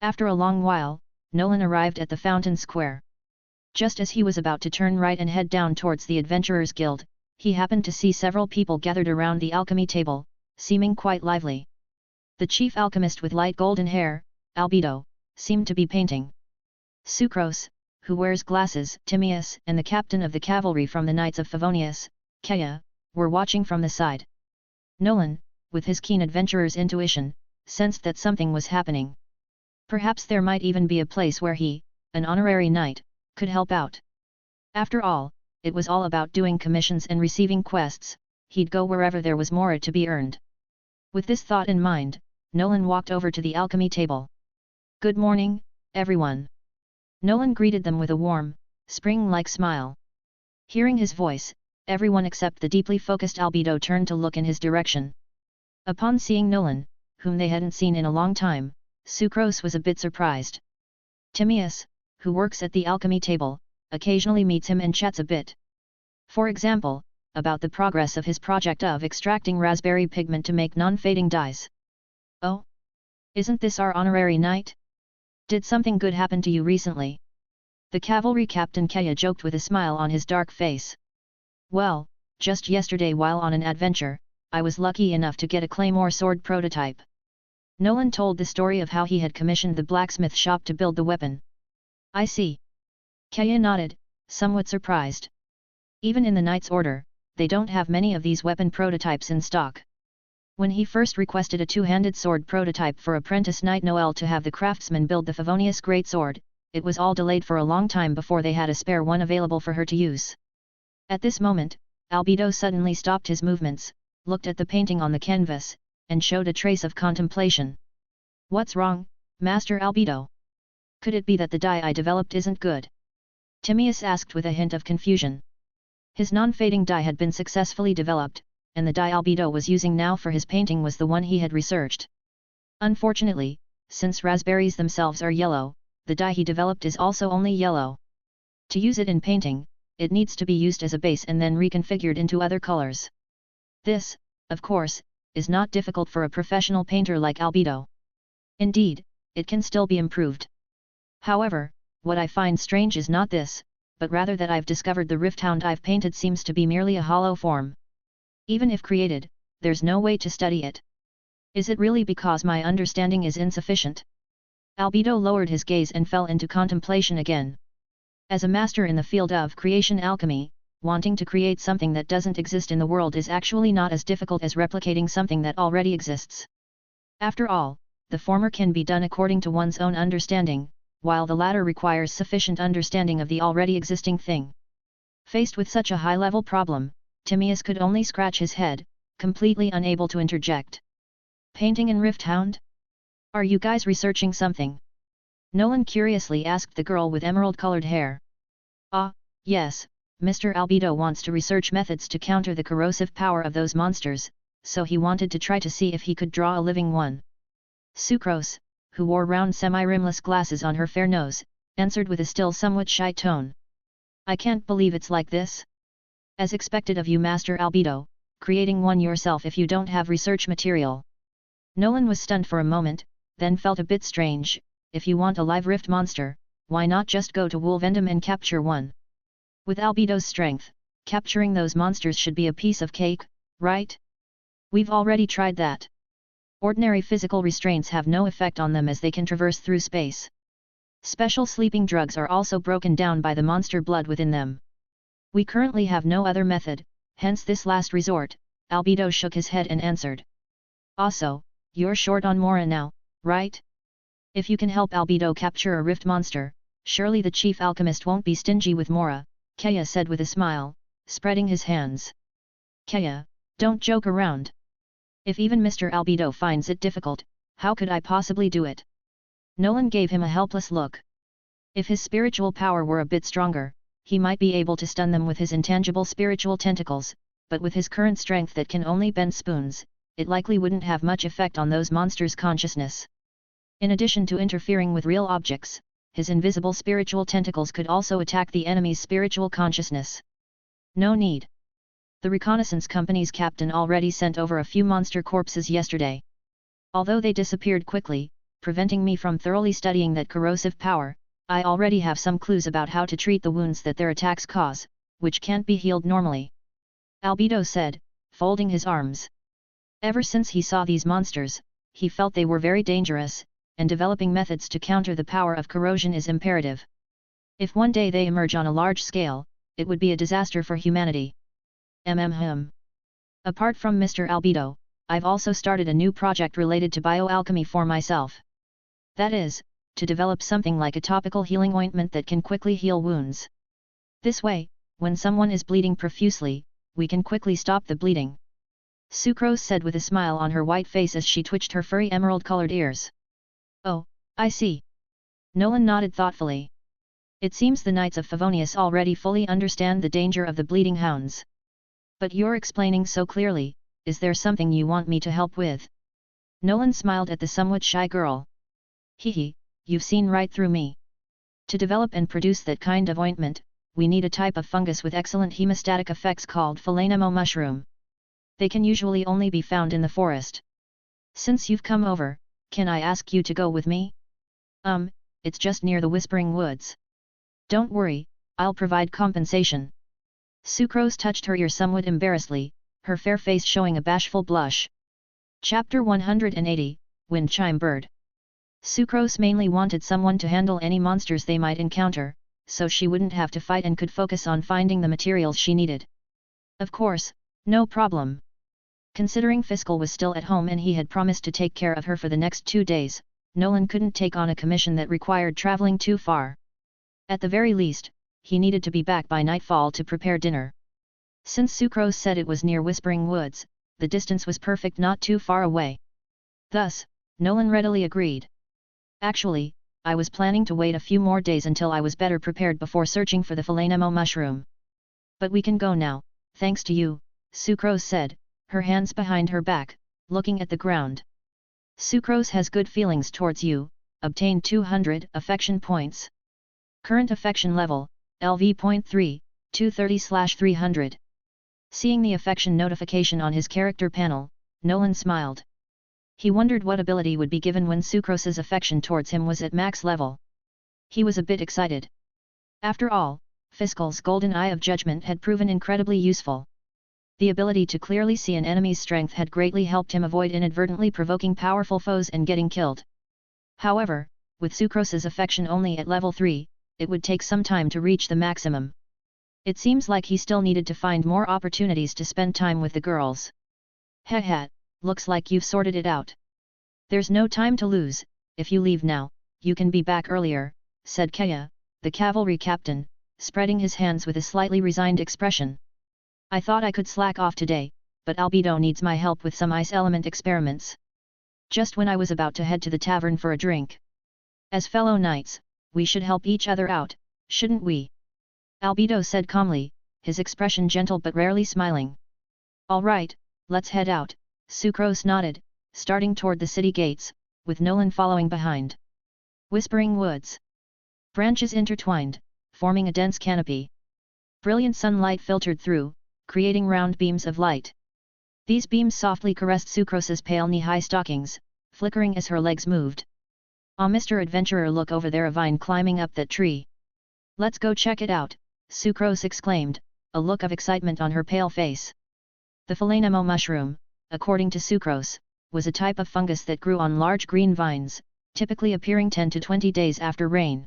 After a long while, Nolan arrived at the Fountain Square. Just as he was about to turn right and head down towards the Adventurers Guild, he happened to see several people gathered around the alchemy table, seeming quite lively. The chief alchemist with light golden hair, Albedo, seemed to be painting. Sucrose, who wears glasses, Timaeus, and the captain of the cavalry from the Knights of Favonius, Kea, were watching from the side. Nolan, with his keen adventurer's intuition, sensed that something was happening. Perhaps there might even be a place where he, an honorary knight, could help out. After all, it was all about doing commissions and receiving quests, he'd go wherever there was more to be earned. With this thought in mind, Nolan walked over to the alchemy table. "Good morning, everyone." Nolan greeted them with a warm, spring-like smile. Hearing his voice, everyone except the deeply focused Albedo turned to look in his direction. Upon seeing Nolan, whom they hadn't seen in a long time, Sucrose was a bit surprised. Timaeus, who works at the alchemy table, occasionally meets him and chats a bit. For example, about the progress of his project of extracting raspberry pigment to make non-fading dyes. "Oh? Isn't this our honorary knight? Did something good happen to you recently?" The cavalry captain Kea joked with a smile on his dark face. "Well, just yesterday while on an adventure, I was lucky enough to get a claymore sword prototype." Nolan told the story of how he had commissioned the blacksmith shop to build the weapon. "I see." Kea nodded, somewhat surprised. Even in the Knight's Order, they don't have many of these weapon prototypes in stock. When he first requested a 2-handed sword prototype for apprentice Knight Noel to have the craftsman build the Favonius greatsword, it was all delayed for a long time before they had a spare one available for her to use. At this moment, Albedo suddenly stopped his movements, looked at the painting on the canvas, and showed a trace of contemplation. "What's wrong, Master Albedo?" Could it be that the dye I developed isn't good? Timaeus asked with a hint of confusion. His non-fading dye had been successfully developed, and the dye Albedo was using now for his painting was the one he had researched. Unfortunately, since raspberries themselves are yellow, the dye he developed is also only yellow. To use it in painting, it needs to be used as a base and then reconfigured into other colors. This, of course, is not difficult for a professional painter like Albedo. Indeed, it can still be improved. However, what I find strange is not this, but rather that I've discovered the rift hound I've painted seems to be merely a hollow form. Even if created, there's no way to study it. Is it really because my understanding is insufficient? Albedo lowered his gaze and fell into contemplation again. As a master in the field of creation alchemy, wanting to create something that doesn't exist in the world is actually not as difficult as replicating something that already exists. After all, the former can be done according to one's own understanding, while the latter requires sufficient understanding of the already existing thing. Faced with such a high-level problem, Timaeus could only scratch his head, completely unable to interject. Painting in Rift Hound? Are you guys researching something? Nolan curiously asked the girl with emerald-colored hair. Ah, yes, Mr. Albedo wants to research methods to counter the corrosive power of those monsters, so he wanted to try to see if he could draw a living one. Sucrose, who wore round semi-rimless glasses on her fair nose, answered with a still somewhat shy tone. I can't believe it's like this. As expected of you, Master Albedo, creating one yourself if you don't have research material. Nolan was stunned for a moment, then felt a bit strange. If you want a live rift monster, why not just go to Wolvendom and capture one? With Albedo's strength, capturing those monsters should be a piece of cake, right? We've already tried that. Ordinary physical restraints have no effect on them as they can traverse through space. Special sleeping drugs are also broken down by the monster blood within them. We currently have no other method, hence this last resort. Albedo shook his head and answered. Also, you're short on Mora now, right? If you can help Albedo capture a rift monster, surely the chief alchemist won't be stingy with Mora, Kaya said with a smile, spreading his hands. Kaya, don't joke around. If even Mr. Albedo finds it difficult, how could I possibly do it? Nolan gave him a helpless look. If his spiritual power were a bit stronger, he might be able to stun them with his intangible spiritual tentacles, but with his current strength that can only bend spoons, it likely wouldn't have much effect on those monsters' consciousness. In addition to interfering with real objects, his invisible spiritual tentacles could also attack the enemy's spiritual consciousness. No need. The reconnaissance company's captain already sent over a few monster corpses yesterday. Although they disappeared quickly, preventing me from thoroughly studying that corrosive power, I already have some clues about how to treat the wounds that their attacks cause, which can't be healed normally. Albedo said, folding his arms. Ever since he saw these monsters, he felt they were very dangerous, and developing methods to counter the power of corrosion is imperative. If one day they emerge on a large scale, it would be a disaster for humanity. Apart from Mr. Albedo, I've also started a new project related to bioalchemy for myself. That is, to develop something like a topical healing ointment that can quickly heal wounds. This way, when someone is bleeding profusely, we can quickly stop the bleeding. Sucrose said with a smile on her white face as she twitched her furry emerald-colored ears. Oh, I see. Nolan nodded thoughtfully. It seems the Knights of Favonius already fully understand the danger of the bleeding hounds. But you're explaining so clearly, is there something you want me to help with? Nolan smiled at the somewhat shy girl. Hehe, you've seen right through me. To develop and produce that kind of ointment, we need a type of fungus with excellent hemostatic effects called Phalanemo mushroom. They can usually only be found in the forest. Since you've come over, can I ask you to go with me? It's just near the Whispering Woods. Don't worry, I'll provide compensation. Sucrose touched her ear somewhat embarrassedly, her fair face showing a bashful blush. Chapter 180, Wind Chime Bird. Sucrose mainly wanted someone to handle any monsters they might encounter, so she wouldn't have to fight and could focus on finding the materials she needed. Of course, no problem. Considering Fiscal was still at home and he had promised to take care of her for the next 2 days, Nolan couldn't take on a commission that required traveling too far. At the very least, he needed to be back by nightfall to prepare dinner. Since Sucrose said it was near Whispering Woods, the distance was perfect, not too far away. Thus, Nolan readily agreed. Actually, I was planning to wait a few more days until I was better prepared before searching for the Phenamo mushroom. But we can go now, thanks to you, Sucrose said, her hands behind her back, looking at the ground. Sucrose has good feelings towards you, obtain 200 affection points. Current affection level, LV.3, 230/300. Seeing the affection notification on his character panel, Nolan smiled. He wondered what ability would be given when Sucrose's affection towards him was at max level. He was a bit excited. After all, Fiscal's Golden Eye of Judgment had proven incredibly useful. The ability to clearly see an enemy's strength had greatly helped him avoid inadvertently provoking powerful foes and getting killed. However, with Sucrose's affection only at level 3, it would take some time to reach the maximum. It seems like he still needed to find more opportunities to spend time with the girls. Heh, looks like you've sorted it out. There's no time to lose, if you leave now, you can be back earlier, said Kaya, the cavalry captain, spreading his hands with a slightly resigned expression. I thought I could slack off today, but Albedo needs my help with some ice element experiments. Just when I was about to head to the tavern for a drink. As fellow knights, we should help each other out, shouldn't we? Albedo said calmly, his expression gentle but rarely smiling. All right, let's head out, Sucrose nodded, starting toward the city gates, with Nolan following behind. Whispering woods. Branches intertwined, forming a dense canopy. Brilliant sunlight filtered through, creating round beams of light. These beams softly caressed Sucrose's pale knee-high stockings, flickering as her legs moved. Ah, Mr. Adventurer, look over there, a vine climbing up that tree. Let's go check it out, Sucrose exclaimed, a look of excitement on her pale face. The Phenamo mushroom, according to Sucrose, was a type of fungus that grew on large green vines, typically appearing 10 to 20 days after rain.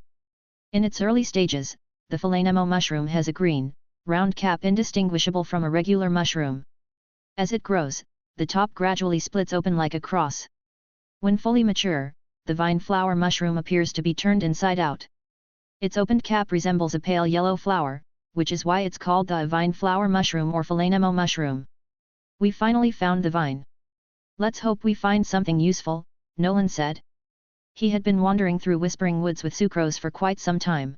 In its early stages, the Phenamo mushroom has a green, round cap indistinguishable from a regular mushroom. As it grows, the top gradually splits open like a cross. When fully mature, the vine flower mushroom appears to be turned inside out. Its opened cap resembles a pale yellow flower, which is why it's called the vine flower mushroom or Phenamo mushroom. We finally found the vine. Let's hope we find something useful, Nolan said. He had been wandering through Whispering Woods with Sucrose for quite some time.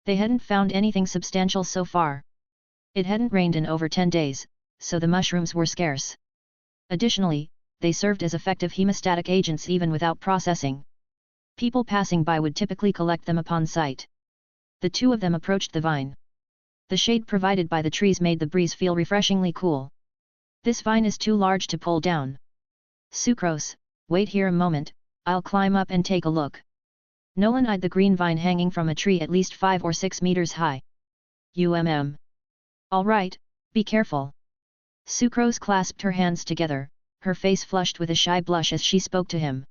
They hadn't found anything substantial so far. It hadn't rained in over 10 days, so the mushrooms were scarce. Additionally, they served as effective hemostatic agents even without processing. People passing by would typically collect them upon sight. The two of them approached the vine. The shade provided by the trees made the breeze feel refreshingly cool. This vine is too large to pull down. Sucrose, wait here a moment, I'll climb up and take a look. Nolan eyed the green vine hanging from a tree at least 5 or 6 meters high. All right, be careful. Sucrose clasped her hands together, her face flushed with a shy blush as she spoke to him.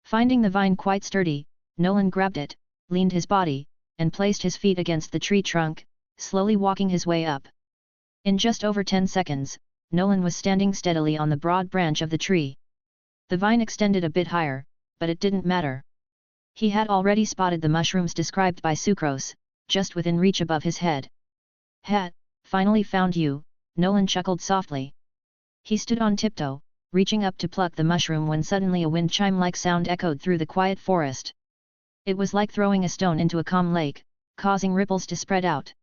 Finding the vine quite sturdy, Nolan grabbed it, leaned his body, and placed his feet against the tree trunk, slowly walking his way up. In just over 10 seconds, Nolan was standing steadily on the broad branch of the tree. The vine extended a bit higher, but it didn't matter. He had already spotted the mushrooms described by Sucrose, just within reach above his head. Finally found you, Nolan chuckled softly. He stood on tiptoe, reaching up to pluck the mushroom when suddenly a wind chime-like sound echoed through the quiet forest. It was like throwing a stone into a calm lake, causing ripples to spread out.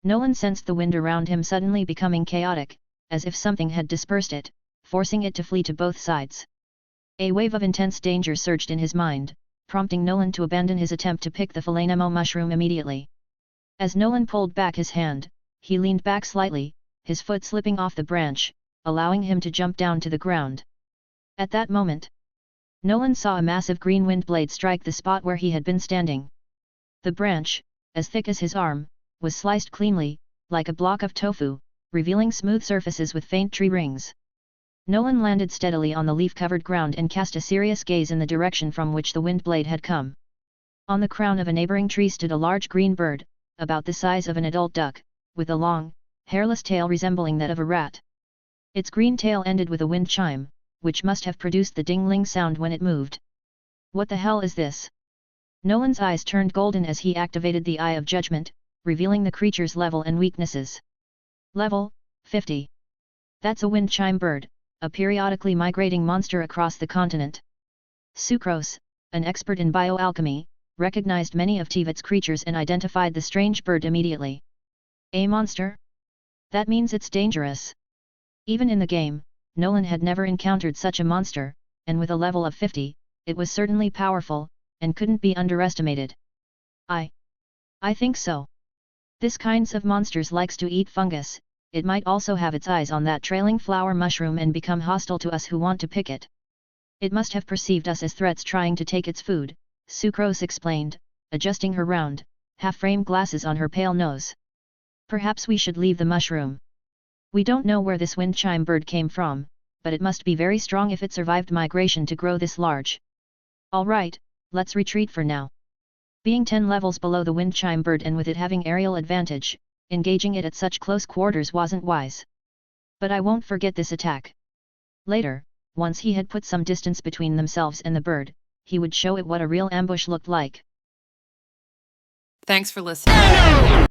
Nolan sensed the wind around him suddenly becoming chaotic, as if something had dispersed it, forcing it to flee to both sides. A wave of intense danger surged in his mind, prompting Nolan to abandon his attempt to pick the Phenamo mushroom immediately. As Nolan pulled back his hand, he leaned back slightly, his foot slipping off the branch, allowing him to jump down to the ground. At that moment, Nolan saw a massive green wind blade strike the spot where he had been standing. The branch, as thick as his arm, was sliced cleanly, like a block of tofu, revealing smooth surfaces with faint tree rings. Nolan landed steadily on the leaf-covered ground and cast a serious gaze in the direction from which the wind blade had come. On the crown of a neighboring tree stood a large green bird, about the size of an adult duck, with a long, hairless tail resembling that of a rat. Its green tail ended with a wind chime, which must have produced the ding-ling sound when it moved. What the hell is this? Nolan's eyes turned golden as he activated the Eye of Judgment, revealing the creature's level and weaknesses. Level, 50. That's a wind chime bird, a periodically migrating monster across the continent. Sucrose, an expert in bioalchemy, recognized many of Teyvat's creatures and identified the strange bird immediately. A monster? That means it's dangerous. Even in the game, Nolan had never encountered such a monster, and with a level of 50, it was certainly powerful, and couldn't be underestimated. I think so. This kinds of monsters likes to eat fungus. It might also have its eyes on that trailing flower mushroom and become hostile to us who want to pick it. It must have perceived us as threats trying to take its food, Sucrose explained, adjusting her round, half-frame glasses on her pale nose. Perhaps we should leave the mushroom. We don't know where this wind chime bird came from, but it must be very strong if it survived migration to grow this large. Alright, let's retreat for now. Being 10 levels below the wind chime bird and with it having aerial advantage, engaging it at such close quarters wasn't wise. But I won't forget this attack. Later, once he had put some distance between themselves and the bird, he would show it what a real ambush looked like. Thanks for listening.